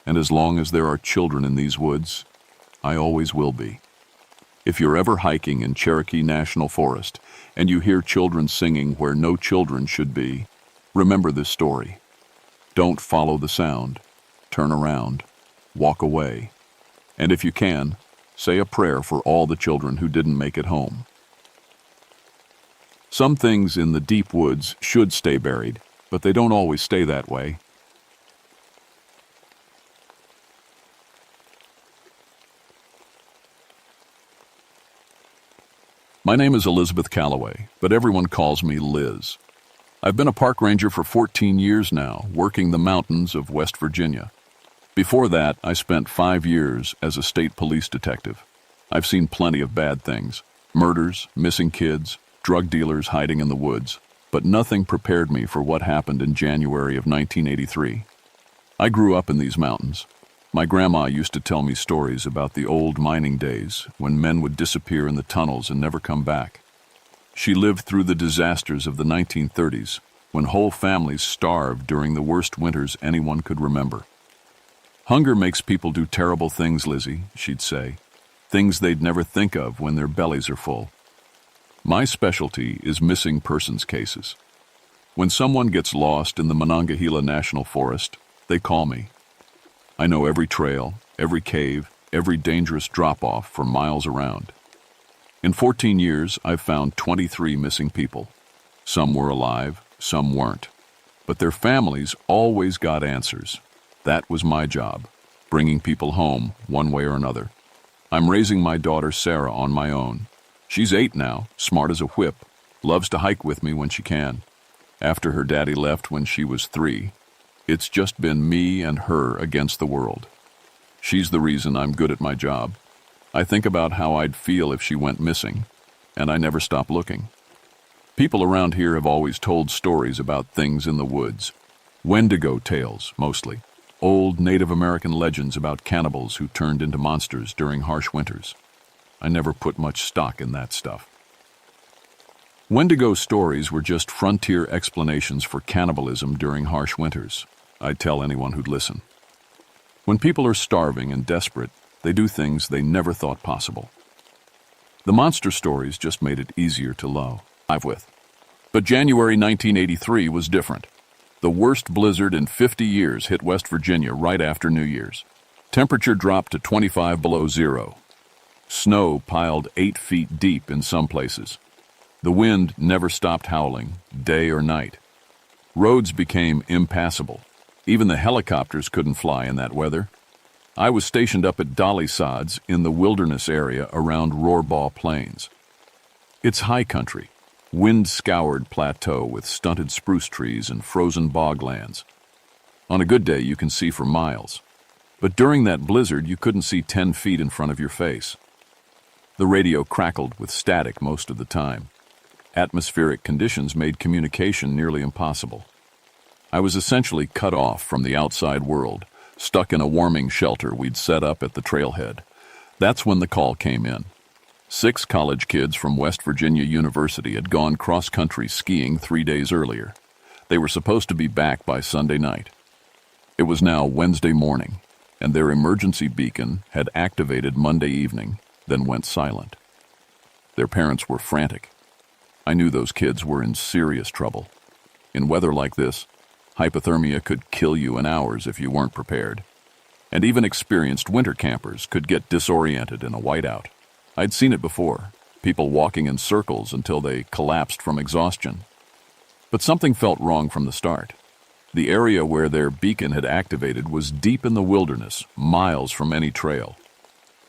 And as long as there are children in these woods, I always will be. If you're ever hiking in Cherokee National Forest and you hear children singing where no children should be, remember this story. Don't follow the sound. Turn around. Walk away. And if you can, say a prayer for all the children who didn't make it home. Some things in the deep woods should stay buried, but they don't always stay that way. My name is Elizabeth Calloway, but everyone calls me Liz. I've been a park ranger for 14 years now, working the mountains of West Virginia. Before that, I spent 5 years as a state police detective. I've seen plenty of bad things: murders, missing kids, drug dealers hiding in the woods, but nothing prepared me for what happened in January of 1983. I grew up in these mountains. My grandma used to tell me stories about the old mining days when men would disappear in the tunnels and never come back. She lived through the disasters of the 1930s, when whole families starved during the worst winters anyone could remember. Hunger makes people do terrible things, Lizzie, she'd say. Things they'd never think of when their bellies are full. My specialty is missing persons cases. When someone gets lost in the Monongahela National Forest, they call me. I know every trail, every cave, every dangerous drop-off for miles around. In 14 years, I've found 23 missing people. Some were alive, some weren't. But their families always got answers. That was my job, bringing people home one way or another. I'm raising my daughter Sarah on my own. She's 8 now, smart as a whip, loves to hike with me when she can. After her daddy left when she was 3, it's just been me and her against the world. She's the reason I'm good at my job. I think about how I'd feel if she went missing, and I never stop looking. People around here have always told stories about things in the woods. Wendigo tales, mostly. Old Native American legends about cannibals who turned into monsters during harsh winters. I never put much stock in that stuff. Wendigo stories were just frontier explanations for cannibalism during harsh winters. I'd tell anyone who'd listen. When people are starving and desperate, they do things they never thought possible. The monster stories just made it easier to live with. But January 1983 was different. The worst blizzard in 50 years hit West Virginia right after New Year's. Temperature dropped to 25 below zero. Snow piled 8 feet deep in some places. The wind never stopped howling, day or night. Roads became impassable. Even the helicopters couldn't fly in that weather. I was stationed up at Dolly Sods in the wilderness area around Roarbaugh Plains. It's high country, wind-scoured plateau with stunted spruce trees and frozen boglands. On a good day, you can see for miles. But during that blizzard, you couldn't see 10 feet in front of your face. The radio crackled with static most of the time. Atmospheric conditions made communication nearly impossible. I was essentially cut off from the outside world, stuck in a warming shelter we'd set up at the trailhead. That's when the call came in. 6 college kids from West Virginia University had gone cross-country skiing 3 days earlier. They were supposed to be back by Sunday night. It was now Wednesday morning, and their emergency beacon had activated Monday evening, then went silent. Their parents were frantic. I knew those kids were in serious trouble. In weather like this, hypothermia could kill you in hours if you weren't prepared. And even experienced winter campers could get disoriented in a whiteout. I'd seen it before, people walking in circles until they collapsed from exhaustion. But something felt wrong from the start. The area where their beacon had activated was deep in the wilderness, miles from any trail.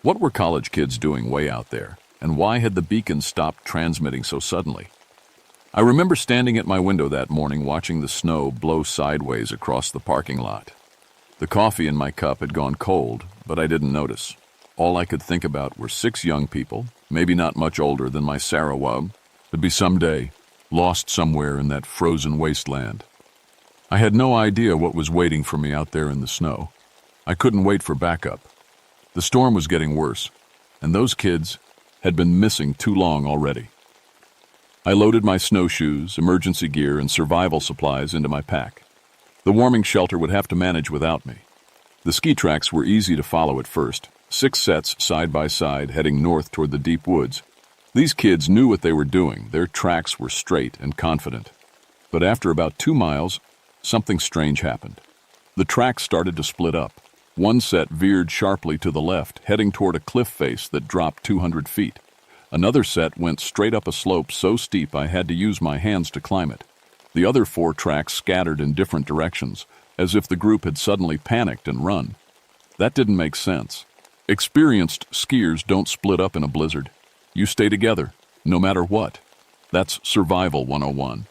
What were college kids doing way out there, and why had the beacon stopped transmitting so suddenly? I remember standing at my window that morning watching the snow blow sideways across the parking lot. The coffee in my cup had gone cold, but I didn't notice. All I could think about were 6 young people, maybe not much older than my Sarah wub, would be someday lost somewhere in that frozen wasteland. I had no idea what was waiting for me out there in the snow. I couldn't wait for backup. The storm was getting worse, and those kids had been missing too long already. I loaded my snowshoes, emergency gear, and survival supplies into my pack. The warming shelter would have to manage without me. The ski tracks were easy to follow at first, 6 sets side by side heading north toward the deep woods. These kids knew what they were doing. Their tracks were straight and confident. But after about 2 miles, something strange happened. The tracks started to split up. One set veered sharply to the left, heading toward a cliff face that dropped 200 feet. Another set went straight up a slope so steep I had to use my hands to climb it. The other 4 tracks scattered in different directions, as if the group had suddenly panicked and run. That didn't make sense. Experienced skiers don't split up in a blizzard. You stay together, no matter what. That's Survival 101.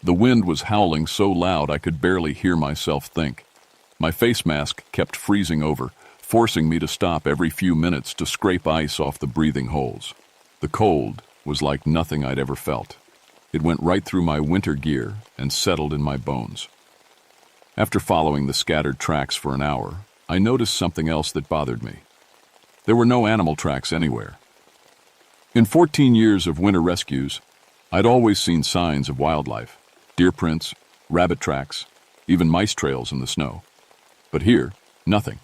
The wind was howling so loud I could barely hear myself think. My face mask kept freezing over, forcing me to stop every few minutes to scrape ice off the breathing holes. The cold was like nothing I'd ever felt. It went right through my winter gear and settled in my bones. After following the scattered tracks for an hour, I noticed something else that bothered me. There were no animal tracks anywhere. In 14 years of winter rescues, I'd always seen signs of wildlife, deer prints, rabbit tracks, even mice trails in the snow. But here, nothing.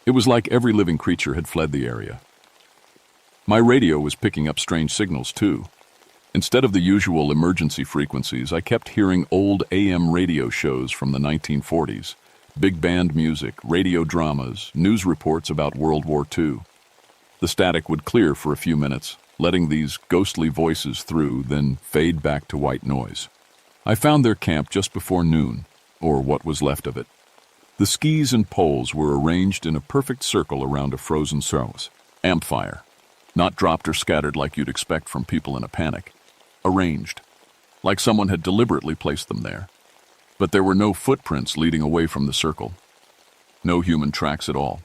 It was like every living creature had fled the area. My radio was picking up strange signals too. Instead of the usual emergency frequencies, I kept hearing old AM radio shows from the 1940s. Big band music, radio dramas, news reports about World War II. The static would clear for a few minutes, letting these ghostly voices through, then fade back to white noise. I found their camp just before noon, or what was left of it. The skis and poles were arranged in a perfect circle around a frozen campfire. Not dropped or scattered like you'd expect from people in a panic. Arranged, like someone had deliberately placed them there. But there were no footprints leading away from the circle. No human tracks at all.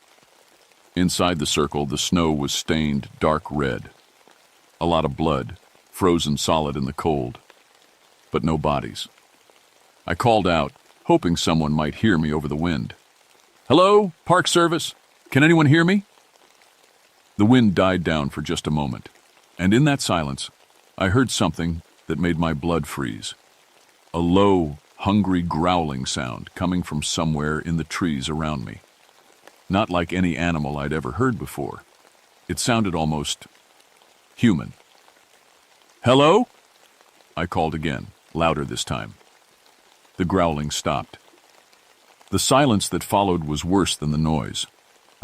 Inside the circle, the snow was stained dark red. A lot of blood, frozen solid in the cold. But no bodies. I called out, hoping someone might hear me over the wind. "Hello, Park Service? Can anyone hear me?" The wind died down for just a moment, and in that silence, I heard something that made my blood freeze. A low, hungry growling sound coming from somewhere in the trees around me. Not like any animal I'd ever heard before. It sounded almost human. "Hello?" I called again, louder this time. The growling stopped. The silence that followed was worse than the noise.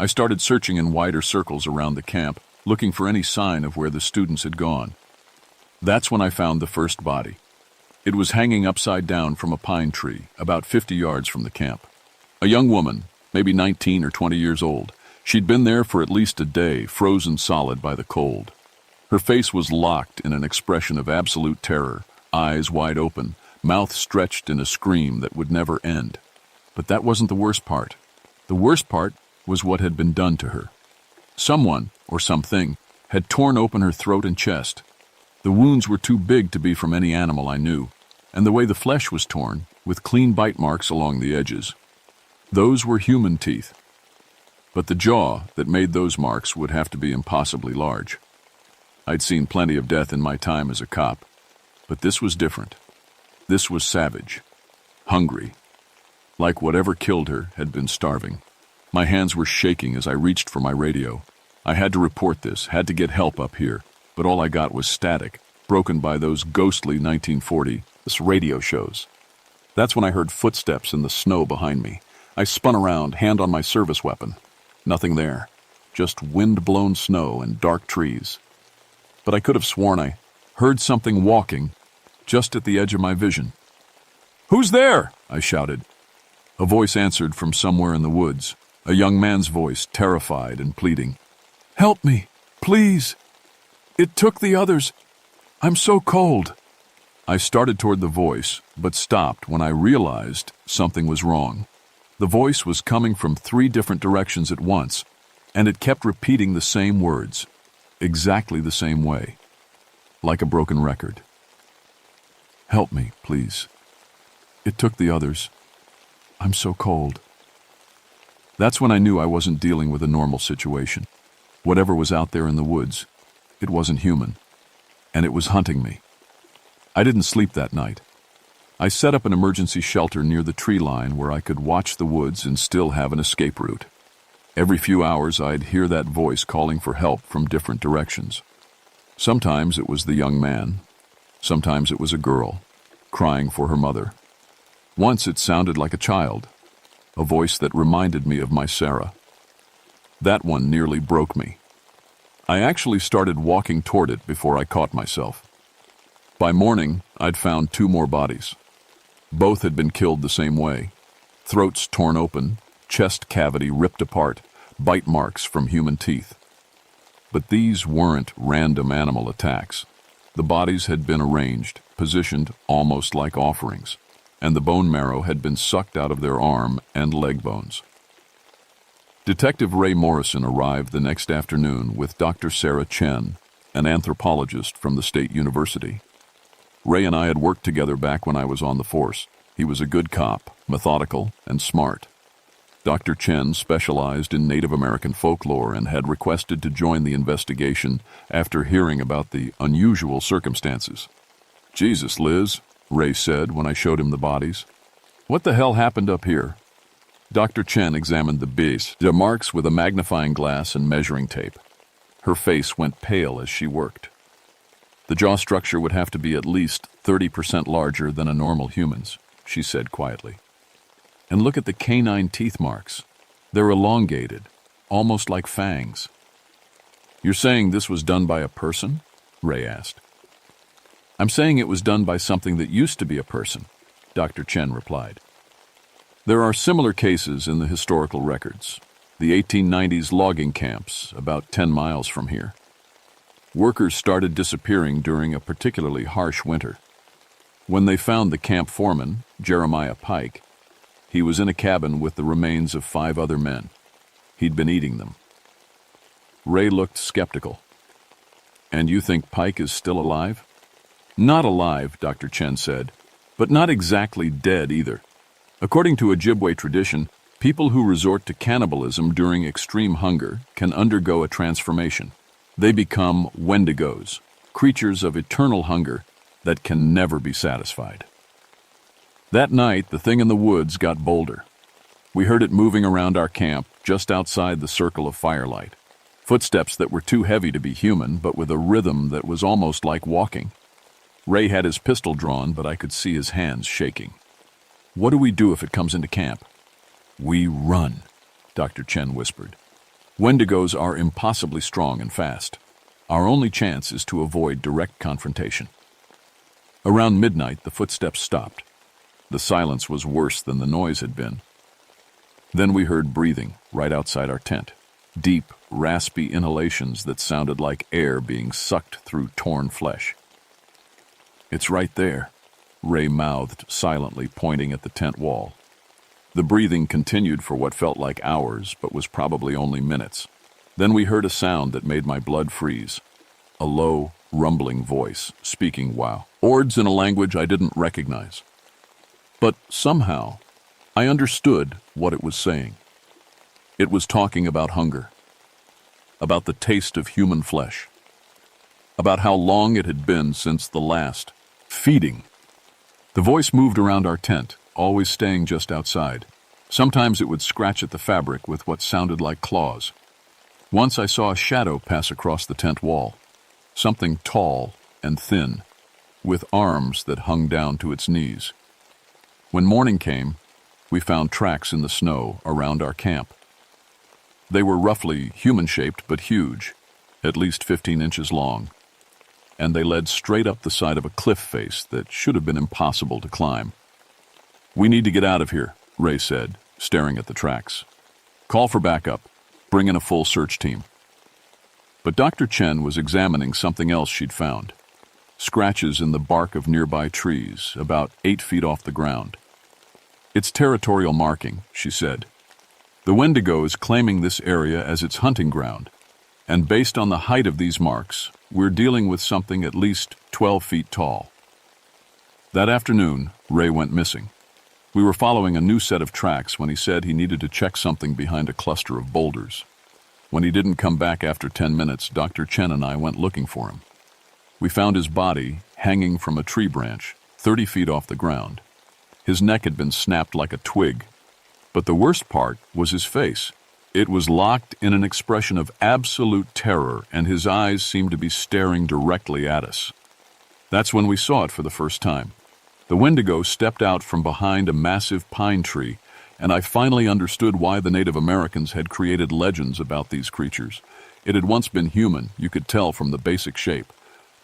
I started searching in wider circles around the camp, looking for any sign of where the students had gone. That's when I found the first body. It was hanging upside down from a pine tree, about 50 yards from the camp. A young woman, maybe 19 or 20 years old. She'd been there for at least a day, frozen solid by the cold. Her face was locked in an expression of absolute terror, eyes wide open, mouth stretched in a scream that would never end. But that wasn't the worst part. The worst part was what had been done to her. Someone, or something, had torn open her throat and chest. The wounds were too big to be from any animal I knew, and the way the flesh was torn, with clean bite marks along the edges. Those were human teeth. But the jaw that made those marks would have to be impossibly large. I'd seen plenty of death in my time as a cop, but this was different. This was savage, hungry, like whatever killed her had been starving. My hands were shaking as I reached for my radio. I had to report this, had to get help up here, but all I got was static, broken by those ghostly 1940 radio shows. That's when I heard footsteps in the snow behind me. I spun around, hand on my service weapon. Nothing there, just wind-blown snow and dark trees. But I could have sworn I heard something walking just at the edge of my vision. "Who's there?" I shouted. A voice answered from somewhere in the woods, a young man's voice, terrified and pleading. "Help me, please. It took the others. I'm so cold." I started toward the voice, but stopped when I realized something was wrong. The voice was coming from 3 different directions at once, and it kept repeating the same words, exactly the same way, like a broken record. "Help me, please. It took the others. I'm so cold." That's when I knew I wasn't dealing with a normal situation. Whatever was out there in the woods, it wasn't human, and it was hunting me. I didn't sleep that night. I set up an emergency shelter near the tree line where I could watch the woods and still have an escape route. Every few hours, I'd hear that voice calling for help from different directions. Sometimes it was the young man. Sometimes it was a girl, crying for her mother. Once it sounded like a child, a voice that reminded me of my Sarah. That one nearly broke me. I actually started walking toward it before I caught myself. By morning, I'd found 2 more bodies. Both had been killed the same way. Throats torn open, chest cavity ripped apart, bite marks from human teeth. But these weren't random animal attacks. The bodies had been arranged, positioned almost like offerings, and the bone marrow had been sucked out of their arm and leg bones. Detective Ray Morrison arrived the next afternoon with Dr. Sarah Chen, an anthropologist from the State University. Ray and I had worked together back when I was on the force. He was a good cop, methodical, and smart. Dr. Chen specialized in Native American folklore and had requested to join the investigation after hearing about the unusual circumstances. "Jesus, Liz," Ray said when I showed him the bodies. "What the hell happened up here?" Dr. Chen examined the marks with a magnifying glass and measuring tape. Her face went pale as she worked. "The jaw structure would have to be at least 30% larger than a normal human's," she said quietly. "And look at the canine teeth marks. They're elongated, almost like fangs." "You're saying this was done by a person?" Ray asked. "I'm saying it was done by something that used to be a person," Dr. Chen replied. "There are similar cases in the historical records. The 1890s logging camps, about 10 miles from here. Workers started disappearing during a particularly harsh winter. When they found the camp foreman, Jeremiah Pike, he was in a cabin with the remains of 5 other men. He'd been eating them." Ray looked skeptical. "And you think Pike is still alive?" "Not alive," Dr. Chen said, "but not exactly dead either. According to Ojibwe tradition, people who resort to cannibalism during extreme hunger can undergo a transformation. They become wendigos, creatures of eternal hunger that can never be satisfied." That night, the thing in the woods got bolder. We heard it moving around our camp just outside the circle of firelight. Footsteps that were too heavy to be human, but with a rhythm that was almost like walking. Ray had his pistol drawn, but I could see his hands shaking. "What do we do if it comes into camp?" "We run," Dr. Chen whispered. "Wendigos are impossibly strong and fast. Our only chance is to avoid direct confrontation." Around midnight, the footsteps stopped. The silence was worse than the noise had been. Then we heard breathing right outside our tent. Deep, raspy inhalations that sounded like air being sucked through torn flesh. "It's right there," Ray mouthed silently, pointing at the tent wall. The breathing continued for what felt like hours, but was probably only minutes. Then we heard a sound that made my blood freeze. A low, rumbling voice, speaking words in a language I didn't recognize. But somehow, I understood what it was saying. It was talking about hunger, about the taste of human flesh, about how long it had been since the last feeding. The voice moved around our tent, always staying just outside. Sometimes it would scratch at the fabric with what sounded like claws. Once I saw a shadow pass across the tent wall, something tall and thin, with arms that hung down to its knees. When morning came, we found tracks in the snow around our camp. They were roughly human-shaped but huge, at least 15 inches long, and they led straight up the side of a cliff face that should have been impossible to climb. "We need to get out of here," Ray said, staring at the tracks. "Call for backup. Bring in a full search team." But Dr. Chen was examining something else she'd found. scratches in the bark of nearby trees, about 8 feet off the ground. "It's territorial marking," she said. "The Wendigo is claiming this area as its hunting ground, and based on the height of these marks, we're dealing with something at least 12 feet tall." That afternoon, Ray went missing. We were following a new set of tracks when he said he needed to check something behind a cluster of boulders. When he didn't come back after 10 minutes, Dr. Chen and I went looking for him. We found his body hanging from a tree branch, 30 feet off the ground. His neck had been snapped like a twig, but the worst part was his face. It was locked in an expression of absolute terror, and his eyes seemed to be staring directly at us. That's when we saw it for the first time. The Wendigo stepped out from behind a massive pine tree, and I finally understood why the Native Americans had created legends about these creatures. It had once been human, you could tell from the basic shape,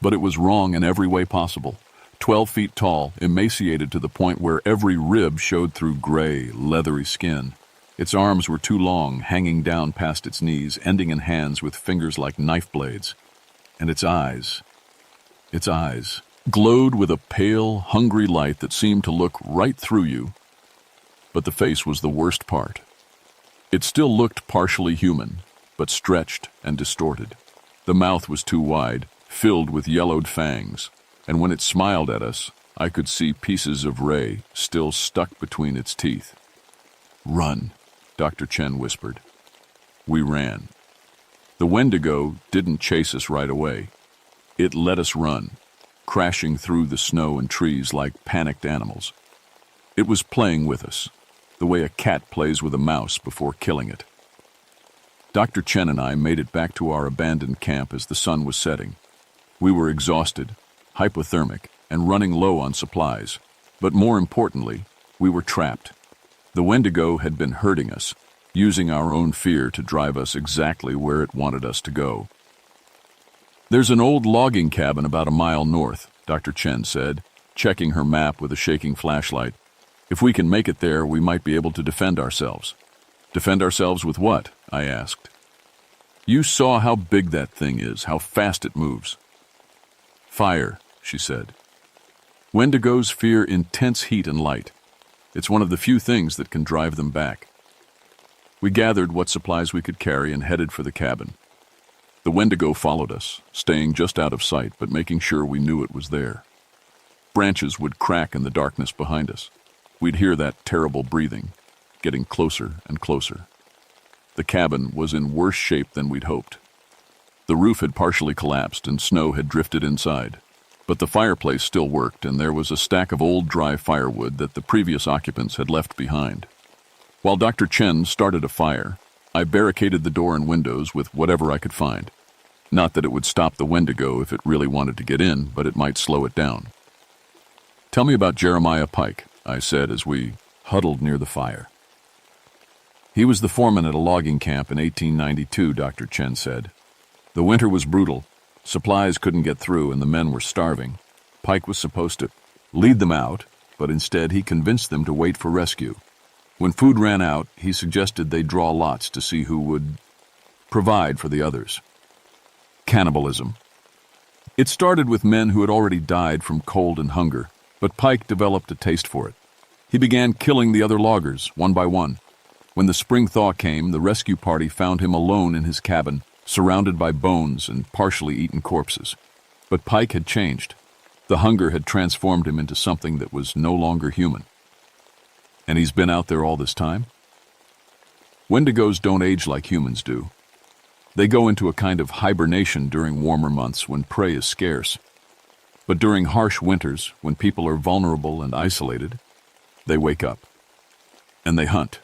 but it was wrong in every way possible. 12 feet tall, emaciated to the point where every rib showed through gray, leathery skin. Its arms were too long, hanging down past its knees, ending in hands with fingers like knife blades. And its eyes glowed with a pale, hungry light that seemed to look right through you. But the face was the worst part. It still looked partially human, but stretched and distorted. The mouth was too wide, filled with yellowed fangs, and when it smiled at us, I could see pieces of Ray still stuck between its teeth. "Run," Dr. Chen whispered. We ran. The Wendigo didn't chase us right away. It let us run, crashing through the snow and trees like panicked animals. It was playing with us, the way a cat plays with a mouse before killing it. Dr. Chen and I made it back to our abandoned camp as the sun was setting. We were exhausted, hypothermic, and running low on supplies. But more importantly, we were trapped. The Wendigo had been hurting us, using our own fear to drive us exactly where it wanted us to go. "There's an old logging cabin about a mile north," Dr. Chen said, checking her map with a shaking flashlight. "If we can make it there, we might be able to defend ourselves." "Defend ourselves with what?" I asked. "You saw how big that thing is, how fast it moves." "Fire," she said. "Wendigos fear intense heat and light. It's one of the few things that can drive them back." We gathered what supplies we could carry and headed for the cabin. The Wendigo followed us, staying just out of sight but making sure we knew it was there. Branches would crack in the darkness behind us. We'd hear that terrible breathing, getting closer and closer. The cabin was in worse shape than we'd hoped. The roof had partially collapsed and snow had drifted inside. But the fireplace still worked, and there was a stack of old dry firewood that the previous occupants had left behind. While Dr. Chen started a fire, I barricaded the door and windows with whatever I could find. Not that it would stop the Wendigo if it really wanted to get in, but it might slow it down. "Tell me about Jeremiah Pike," I said as we huddled near the fire. "He was the foreman at a logging camp in 1892, Dr. Chen said. The winter was brutal. Supplies couldn't get through and the men were starving. Pike was supposed to lead them out, but instead he convinced them to wait for rescue. When food ran out, he suggested they draw lots to see who would provide for the others. Cannibalism. It started with men who had already died from cold and hunger, but Pike developed a taste for it. He began killing the other loggers, one by one. When the spring thaw came, the rescue party found him alone in his cabin, surrounded by bones and partially eaten corpses. But Pike had changed. The hunger had transformed him into something that was no longer human. And he's been out there all this time? Wendigos don't age like humans do. They go into a kind of hibernation during warmer months when prey is scarce. But during harsh winters, when people are vulnerable and isolated, they wake up. And they hunt.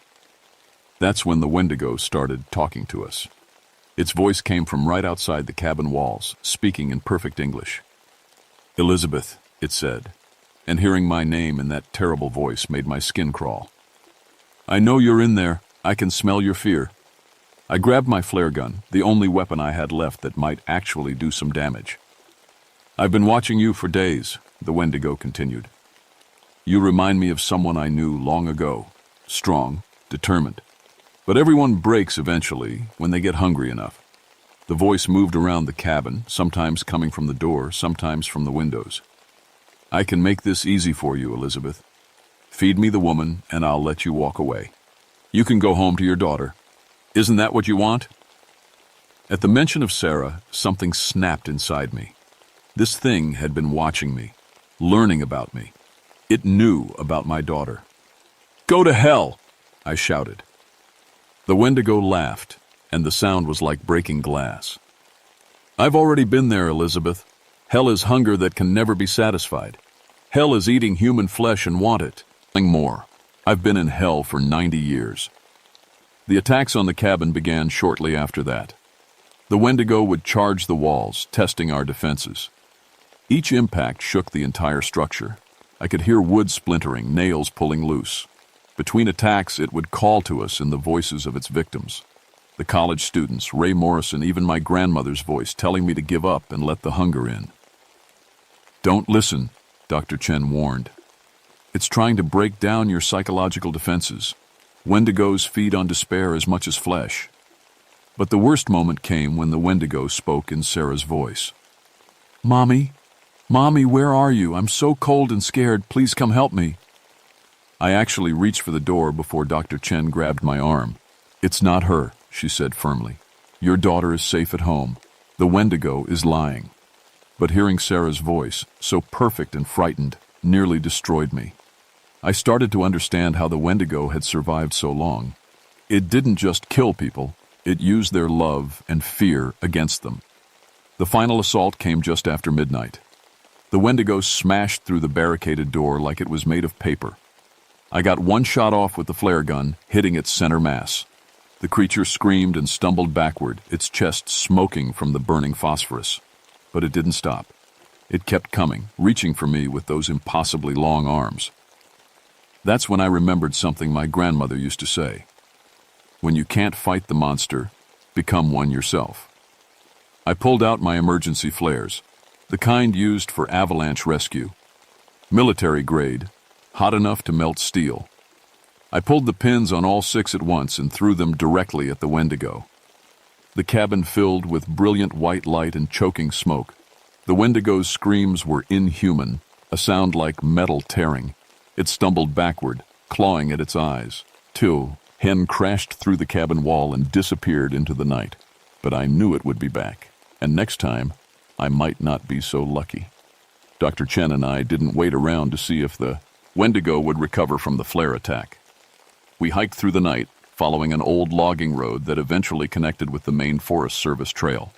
That's when the Wendigo started talking to us. Its voice came from right outside the cabin walls, speaking in perfect English. "Elizabeth," it said, and hearing my name in that terrible voice made my skin crawl. "I know you're in there. I can smell your fear." I grabbed my flare gun, the only weapon I had left that might actually do some damage. "I've been watching you for days," the Wendigo continued. "You remind me of someone I knew long ago, strong, determined. But everyone breaks eventually when they get hungry enough. The voice moved around the cabin, sometimes coming from the door, sometimes from the windows. "I can make this easy for you, Elizabeth. Feed me the woman, and I'll let you walk away. You can go home to your daughter. Isn't that what you want?" At the mention of Sarah, something snapped inside me. This thing had been watching me, learning about me. It knew about my daughter. "Go to hell!" I shouted. The Wendigo laughed, and the sound was like breaking glass. "I've already been there, Elizabeth. Hell is hunger that can never be satisfied. Hell is eating human flesh and want it. More. I've been in hell for 90 years. The attacks on the cabin began shortly after that. The Wendigo would charge the walls, testing our defenses. Each impact shook the entire structure. I could hear wood splintering, nails pulling loose. Between attacks, it would call to us in the voices of its victims. The college students, Ray Morrison, even my grandmother's voice, telling me to give up and let the hunger in. "Don't listen," Dr. Chen warned. "It's trying to break down your psychological defenses. Wendigos feed on despair as much as flesh." But the worst moment came when the Wendigo spoke in Sarah's voice. "Mommy, where are you? I'm so cold and scared. Please come help me." I actually reached for the door before Dr. Chen grabbed my arm. "It's not her," she said firmly. "Your daughter is safe at home. The Wendigo is lying." But hearing Sarah's voice, so perfect and frightened, nearly destroyed me. I started to understand how the Wendigo had survived so long. It didn't just kill people, it used their love and fear against them. The final assault came just after midnight. The Wendigo smashed through the barricaded door like it was made of paper. I got one shot off with the flare gun, hitting its center mass. The creature screamed and stumbled backward, its chest smoking from the burning phosphorus. But it didn't stop. It kept coming, reaching for me with those impossibly long arms. That's when I remembered something my grandmother used to say. When you can't fight the monster, become one yourself. I pulled out my emergency flares, the kind used for avalanche rescue. Military grade, hot enough to melt steel. I pulled the pins on all 6 at once and threw them directly at the Wendigo. The cabin filled with brilliant white light and choking smoke. The Wendigo's screams were inhuman, a sound like metal tearing. It stumbled backward, clawing at its eyes, till Hen crashed through the cabin wall and disappeared into the night. But I knew it would be back, and next time, I might not be so lucky. Dr. Chen and I didn't wait around to see if the Wendigo would recover from the flare attack. We hiked through the night, following an old logging road that eventually connected with the main Forest Service trail.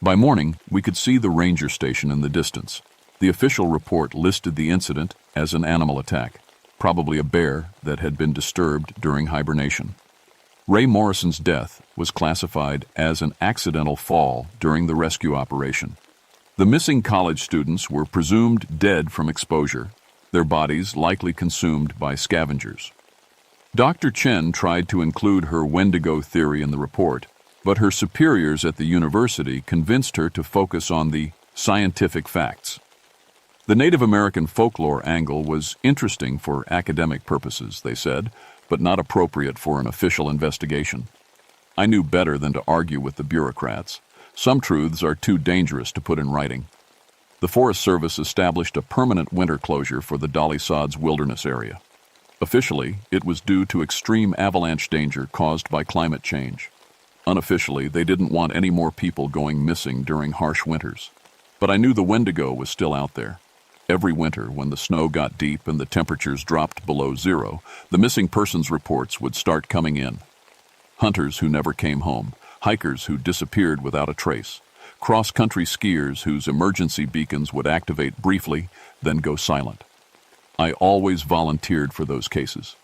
By morning, we could see the ranger station in the distance. The official report listed the incident as an animal attack, probably a bear that had been disturbed during hibernation. Ray Morrison's death was classified as an accidental fall during the rescue operation. The missing college students were presumed dead from exposure, their bodies likely consumed by scavengers. Dr. Chen tried to include her Wendigo theory in the report, but her superiors at the university convinced her to focus on the scientific facts. The Native American folklore angle was interesting for academic purposes, they said, but not appropriate for an official investigation. I knew better than to argue with the bureaucrats. Some truths are too dangerous to put in writing. The Forest Service established a permanent winter closure for the Dolly Sods Wilderness area. Officially, it was due to extreme avalanche danger caused by climate change. Unofficially, they didn't want any more people going missing during harsh winters. But I knew the Wendigo was still out there. Every winter, when the snow got deep and the temperatures dropped below zero, the missing persons reports would start coming in. Hunters who never came home, hikers who disappeared without a trace, cross-country skiers whose emergency beacons would activate briefly, then go silent. I always volunteered for those cases.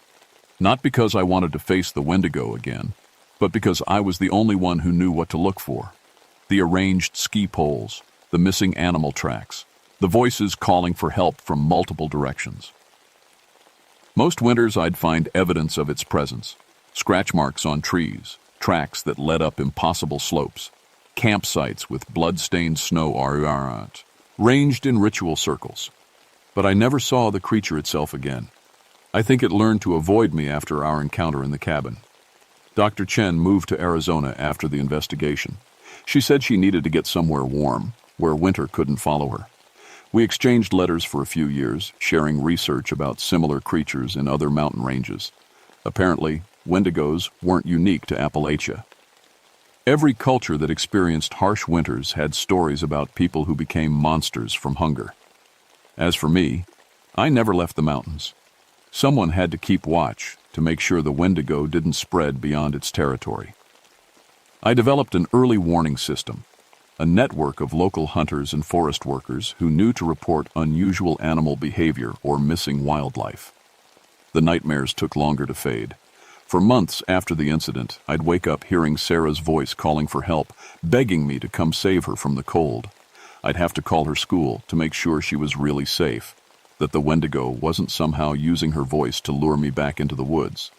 Not because I wanted to face the Wendigo again, but because I was the only one who knew what to look for. The arranged ski poles, the missing animal tracks, the voices calling for help from multiple directions. Most winters I'd find evidence of its presence. Scratch marks on trees, tracks that led up impossible slopes, campsites with blood-stained snow ranged in ritual circles. But I never saw the creature itself again. I think it learned to avoid me after our encounter in the cabin. Dr. Chen moved to Arizona after the investigation. She said she needed to get somewhere warm, where winter couldn't follow her. We exchanged letters for a few years, sharing research about similar creatures in other mountain ranges. Apparently, Wendigos weren't unique to Appalachia. Every culture that experienced harsh winters had stories about people who became monsters from hunger. As for me, I never left the mountains. Someone had to keep watch to make sure the Wendigo didn't spread beyond its territory. I developed an early warning system, a network of local hunters and forest workers who knew to report unusual animal behavior or missing wildlife. The nightmares took longer to fade. For months after the incident, I'd wake up hearing Sarah's voice calling for help, begging me to come save her from the cold. I'd have to call her school to make sure she was really safe, that the Wendigo wasn't somehow using her voice to lure me back into the woods.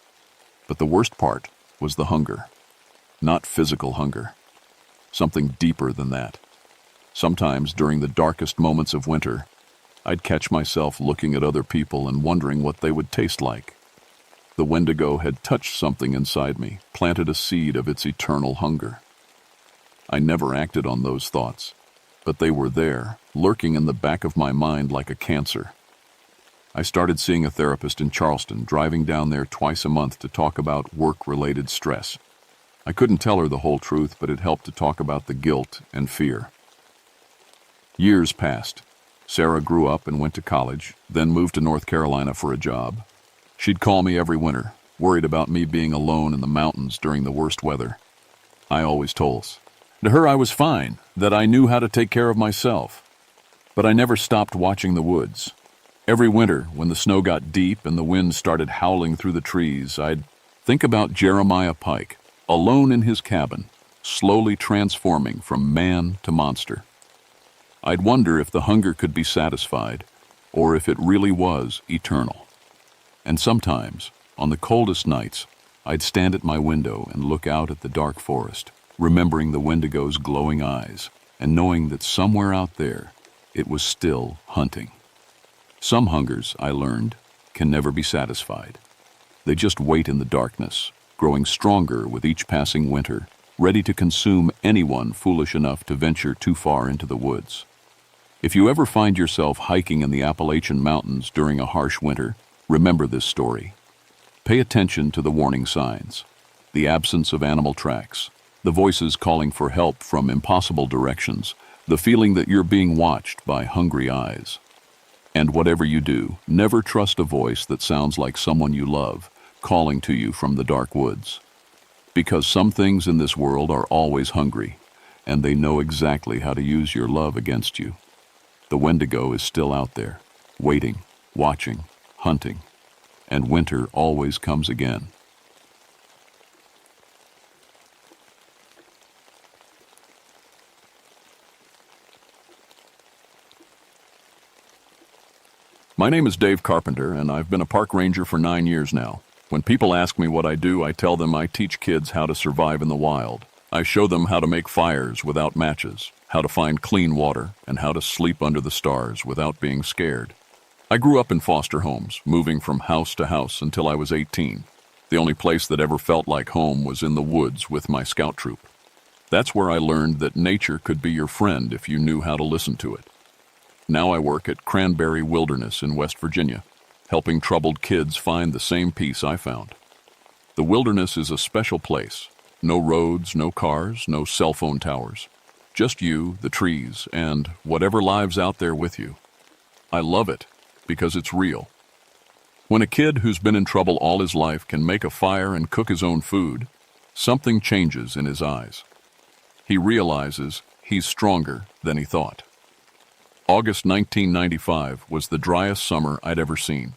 But the worst part was the hunger. Not physical hunger. Something deeper than that. Sometimes, during the darkest moments of winter, I'd catch myself looking at other people and wondering what they would taste like. The Wendigo had touched something inside me, planted a seed of its eternal hunger. I never acted on those thoughts, but they were there, lurking in the back of my mind like a cancer. I started seeing a therapist in Charleston, driving down there twice a month to talk about work-related stress. I couldn't tell her the whole truth, but it helped to talk about the guilt and fear. Years passed. Sarah grew up and went to college, then moved to North Carolina for a job. She'd call me every winter, worried about me being alone in the mountains during the worst weather. I always told her. To her I was fine, that I knew how to take care of myself. But I never stopped watching the woods. Every winter, when the snow got deep and the wind started howling through the trees, I'd think about Jeremiah Pike, alone in his cabin, slowly transforming from man to monster. I'd wonder if the hunger could be satisfied, or if it really was eternal. And sometimes, on the coldest nights, I'd stand at my window and look out at the dark forest, remembering the Wendigo's glowing eyes, and knowing that somewhere out there, it was still hunting. Some hungers, I learned, can never be satisfied. They just wait in the darkness, growing stronger with each passing winter, ready to consume anyone foolish enough to venture too far into the woods. If you ever find yourself hiking in the Appalachian Mountains during a harsh winter, remember this story. Pay attention to the warning signs, the absence of animal tracks, the voices calling for help from impossible directions, the feeling that you're being watched by hungry eyes. And whatever you do, never trust a voice that sounds like someone you love, calling to you from the dark woods. Because some things in this world are always hungry, and they know exactly how to use your love against you. The Wendigo is still out there, waiting, watching, hunting, and winter always comes again. My name is Dave Carpenter, and I've been a park ranger for 9 years now. When people ask me what I do, I tell them I teach kids how to survive in the wild. I show them how to make fires without matches, how to find clean water, and how to sleep under the stars without being scared. I grew up in foster homes, moving from house to house until I was 18. The only place that ever felt like home was in the woods with my scout troop. That's where I learned that nature could be your friend if you knew how to listen to it. Now I work at Cranberry Wilderness in West Virginia, helping troubled kids find the same peace I found. The wilderness is a special place. No roads, no cars, no cell phone towers. Just you, the trees, and whatever lives out there with you. I love it because it's real. When a kid who's been in trouble all his life can make a fire and cook his own food, something changes in his eyes. He realizes he's stronger than he thought. August 1995 was the driest summer I'd ever seen.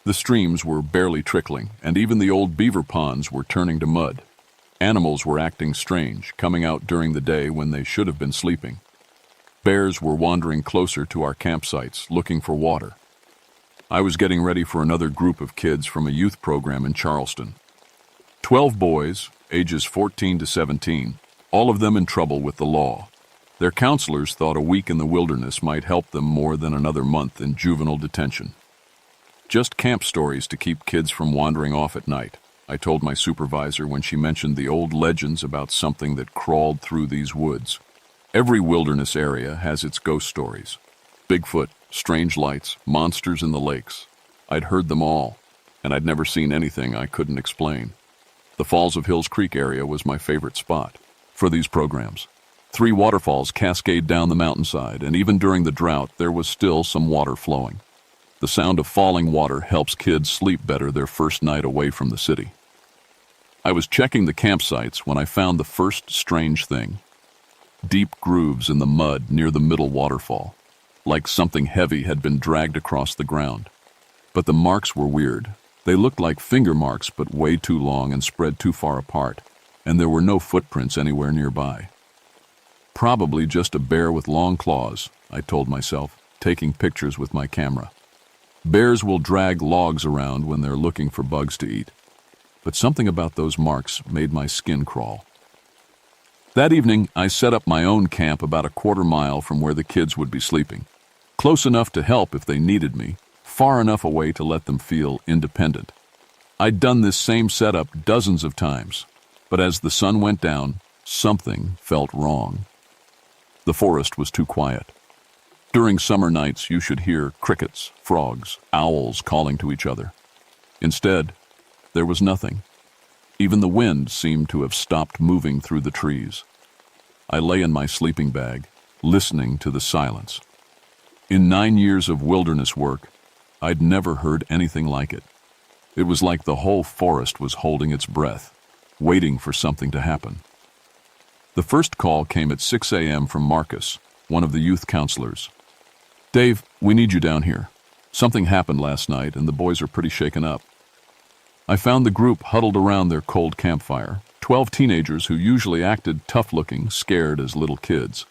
The streams were barely trickling, and even the old beaver ponds were turning to mud. Animals were acting strange, coming out during the day when they should have been sleeping. Bears were wandering closer to our campsites, looking for water. I was getting ready for another group of kids from a youth program in Charleston. 12 boys, ages 14 to 17, all of them in trouble with the law. Their counselors thought a week in the wilderness might help them more than another month in juvenile detention. Just camp stories to keep kids from wandering off at night. I told my supervisor when she mentioned the old legends about something that crawled through these woods. Every wilderness area has its ghost stories. Bigfoot, strange lights, monsters in the lakes. I'd heard them all, and I'd never seen anything I couldn't explain. The Falls of Hills Creek area was my favorite spot for these programs. 3 waterfalls cascade down the mountainside, and even during the drought, there was still some water flowing. The sound of falling water helps kids sleep better their first night away from the city. I was checking the campsites when I found the first strange thing. Deep grooves in the mud near the middle waterfall, like something heavy had been dragged across the ground. But the marks were weird. They looked like finger marks, but way too long and spread too far apart, and there were no footprints anywhere nearby. Probably just a bear with long claws, I told myself, taking pictures with my camera. Bears will drag logs around when they're looking for bugs to eat. But something about those marks made my skin crawl. That evening, I set up my own camp about a quarter mile from where the kids would be sleeping. Close enough to help if they needed me, far enough away to let them feel independent. I'd done this same setup dozens of times, but as the sun went down, something felt wrong. The forest was too quiet. During summer nights, you should hear crickets, frogs, owls calling to each other. Instead, there was nothing. Even the wind seemed to have stopped moving through the trees. I lay in my sleeping bag, listening to the silence. In 9 years of wilderness work, I'd never heard anything like it. It was like the whole forest was holding its breath, waiting for something to happen. The first call came at 6 a.m. from Marcus, one of the youth counselors. "Dave, we need you down here. Something happened last night and the boys are pretty shaken up." I found the group huddled around their cold campfire, 12 teenagers who usually acted tough-looking, scared as little kids.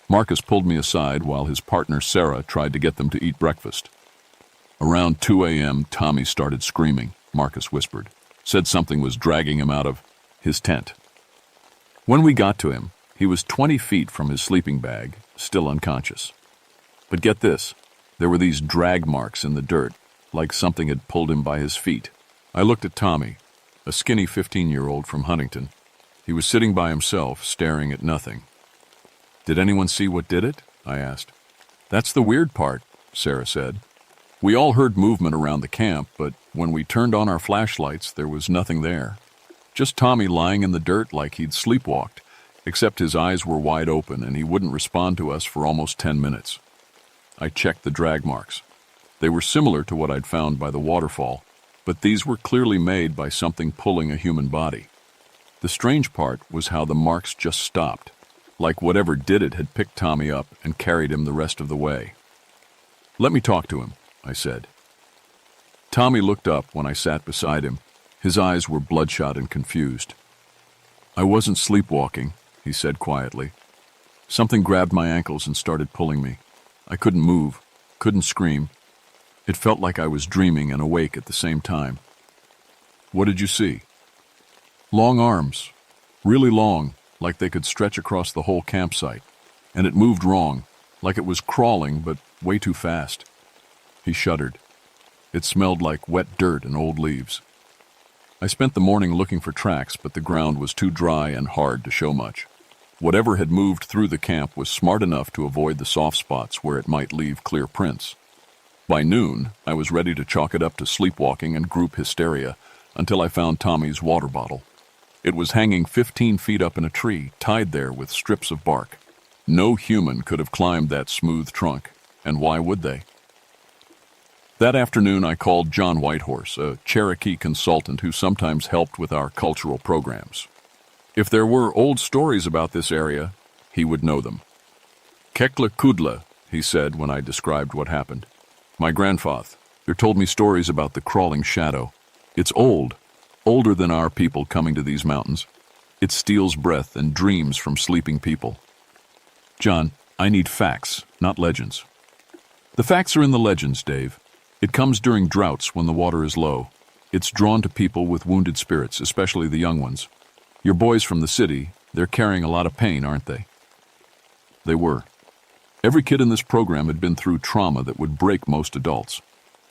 Marcus pulled me aside while his partner Sarah tried to get them to eat breakfast. Around 2 a.m., Tommy started screaming, Marcus whispered. Said something was dragging him out of his tent. When we got to him, he was 20 feet from his sleeping bag, still unconscious. But get this, there were these drag marks in the dirt, like something had pulled him by his feet. I looked at Tommy, a skinny 15-year-old from Huntington. He was sitting by himself, staring at nothing. "Did anyone see what did it?" I asked. "That's the weird part," Sarah said. "We all heard movement around the camp, but when we turned on our flashlights, there was nothing there. Just Tommy lying in the dirt like he'd sleepwalked, except his eyes were wide open and he wouldn't respond to us for almost 10 minutes. I checked the drag marks. They were similar to what I'd found by the waterfall, but these were clearly made by something pulling a human body. The strange part was how the marks just stopped, like whatever did it had picked Tommy up and carried him the rest of the way. "Let me talk to him," I said. Tommy looked up when I sat beside him. His eyes were bloodshot and confused. "I wasn't sleepwalking," he said quietly. "Something grabbed my ankles and started pulling me. I couldn't move, couldn't scream. It felt like I was dreaming and awake at the same time." "What did you see?" "Long arms, really long, like they could stretch across the whole campsite. And it moved wrong, like it was crawling, but way too fast." He shuddered. It smelled like wet dirt and old leaves. I spent the morning looking for tracks, but the ground was too dry and hard to show much. Whatever had moved through the camp was smart enough to avoid the soft spots where it might leave clear prints. By noon, I was ready to chalk it up to sleepwalking and group hysteria until I found Tommy's water bottle. It was hanging 15 feet up in a tree, tied there with strips of bark. No human could have climbed that smooth trunk, and why would they? That afternoon, I called John Whitehorse, a Cherokee consultant who sometimes helped with our cultural programs. If there were old stories about this area, he would know them. "Kekla Kudla," he said when I described what happened. "My grandfather told me stories about the crawling shadow. It's old, older than our people coming to these mountains. It steals breath and dreams from sleeping people." "John, I need facts, not legends." "The facts are in the legends, Dave. It comes during droughts when the water is low. It's drawn to people with wounded spirits, especially the young ones. Your boys from the city, they're carrying a lot of pain, aren't they?" They were. Every kid in this program had been through trauma that would break most adults.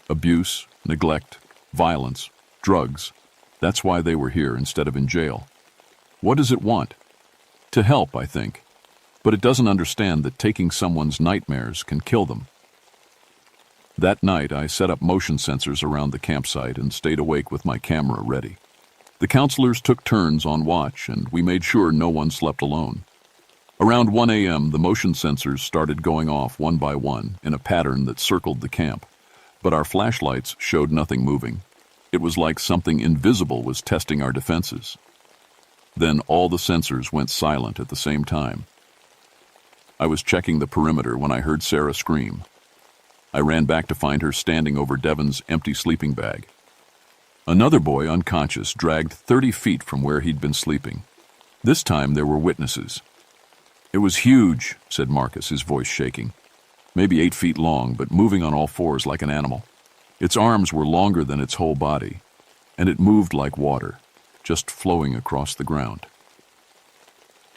Abuse, neglect, violence, drugs. That's why they were here instead of in jail. What does it want? To help, I think. But it doesn't understand that taking someone's nightmares can kill them. That night, I set up motion sensors around the campsite and stayed awake with my camera ready. The counselors took turns on watch, and we made sure no one slept alone. Around 1 a.m., the motion sensors started going off one by one in a pattern that circled the camp, but our flashlights showed nothing moving. It was like something invisible was testing our defenses. Then all the sensors went silent at the same time. I was checking the perimeter when I heard Sarah scream. I ran back to find her standing over Devon's empty sleeping bag. Another boy, unconscious, dragged 30 feet from where he'd been sleeping. This time there were witnesses. "It was huge," said Marcus, his voice shaking. "Maybe 8 feet long, but moving on all fours like an animal. Its arms were longer than its whole body, and it moved like water, just flowing across the ground."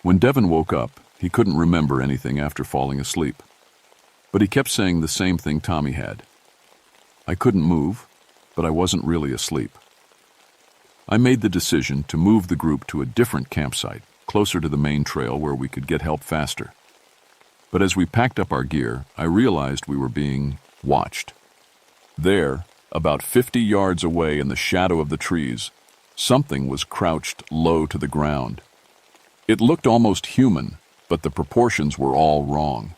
When Devon woke up, he couldn't remember anything after falling asleep. But he kept saying the same thing Tommy had. I couldn't move, but I wasn't really asleep. I made the decision to move the group to a different campsite, closer to the main trail where we could get help faster. But as we packed up our gear, I realized we were being watched. There, about 50 yards away in the shadow of the trees, something was crouched low to the ground. It looked almost human, but the proportions were all wrong.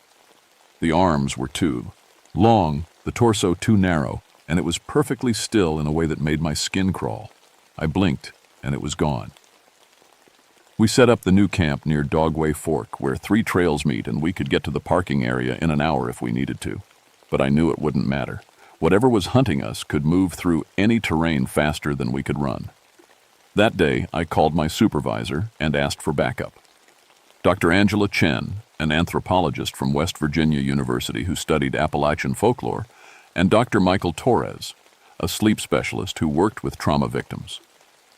The arms were too long, the torso too narrow, and it was perfectly still in a way that made my skin crawl. I blinked, and it was gone. We set up the new camp near Dogway Fork, where 3 trails meet, and we could get to the parking area in an hour if we needed to. But I knew it wouldn't matter. Whatever was hunting us could move through any terrain faster than we could run. That day, I called my supervisor and asked for backup. Dr. Angela Chen, an anthropologist from West Virginia University who studied Appalachian folklore, and Dr. Michael Torres, a sleep specialist who worked with trauma victims.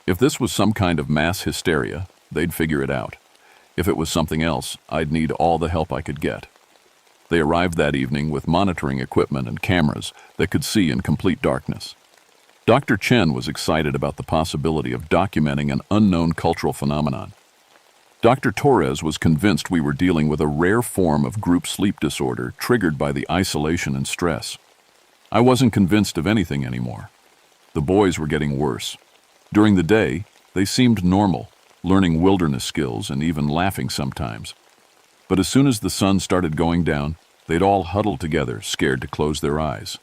If this was some kind of mass hysteria, they'd figure it out. If it was something else, I'd need all the help I could get. They arrived that evening with monitoring equipment and cameras that could see in complete darkness. Dr. Chen was excited about the possibility of documenting an unknown cultural phenomenon. Dr. Torres was convinced we were dealing with a rare form of group sleep disorder triggered by the isolation and stress. I wasn't convinced of anything anymore. The boys were getting worse. During the day, they seemed normal, learning wilderness skills and even laughing sometimes. But as soon as the sun started going down, they'd all huddle together, scared to close their eyes.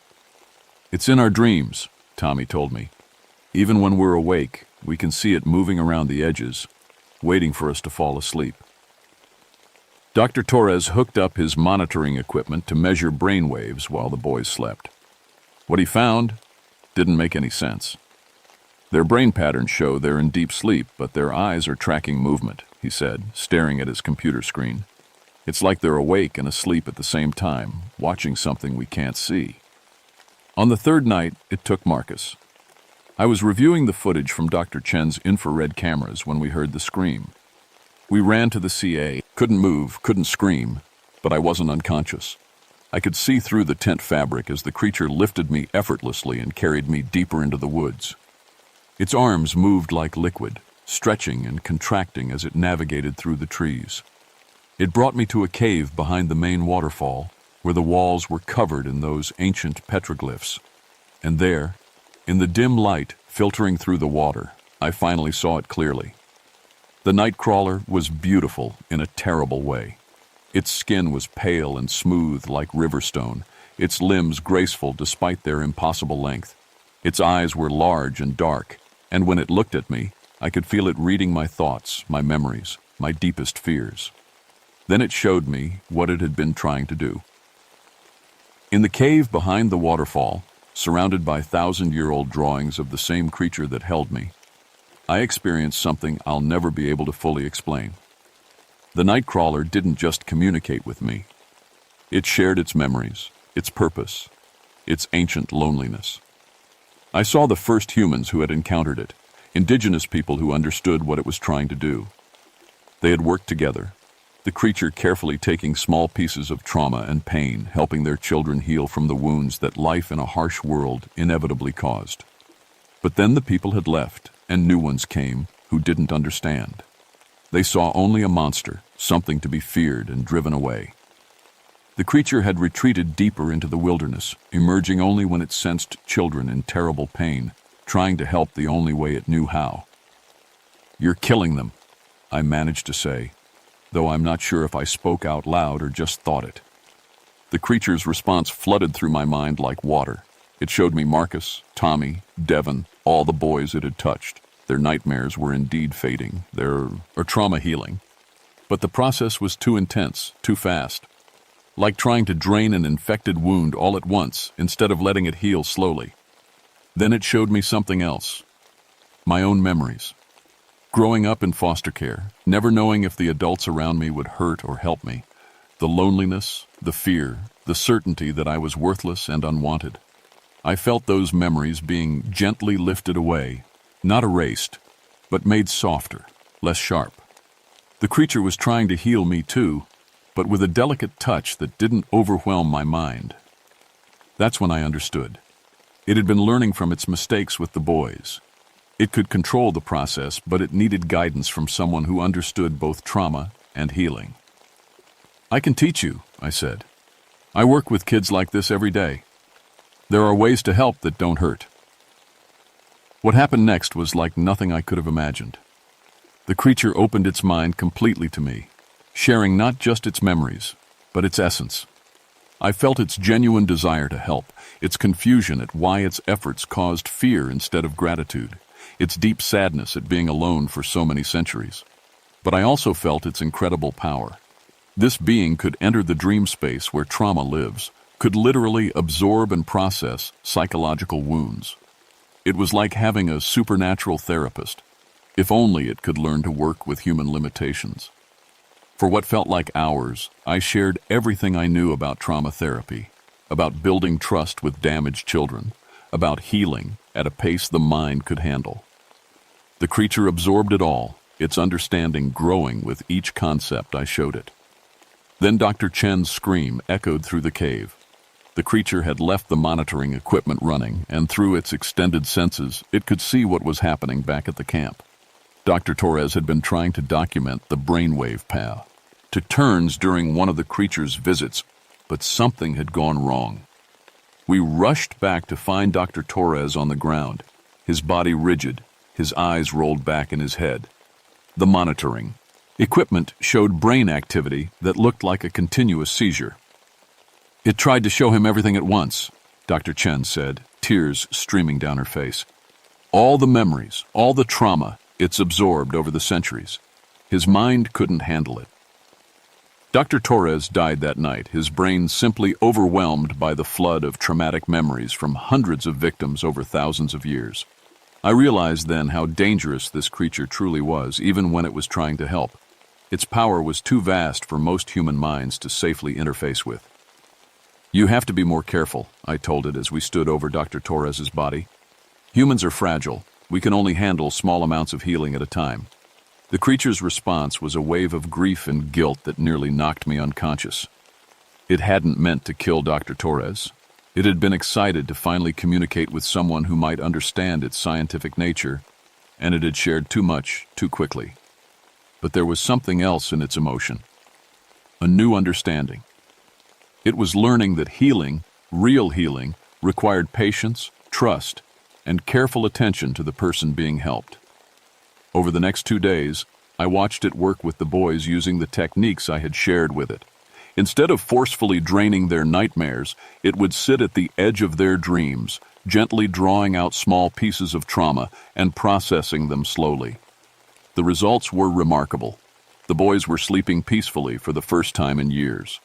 "It's in our dreams," Tommy told me. "Even when we're awake, we can see it moving around the edges, waiting for us to fall asleep." Dr. Torres hooked up his monitoring equipment to measure brain waves while the boys slept. What he found didn't make any sense. "Their brain patterns show they're in deep sleep, but their eyes are tracking movement," he said, staring at his computer screen. "It's like they're awake and asleep at the same time, watching something we can't see." On the third night, it took Marcus. I was reviewing the footage from Dr. Chen's infrared cameras when we heard the scream. We ran to the CA, couldn't move, couldn't scream, but I wasn't unconscious. I could see through the tent fabric as the creature lifted me effortlessly and carried me deeper into the woods. Its arms moved like liquid, stretching and contracting as it navigated through the trees. It brought me to a cave behind the main waterfall, where the walls were covered in those ancient petroglyphs. And there, in the dim light filtering through the water, I finally saw it clearly. The nightcrawler was beautiful in a terrible way. Its skin was pale and smooth like riverstone, its limbs graceful despite their impossible length. Its eyes were large and dark, and when it looked at me, I could feel it reading my thoughts, my memories, my deepest fears. Then it showed me what it had been trying to do. In the cave behind the waterfall, surrounded by 1,000-year-old drawings of the same creature that held me, I experienced something I'll never be able to fully explain. The nightcrawler didn't just communicate with me. It shared its memories, its purpose, its ancient loneliness. I saw the first humans who had encountered it, indigenous people who understood what it was trying to do. They had worked together, the creature carefully taking small pieces of trauma and pain, helping their children heal from the wounds that life in a harsh world inevitably caused. But then the people had left, and new ones came who didn't understand. They saw only a monster, something to be feared and driven away. The creature had retreated deeper into the wilderness, emerging only when it sensed children in terrible pain, trying to help the only way it knew how. "You're killing them," I managed to say, though I'm not sure if I spoke out loud or just thought it. The creature's response flooded through my mind like water. It showed me Marcus, Tommy, Devon, all the boys it had touched. Their nightmares were indeed fading, their trauma healing. But the process was too intense, too fast. Like trying to drain an infected wound all at once instead of letting it heal slowly. Then it showed me something else. My own memories. Growing up in foster care, never knowing if the adults around me would hurt or help me. The loneliness, the fear, the certainty that I was worthless and unwanted. I felt those memories being gently lifted away, not erased, but made softer, less sharp. The creature was trying to heal me too, but with a delicate touch that didn't overwhelm my mind. That's when I understood. It had been learning from its mistakes with the boys. It could control the process, but it needed guidance from someone who understood both trauma and healing. "I can teach you," I said. "I work with kids like this every day. There are ways to help that don't hurt." What happened next was like nothing I could have imagined. The creature opened its mind completely to me, sharing not just its memories, but its essence. I felt its genuine desire to help, its confusion at why its efforts caused fear instead of gratitude, its deep sadness at being alone for so many centuries. But I also felt its incredible power. This being could enter the dream space where trauma lives, could literally absorb and process psychological wounds. It was like having a supernatural therapist, if only it could learn to work with human limitations. For what felt like hours, I shared everything I knew about trauma therapy, about building trust with damaged children, about healing at a pace the mind could handle. The creature absorbed it all, its understanding growing with each concept I showed it. Then Dr. Chen's scream echoed through the cave. The creature had left the monitoring equipment running, and through its extended senses, it could see what was happening back at the camp. Dr. Torres had been trying to document the brainwave path, to turns during one of the creature's visits, but something had gone wrong. We rushed back to find Dr. Torres on the ground, his body rigid, his eyes rolled back in his head. The monitoring equipment showed brain activity that looked like a continuous seizure. "It tried to show him everything at once," Dr. Chen said, tears streaming down her face. "All the memories, all the trauma it's absorbed over the centuries. His mind couldn't handle it." Dr. Torres died that night, his brain simply overwhelmed by the flood of traumatic memories from hundreds of victims over thousands of years. I realized then how dangerous this creature truly was, even when it was trying to help. Its power was too vast for most human minds to safely interface with. "You have to be more careful," I told it as we stood over Dr. Torres's body. "Humans are fragile. We can only handle small amounts of healing at a time." The creature's response was a wave of grief and guilt that nearly knocked me unconscious. It hadn't meant to kill Dr. Torres. It had been excited to finally communicate with someone who might understand its scientific nature, and it had shared too much, too quickly. But there was something else in its emotion. A new understanding. It was learning that healing, real healing, required patience, trust, and careful attention to the person being helped. Over the next 2 days, I watched it work with the boys using the techniques I had shared with it. Instead of forcefully draining their nightmares, it would sit at the edge of their dreams, gently drawing out small pieces of trauma and processing them slowly. The results were remarkable. The boys were sleeping peacefully for the first time in years.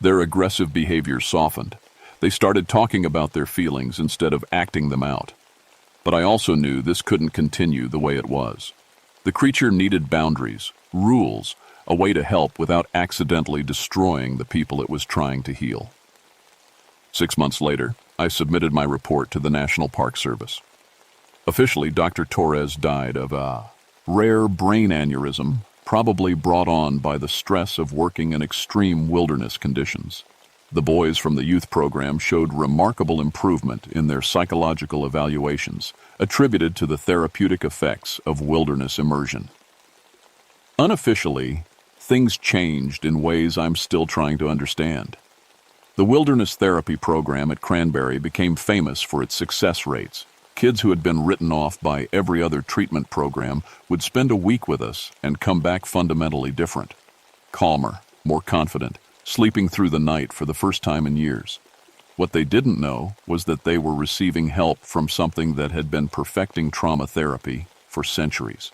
Their aggressive behavior softened. They started talking about their feelings instead of acting them out. But I also knew this couldn't continue the way it was. The creature needed boundaries, rules, a way to help without accidentally destroying the people it was trying to heal. 6 months later, I submitted my report to the National Park Service. Officially, Dr. Torres died of a rare brain aneurysm, probably brought on by the stress of working in extreme wilderness conditions. The boys from the youth program showed remarkable improvement in their psychological evaluations, attributed to the therapeutic effects of wilderness immersion. Unofficially, things changed in ways I'm still trying to understand. The wilderness therapy program at Cranberry became famous for its success rates. Kids who had been written off by every other treatment program would spend a week with us and come back fundamentally different. Calmer, more confident, sleeping through the night for the first time in years. What they didn't know was that they were receiving help from something that had been perfecting trauma therapy for centuries.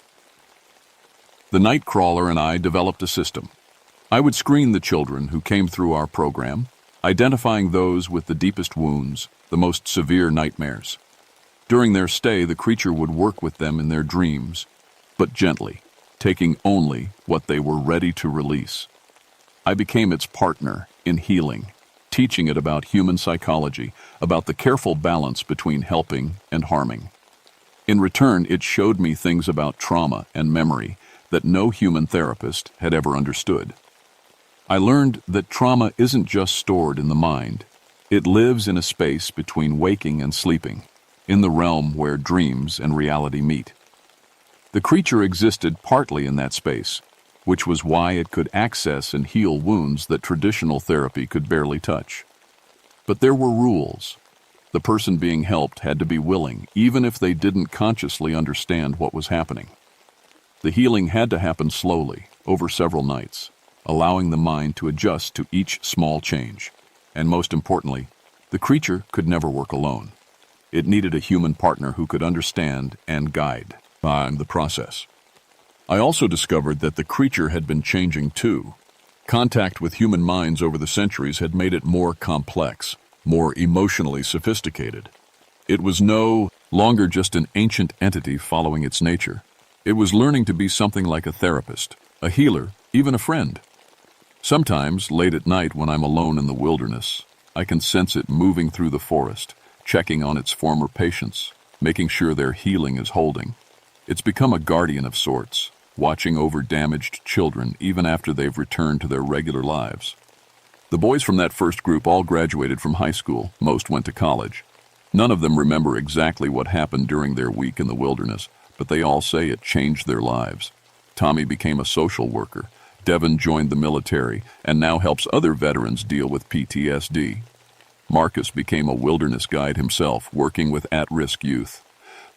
The night crawler and I developed a system. I would screen the children who came through our program, identifying those with the deepest wounds, the most severe nightmares. During their stay, the creature would work with them in their dreams, but gently, taking only what they were ready to release. I became its partner in healing, teaching it about human psychology, about the careful balance between helping and harming. In return, it showed me things about trauma and memory that no human therapist had ever understood. I learned that trauma isn't just stored in the mind. It lives in a space between waking and sleeping, in the realm where dreams and reality meet. The creature existed partly in that space, which was why it could access and heal wounds that traditional therapy could barely touch. But there were rules. The person being helped had to be willing, even if they didn't consciously understand what was happening. The healing had to happen slowly, over several nights, allowing the mind to adjust to each small change. And most importantly, the creature could never work alone. It needed a human partner who could understand and guide the process. I also discovered that the creature had been changing too. Contact with human minds over the centuries had made it more complex, more emotionally sophisticated. It was no longer just an ancient entity following its nature. It was learning to be something like a therapist, a healer, even a friend. Sometimes, late at night when I'm alone in the wilderness, I can sense it moving through the forest, checking on its former patients, making sure their healing is holding. It's become a guardian of sorts, watching over damaged children even after they've returned to their regular lives. The boys from that first group all graduated from high school, most went to college. None of them remember exactly what happened during their week in the wilderness, but they all say it changed their lives. Tommy became a social worker, Devin joined the military, and now helps other veterans deal with PTSD. Marcus became a wilderness guide himself, working with at-risk youth.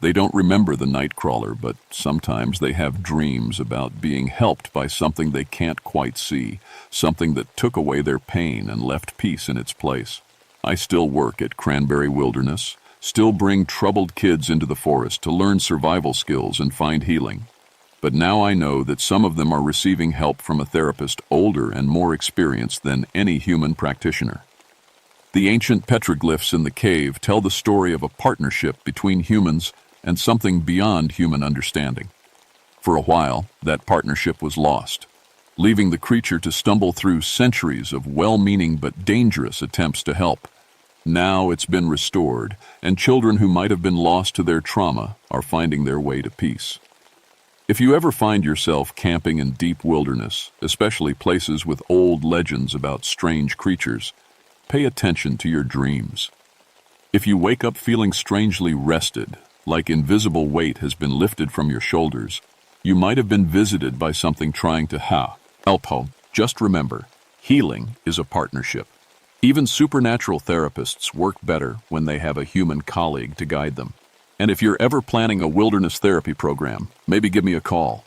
They don't remember the night crawler, but sometimes they have dreams about being helped by something they can't quite see, something that took away their pain and left peace in its place. I still work at Cranberry Wilderness, still bring troubled kids into the forest to learn survival skills and find healing. But now I know that some of them are receiving help from a therapist older and more experienced than any human practitioner. The ancient petroglyphs in the cave tell the story of a partnership between humans and something beyond human understanding. For a while, that partnership was lost, leaving the creature to stumble through centuries of well-meaning but dangerous attempts to help. Now it's been restored, and children who might have been lost to their trauma are finding their way to peace. If you ever find yourself camping in deep wilderness, especially places with old legends about strange creatures, pay attention to your dreams. If you wake up feeling strangely rested, like invisible weight has been lifted from your shoulders, you might have been visited by something trying to help. Just remember, healing is a partnership. Even supernatural therapists work better when they have a human colleague to guide them. And if you're ever planning a wilderness therapy program, maybe give me a call.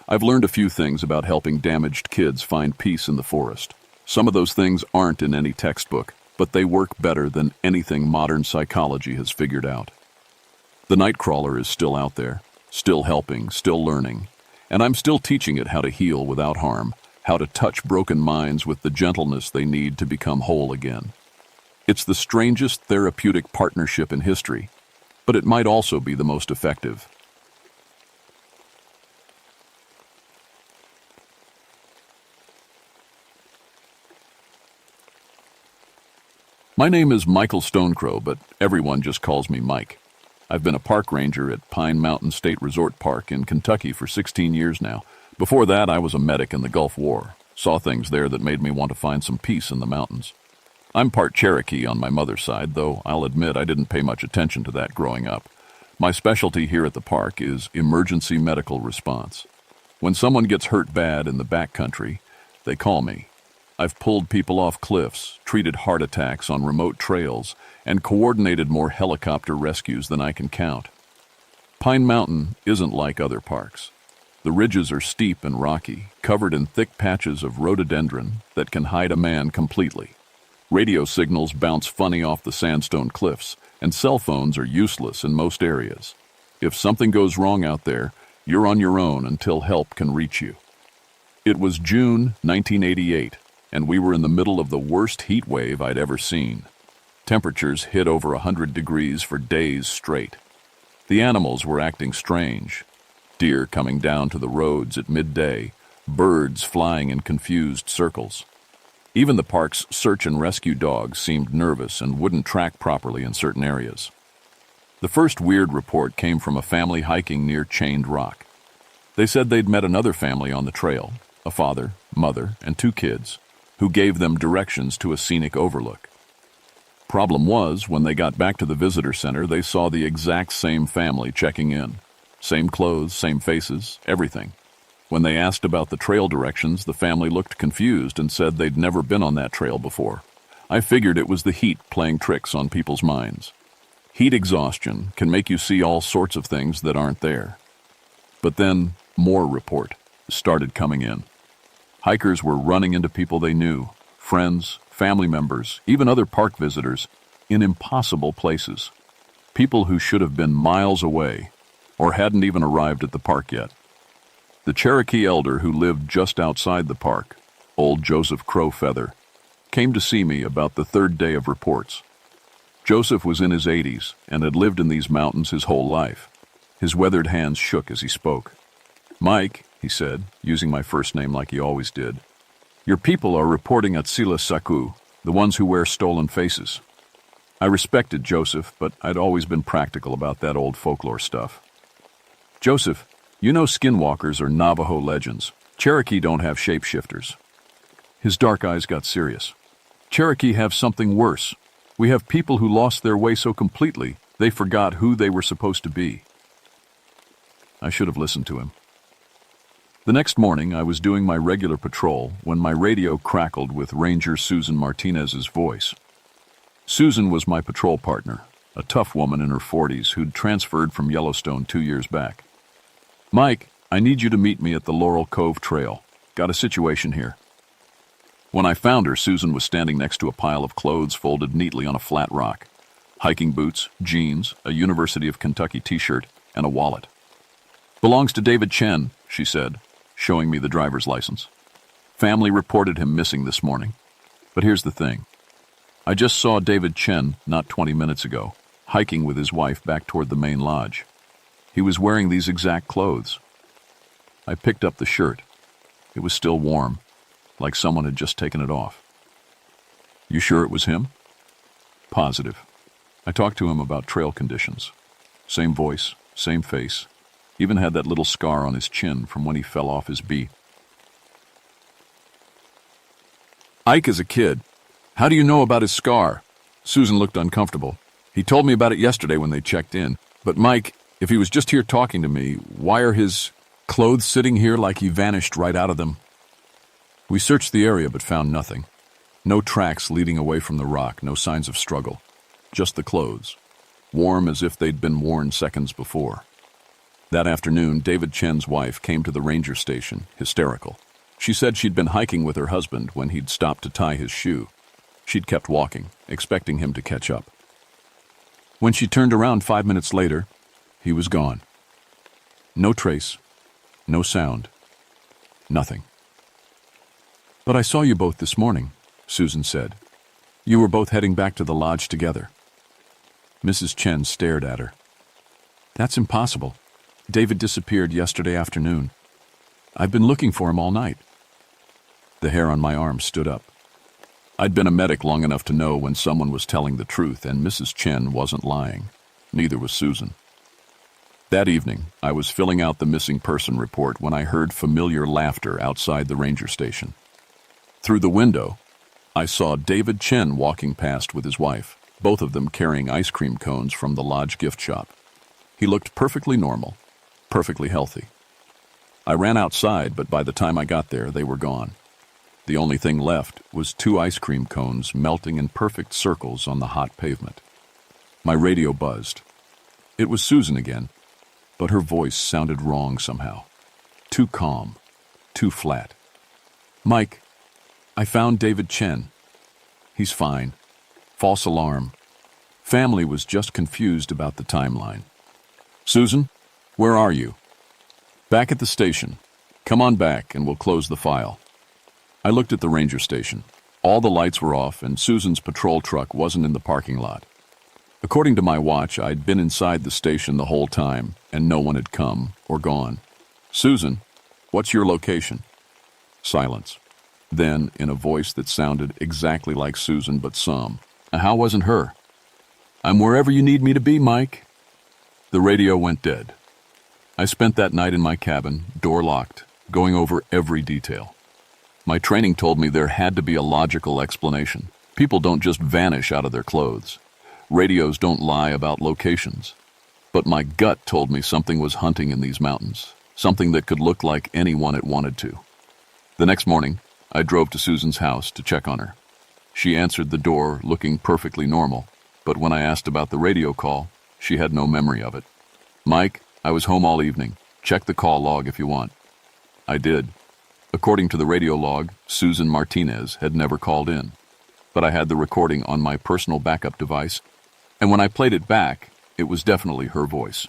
I've learned a few things about helping damaged kids find peace in the forest. Some of those things aren't in any textbook, but they work better than anything modern psychology has figured out. The nightcrawler is still out there, still helping, still learning, and I'm still teaching it how to heal without harm, how to touch broken minds with the gentleness they need to become whole again. It's the strangest therapeutic partnership in history, but it might also be the most effective. My name is Michael Stonecrow, but everyone just calls me Mike. I've been a park ranger at Pine Mountain State Resort Park in Kentucky for 16 years now. Before that, I was a medic in the Gulf War. Saw things there that made me want to find some peace in the mountains. I'm part Cherokee on my mother's side, though I'll admit I didn't pay much attention to that growing up. My specialty here at the park is emergency medical response. When someone gets hurt bad in the backcountry, they call me. I've pulled people off cliffs, treated heart attacks on remote trails, and coordinated more helicopter rescues than I can count. Pine Mountain isn't like other parks. The ridges are steep and rocky, covered in thick patches of rhododendron that can hide a man completely. Radio signals bounce funny off the sandstone cliffs, and cell phones are useless in most areas. If something goes wrong out there, you're on your own until help can reach you. It was June 1988, and we were in the middle of the worst heat wave I'd ever seen. Temperatures hit over 100 degrees for days straight. The animals were acting strange. Deer coming down to the roads at midday, birds flying in confused circles. Even the park's search and rescue dogs seemed nervous and wouldn't track properly in certain areas. The first weird report came from a family hiking near Chained Rock. They said they'd met another family on the trail, a father, mother, and 2 kids, who gave them directions to a scenic overlook. Problem was, when they got back to the visitor center, they saw the exact same family checking in. Same clothes, same faces, everything. When they asked about the trail directions, the family looked confused and said they'd never been on that trail before. I figured it was the heat playing tricks on people's minds. Heat exhaustion can make you see all sorts of things that aren't there. But then, more report started coming in. Hikers were running into people they knew, friends, family members, even other park visitors, in impossible places. People who should have been miles away, or hadn't even arrived at the park yet. The Cherokee elder who lived just outside the park, old Joseph Crowfeather, came to see me about the 3rd day of reports. Joseph was in his 80s and had lived in these mountains his whole life. His weathered hands shook as he spoke. "Mike," he said, using my first name like he always did, "your people are reporting at Sila Saku, the ones who wear stolen faces." I respected Joseph, but I'd always been practical about that old folklore stuff. "Joseph, you know skinwalkers are Navajo legends. Cherokee don't have shapeshifters." His dark eyes got serious. "Cherokee have something worse. We have people who lost their way so completely, they forgot who they were supposed to be." I should have listened to him. The next morning, I was doing my regular patrol when my radio crackled with Ranger Susan Martinez's voice. Susan was my patrol partner, a tough woman in her 40s who'd transferred from Yellowstone 2 years back. "Mike, I need you to meet me at the Laurel Cove Trail. Got a situation here." When I found her, Susan was standing next to a pile of clothes folded neatly on a flat rock. Hiking boots, jeans, a University of Kentucky t-shirt, and a wallet. "Belongs to David Chen," she said, showing me the driver's license. "Family reported him missing this morning. But here's the thing. I just saw David Chen not 20 minutes ago, hiking with his wife back toward the main lodge. He was wearing these exact clothes." I picked up the shirt. It was still warm, like someone had just taken it off. "You sure it was him?" "Positive. I talked to him about trail conditions. Same voice, same face. Even had that little scar on his chin from when he fell off his beat." "Ike is a kid. How do you know about his scar?" Susan looked uncomfortable. "He told me about it yesterday when they checked in. But Mike, if he was just here talking to me, why are his clothes sitting here like he vanished right out of them?" We searched the area but found nothing. No tracks leading away from the rock, no signs of struggle. Just the clothes, warm as if they'd been worn seconds before. That afternoon, David Chen's wife came to the ranger station, hysterical. She said she'd been hiking with her husband when he'd stopped to tie his shoe. She'd kept walking, expecting him to catch up. When she turned around 5 minutes later, he was gone. No trace, no sound, nothing. "But I saw you both this morning," Susan said. "You were both heading back to the lodge together." Mrs. Chen stared at her. "That's impossible. David disappeared yesterday afternoon. I've been looking for him all night." The hair on my arm stood up. I'd been a medic long enough to know when someone was telling the truth, and Mrs. Chen wasn't lying. Neither was Susan. That evening, I was filling out the missing person report when I heard familiar laughter outside the ranger station. Through the window, I saw David Chen walking past with his wife, both of them carrying ice cream cones from the lodge gift shop. He looked perfectly normal, perfectly healthy. I ran outside, but by the time I got there, they were gone. The only thing left was 2 ice cream cones melting in perfect circles on the hot pavement. My radio buzzed. It was Susan again, but her voice sounded wrong somehow. Too calm, too flat. "Mike, I found David Chen. He's fine. False alarm. Family was just confused about the timeline." "Susan, where are you?" "Back at the station. Come on back and we'll close the file." I looked at the ranger station. All the lights were off and Susan's patrol truck wasn't in the parking lot. According to my watch, I'd been inside the station the whole time and no one had come or gone. "Susan, what's your location?" Silence. Then, in a voice that sounded exactly like Susan but some, "How wasn't her?" "I'm wherever you need me to be, Mike." The radio went dead. I spent that night in my cabin, door locked, going over every detail. My training told me there had to be a logical explanation. People don't just vanish out of their clothes. Radios don't lie about locations. But my gut told me something was hunting in these mountains, something that could look like anyone it wanted to. The next morning, I drove to Susan's house to check on her. She answered the door looking perfectly normal, but when I asked about the radio call, she had no memory of it. "Mike, I was home all evening. Check the call log if you want." I did. According to the radio log, Susan Martinez had never called in. But I had the recording on my personal backup device, and when I played it back, it was definitely her voice.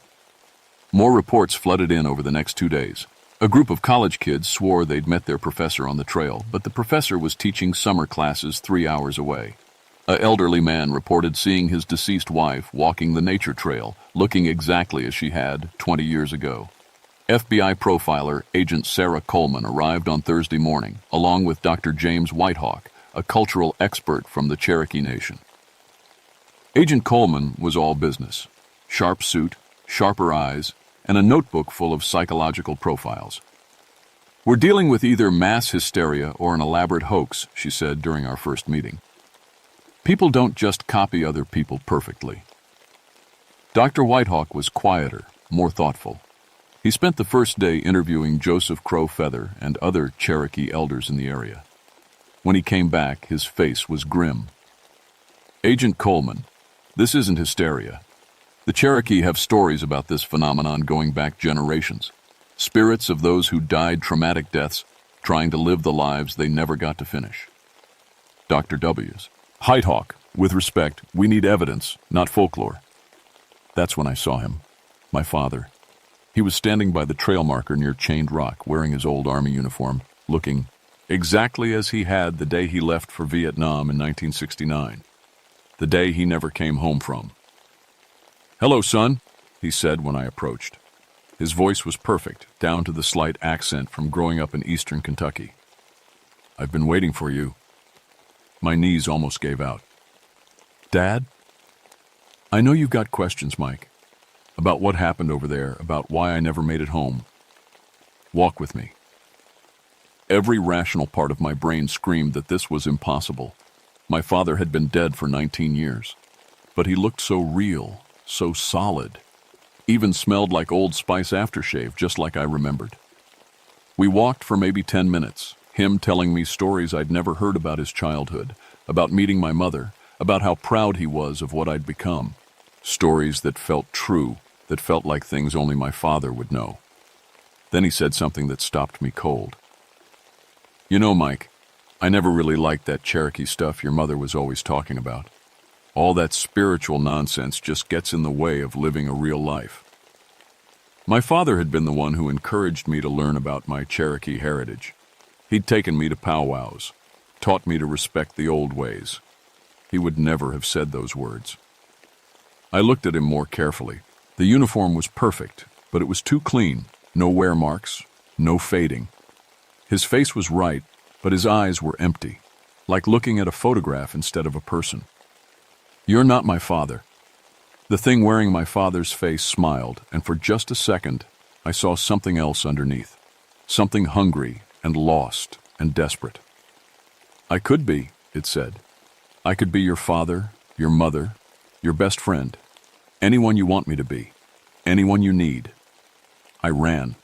More reports flooded in over the next 2 days. A group of college kids swore they'd met their professor on the trail, but the professor was teaching summer classes 3 hours away. An elderly man reported seeing his deceased wife walking the nature trail, looking exactly as she had 20 years ago. FBI profiler Agent Sarah Coleman arrived on Thursday morning, along with Dr. James Whitehawk, a cultural expert from the Cherokee Nation. Agent Coleman was all business. Sharp suit, sharper eyes, and a notebook full of psychological profiles. "We're dealing with either mass hysteria or an elaborate hoax," she said during our first meeting. "People don't just copy other people perfectly." Dr. Whitehawk was quieter, more thoughtful. He spent the first day interviewing Joseph Crow Feather and other Cherokee elders in the area. When he came back, his face was grim. "Agent Coleman, this isn't hysteria. The Cherokee have stories about this phenomenon going back generations. Spirits of those who died traumatic deaths, trying to live the lives they never got to finish." Dr. W's. "Whitehawk, with respect, we need evidence, not folklore." That's when I saw him. My father. He was standing by the trail marker near Chained Rock, wearing his old Army uniform, looking exactly as he had the day he left for Vietnam in 1969, the day he never came home from. "Hello, son," he said when I approached. His voice was perfect, down to the slight accent from growing up in eastern Kentucky. "I've been waiting for you." My knees almost gave out. "Dad? I know you've got questions, Mike, about what happened over there, about why I never made it home. Walk with me." Every rational part of my brain screamed that this was impossible. My father had been dead for 19 years, but he looked so real, so solid, even smelled like Old Spice aftershave, just like I remembered. We walked for maybe 10 minutes, him telling me stories I'd never heard about his childhood, about meeting my mother, about how proud he was of what I'd become. Stories that felt true, that felt like things only my father would know. Then he said something that stopped me cold. "You know, Mike, I never really liked that Cherokee stuff your mother was always talking about. All that spiritual nonsense just gets in the way of living a real life." My father had been the one who encouraged me to learn about my Cherokee heritage. He'd taken me to powwows, taught me to respect the old ways. He would never have said those words. I looked at him more carefully. The uniform was perfect, but it was too clean. No wear marks, no fading. His face was right, but his eyes were empty, like looking at a photograph instead of a person. "You're not my father." The thing wearing my father's face smiled, and for just a second, I saw something else underneath. Something hungry and lost and desperate. "I could be," it said. I could be your father, your mother, your best friend. Anyone you want me to be. Anyone you need. I ran.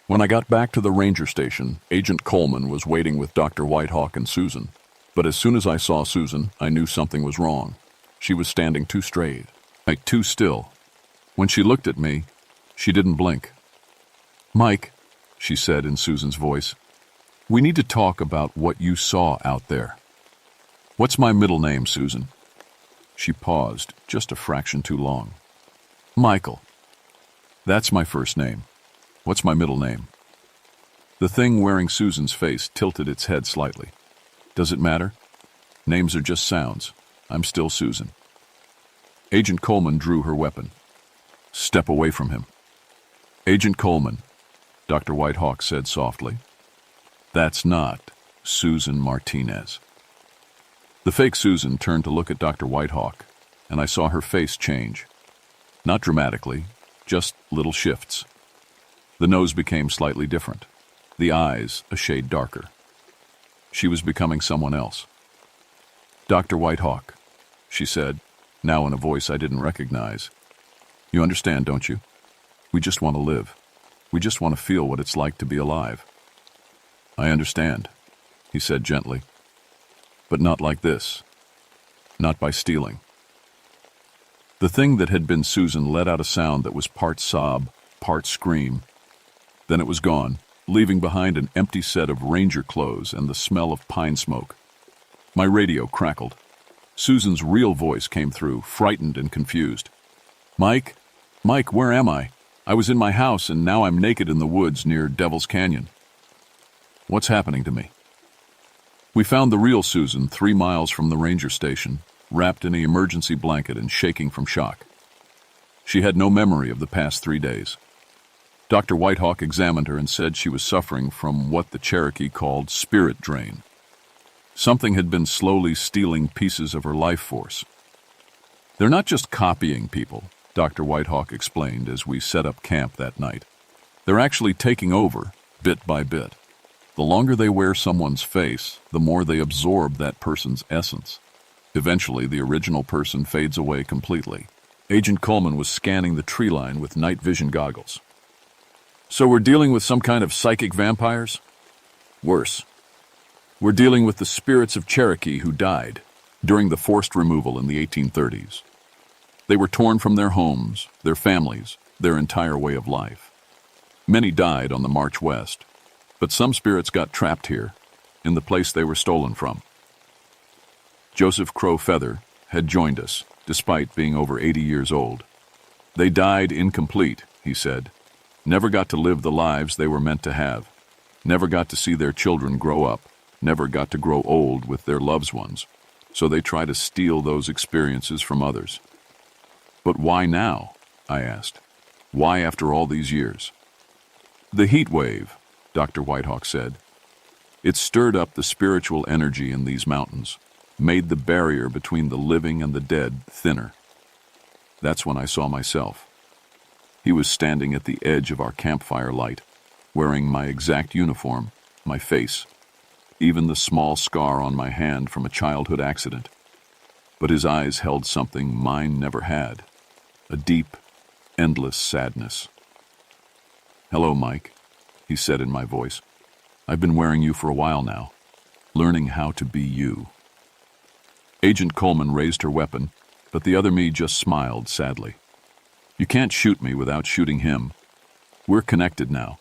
When I got back to the ranger station, Agent Coleman was waiting with Dr. Whitehawk and Susan. But as soon as I saw Susan, I knew something was wrong. She was standing too straight, too still. When she looked at me, she didn't blink. Mike, she said in Susan's voice, we need to talk about what you saw out there. What's my middle name, Susan? She paused, just a fraction too long. Michael. That's my first name. What's my middle name? The thing wearing Susan's face tilted its head slightly. Does it matter? Names are just sounds. I'm still Susan. Agent Coleman drew her weapon. Step away from him. Agent Coleman, Dr. Whitehawk said softly. That's not Susan Martinez. The fake Susan turned to look at Dr. Whitehawk, and I saw her face change. Not dramatically, just little shifts. The nose became slightly different, the eyes a shade darker. She was becoming someone else. Dr. Whitehawk, she said, now in a voice I didn't recognize. You understand, don't you? We just want to live. We just want to feel what it's like to be alive. I understand, he said gently. But not like this. Not by stealing. The thing that had been Susan let out a sound that was part sob, part scream. Then it was gone, leaving behind an empty set of ranger clothes and the smell of pine smoke. My radio crackled. Susan's real voice came through, frightened and confused. Mike, where am I? I was in my house and now I'm naked in the woods near Devil's Canyon. What's happening to me? We found the real Susan 3 miles from the ranger station, wrapped in an emergency blanket and shaking from shock. She had no memory of the past 3 days. Dr. Whitehawk examined her and said she was suffering from what the Cherokee called spirit drain. Something had been slowly stealing pieces of her life force. They're not just copying people, Dr. Whitehawk explained as we set up camp that night. They're actually taking over, bit by bit. The longer they wear someone's face, the more they absorb that person's essence. Eventually, the original person fades away completely. Agent Coleman was scanning the tree line with night vision goggles. So we're dealing with some kind of psychic vampires? Worse. We're dealing with the spirits of Cherokee who died during the forced removal in the 1830s. They were torn from their homes, their families, their entire way of life. Many died on the march west, but some spirits got trapped here, in the place they were stolen from. Joseph Crow Feather had joined us, despite being over 80 years old. They died incomplete, he said. Never got to live the lives they were meant to have. Never got to see their children grow up. Never got to grow old with their loved ones. So they try to steal those experiences from others. But why now? I asked. Why after all these years? The heat wave, Dr. Whitehawk said. It stirred up the spiritual energy in these mountains, made the barrier between the living and the dead thinner. That's when I saw myself. He was standing at the edge of our campfire light, wearing my exact uniform, my face, even the small scar on my hand from a childhood accident. But his eyes held something mine never had, a deep, endless sadness. Hello, Mike, he said in my voice. I've been wearing you for a while now, learning how to be you. Agent Coleman raised her weapon, but the other me just smiled sadly. You can't shoot me without shooting him. We're connected now.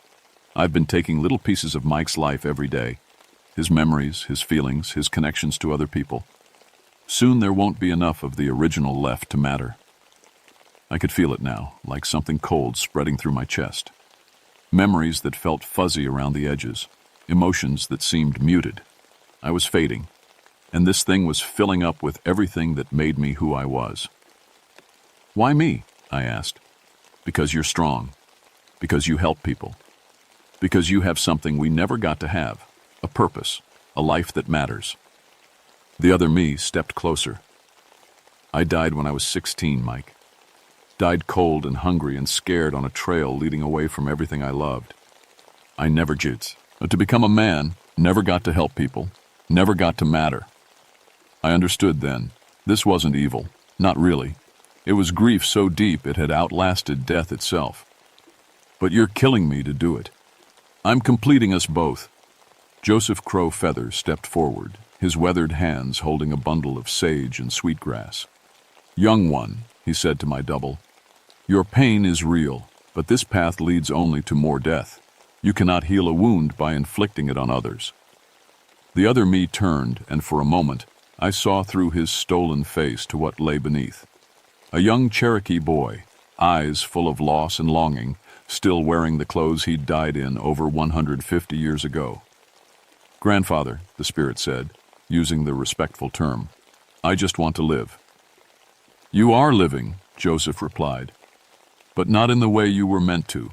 I've been taking little pieces of Mike's life every day, his memories, his feelings, his connections to other people. Soon there won't be enough of the original left to matter. I could feel it now, like something cold spreading through my chest. Memories that felt fuzzy around the edges, emotions that seemed muted. I was fading, and this thing was filling up with everything that made me who I was. Why me? I asked. Because you're strong. Because you help people. Because you have something we never got to have, a purpose, a life that matters. The other me stepped closer. I died when I was 16, Mike. Died cold and hungry and scared on a trail leading away from everything I loved. I never jits. To become a man, never got to help people, never got to matter. I understood then. This wasn't evil. Not really. It was grief so deep it had outlasted death itself. But you're killing me to do it. I'm completing us both. Joseph Crow Feather stepped forward, his weathered hands holding a bundle of sage and sweetgrass. Young one, he said to my double, your pain is real, but this path leads only to more death. You cannot heal a wound by inflicting it on others. The other me turned, and for a moment, I saw through his stolen face to what lay beneath. A young Cherokee boy, eyes full of loss and longing, still wearing the clothes he'd died in over 150 years ago. Grandfather, the spirit said, using the respectful term, I just want to live. You are living, Joseph replied, but not in the way you were meant to.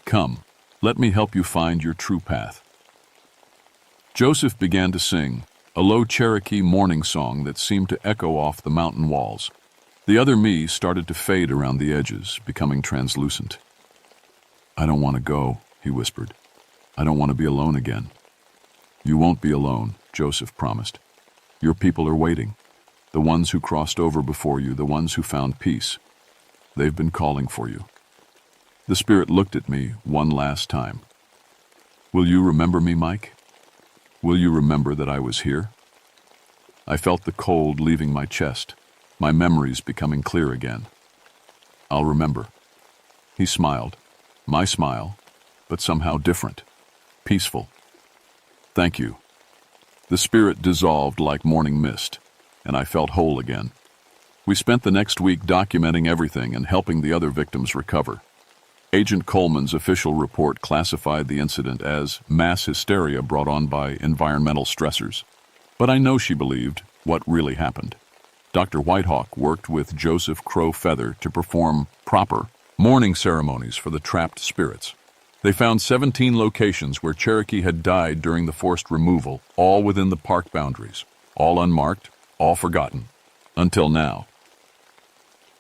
Come, let me help you find your true path. Joseph began to sing, a low Cherokee morning song that seemed to echo off the mountain walls. The other me started to fade around the edges, becoming translucent. I don't want to go, he whispered. I don't want to be alone again. You won't be alone, Joseph promised. Your people are waiting. The ones who crossed over before you, the ones who found peace. They've been calling for you. The spirit looked at me one last time. Will you remember me, Mike? Will you remember that I was here? I felt the cold leaving my chest, my memories becoming clear again. I'll remember. He smiled. My smile, but somehow different. Peaceful. Thank you. The spirit dissolved like morning mist, and I felt whole again. We spent the next week documenting everything and helping the other victims recover. Agent Coleman's official report classified the incident as mass hysteria brought on by environmental stressors. But I know she believed what really happened. Dr. Whitehawk worked with Joseph Crow Feather to perform proper mourning ceremonies for the trapped spirits. They found 17 locations where Cherokee had died during the forced removal, all within the park boundaries, all unmarked, all forgotten. Until now.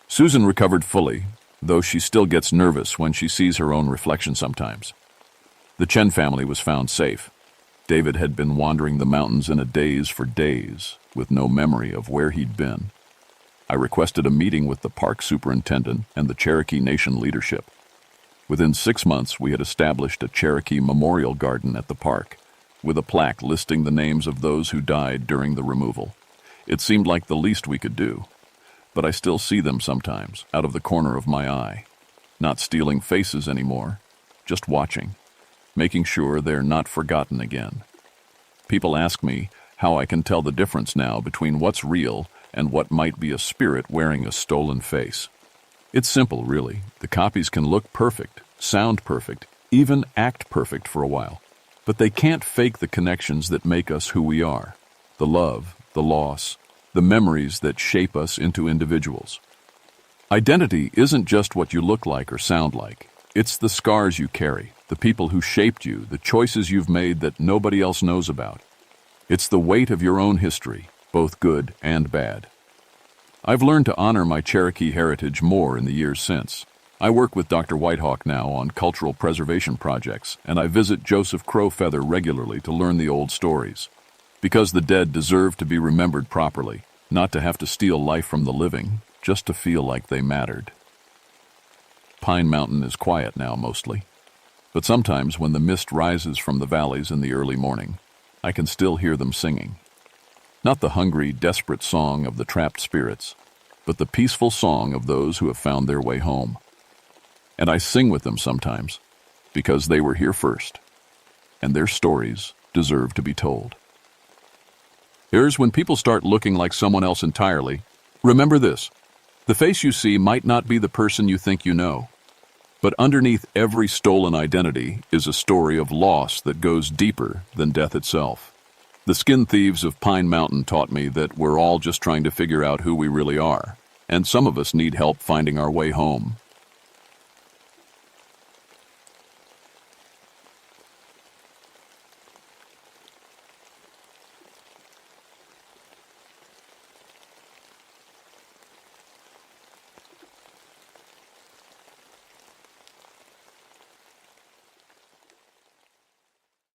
Susan recovered fully, though she still gets nervous when she sees her own reflection sometimes. The Chen family was found safe. David had been wandering the mountains in a daze for days, with no memory of where he'd been. I requested a meeting with the park superintendent and the Cherokee Nation leadership. Within 6 months, we had established a Cherokee memorial garden at the park, with a plaque listing the names of those who died during the removal. It seemed like the least we could do. But I still see them sometimes, out of the corner of my eye. Not stealing faces anymore, just watching, making sure they're not forgotten again. People ask me how I can tell the difference now between what's real and what might be a spirit wearing a stolen face. It's simple, really. The copies can look perfect, sound perfect, even act perfect for a while. But they can't fake the connections that make us who we are. The love, the loss, the memories that shape us into individuals. Identity isn't just what you look like or sound like. It's the scars you carry, the people who shaped you, the choices you've made that nobody else knows about. It's the weight of your own history, both good and bad. I've learned to honor my Cherokee heritage more in the years since. I work with Dr. Whitehawk now on cultural preservation projects, and I visit Joseph Crow Feather regularly to learn the old stories. Because the dead deserve to be remembered properly, not to have to steal life from the living, just to feel like they mattered. Pine Mountain is quiet now mostly, but sometimes when the mist rises from the valleys in the early morning, I can still hear them singing. Not the hungry, desperate song of the trapped spirits, but the peaceful song of those who have found their way home. And I sing with them sometimes, because they were here first, and their stories deserve to be told. Here's when people start looking like someone else entirely. Remember this: the face you see might not be the person you think you know, but underneath every stolen identity is a story of loss that goes deeper than death itself. The skin thieves of Pine Mountain taught me that we're all just trying to figure out who we really are, and some of us need help finding our way home,